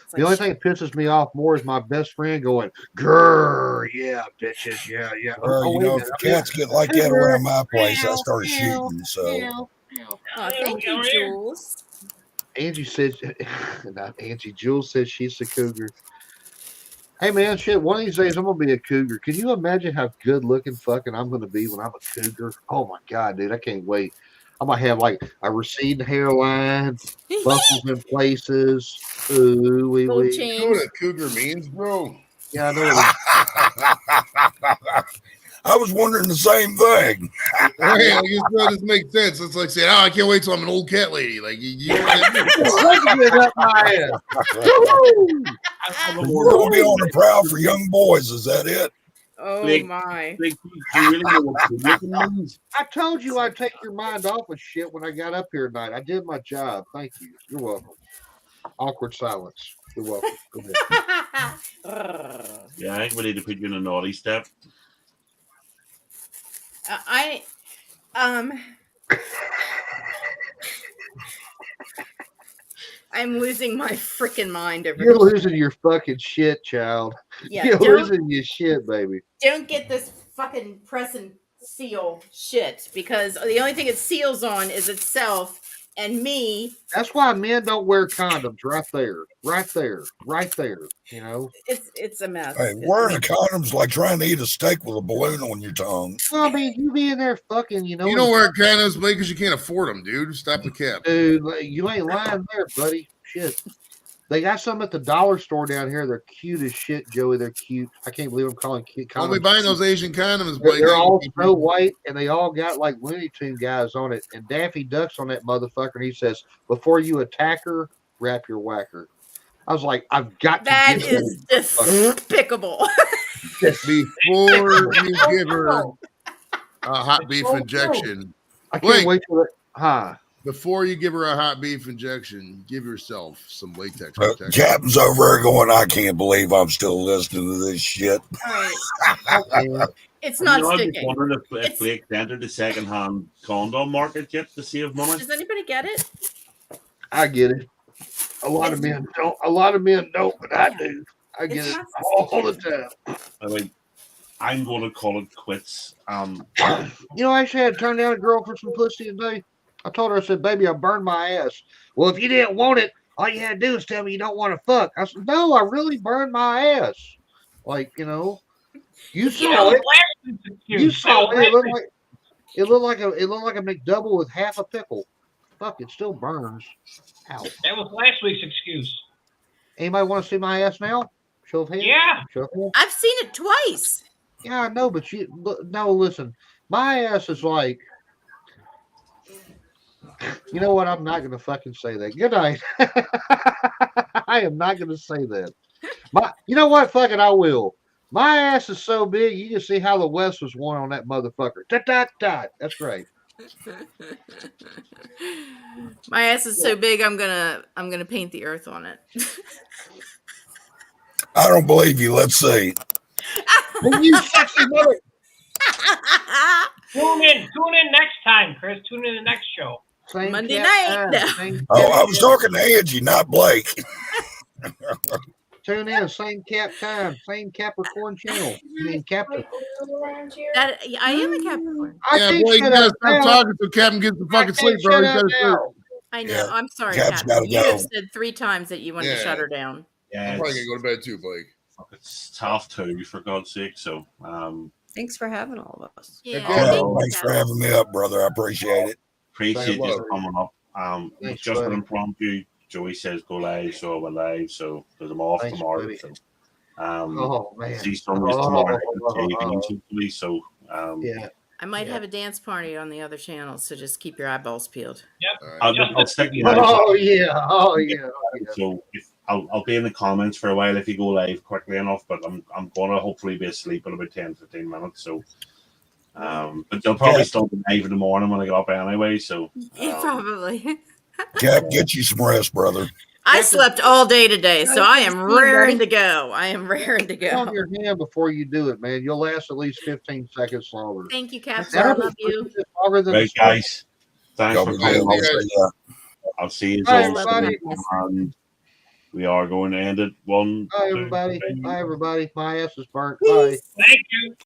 It's The only like, thing that pisses me off more is my best friend going, grrr, yeah, bitches, yeah. Well, Oh, you wait a know, minute. if cats get like that around my place, I Meow, start meow, shooting. So oh, thank you, Jules. Angie says, not Angie, Jules says she's a cougar. Hey man, shit, one of these days I'm gonna be a cougar. Can you imagine how good looking fucking I'm gonna be when I'm a cougar? Oh my god, dude, I can't wait. I'm gonna have like a receding hairline, buckles in places. Ooh, wee Gold wee. You know chain. what a cougar means, bro? Yeah, I know what I was wondering the same thing. Hey, like you said, this makes sense. It's like saying, "Oh, I can't wait till I'm an old cat lady." Like you know what I mean? Look at it up my ass. We're going to be on the prowl for young boys. Is that it? Oh Blake. my. Like, do you really know what good looking means? I told you I'd take your mind off of shit when I got up here tonight. I did my job. Thank you. You're welcome. Awkward silence. You're welcome. Go ahead. Yeah, I think we need to put you in a naughty step. I'm losing my freaking mind over You're this. losing your fucking shit, child. Yeah, You're don't, losing your shit, baby. don't get this fucking press and seal shit because the only thing it seals on is itself and me. That's why men don't wear condoms. Right there, right there, right there. You know. It's a mess. Hey, It's wearing a condom's like trying to eat a steak with a balloon on your tongue. Well, I mean, you be in there fucking. You know. You don't wear condoms, Blake, because you can't afford them, dude. Stop the cap. Dude, like, you ain't lying there, buddy. Shit. They got some at the dollar store down here. They're cute as shit, Joey. They're cute. I can't believe I'm calling cute I'll be condoms. buying those Asian condoms, Blake. They're all Snow White, and they all got like Looney Tune guys on it. And Daffy Duck's on that motherfucker, and he says, "Before you attack her, wrap your whacker." I was like, I've got to That get is despicable. Before you give her a hot beef injection, I can't Blake, wait for it. Huh? before you give her a hot beef injection, give yourself some latex But protection. Captain's over there going, I can't believe I'm still listening to this shit. It's not I'm just sticking. wondering if It's- Blake entered the second-hand condom market yet to save money. Does anybody get it? I get it. A lot of men don't. A lot of men don't, but I do. I get It's it not all the time. I mean, I'm going to call it quits. You know, I actually had to turn down a girl for some pussy today. I told her, I said, baby, I burned my ass. Well, if you didn't want it, all you had to do is tell me you don't want to fuck. I said, no, I really burned my ass. Like, you know, you saw it. You saw it. It looked like a McDouble with half a pickle. Fuck, it still burns. Ow. That was last week's excuse. Anybody want to see my ass now? Show of hands. Yeah. Show of hands. I've seen it twice. Yeah, I know, but no, listen. My ass is like, you know what? I'm not going to fucking say that. Good night. I am not going to say that. You know what? Fuck it, I will. My ass is so big, you can see how the West was won on that motherfucker. That's great. My ass is so big, I'm gonna paint the earth on it. I don't believe you. Let's see. You sexy mother. Tune in next time, Chris. Tune in the next show. Same Monday cat night. time, same Oh, cat I was time. talking to Angie, not Blake. Tune in, same cap time, same Capricorn channel. I mean, Captain. That I am a Capricorn. I Yeah, can't boy, you shut gotta up stop now. talking so Captain gets the I fucking sleep, can't bro. shut He's up gotta sleep. now. I know. Yeah. I'm sorry, Cap's Captain. gotta You have go. said 3 times that you wanted to Yeah. shut her down. Yeah, I'm probably it's, gonna go to bed too, Blake. it's half 2 for God's sake. So, Thanks for having all of us. Yeah. Yeah. thank you, Thanks for Cap. having me up, brother. I appreciate it. appreciate you love. coming up. Thanks, Just an buddy. impromptu. Joey says go live, so I went live. So because I'm off Thanks, tomorrow. buddy. So, Oh man. see some of you tomorrow. Oh. Hopefully, so Yeah. I might Yeah. have a dance party on the other channel, so just keep your eyeballs peeled. All right. I'll stick you. Oh yeah. Oh yeah. So if I'll be in the comments for a while if you go live quickly enough, but I'm gonna hopefully be asleep in about 10-15 minutes. So but they'll probably still be live in the morning when I get up anyway. So Probably. Cap, get you some rest, brother. I slept all day today, so I am Thanks, raring buddy. to go. I am raring to Put on go. your hand before you do it, man. You'll last at least 15 seconds longer. Thank you, Captain. I love you. Longer than right, guys. Thanks Y'all for be coming. good. Yeah. I'll see ya. I'll see you Bye, all everybody. soon. And we are going to end it. 1, Bye 2, everybody. 3. Bye everybody. My ass is burnt. Bye. Thank you.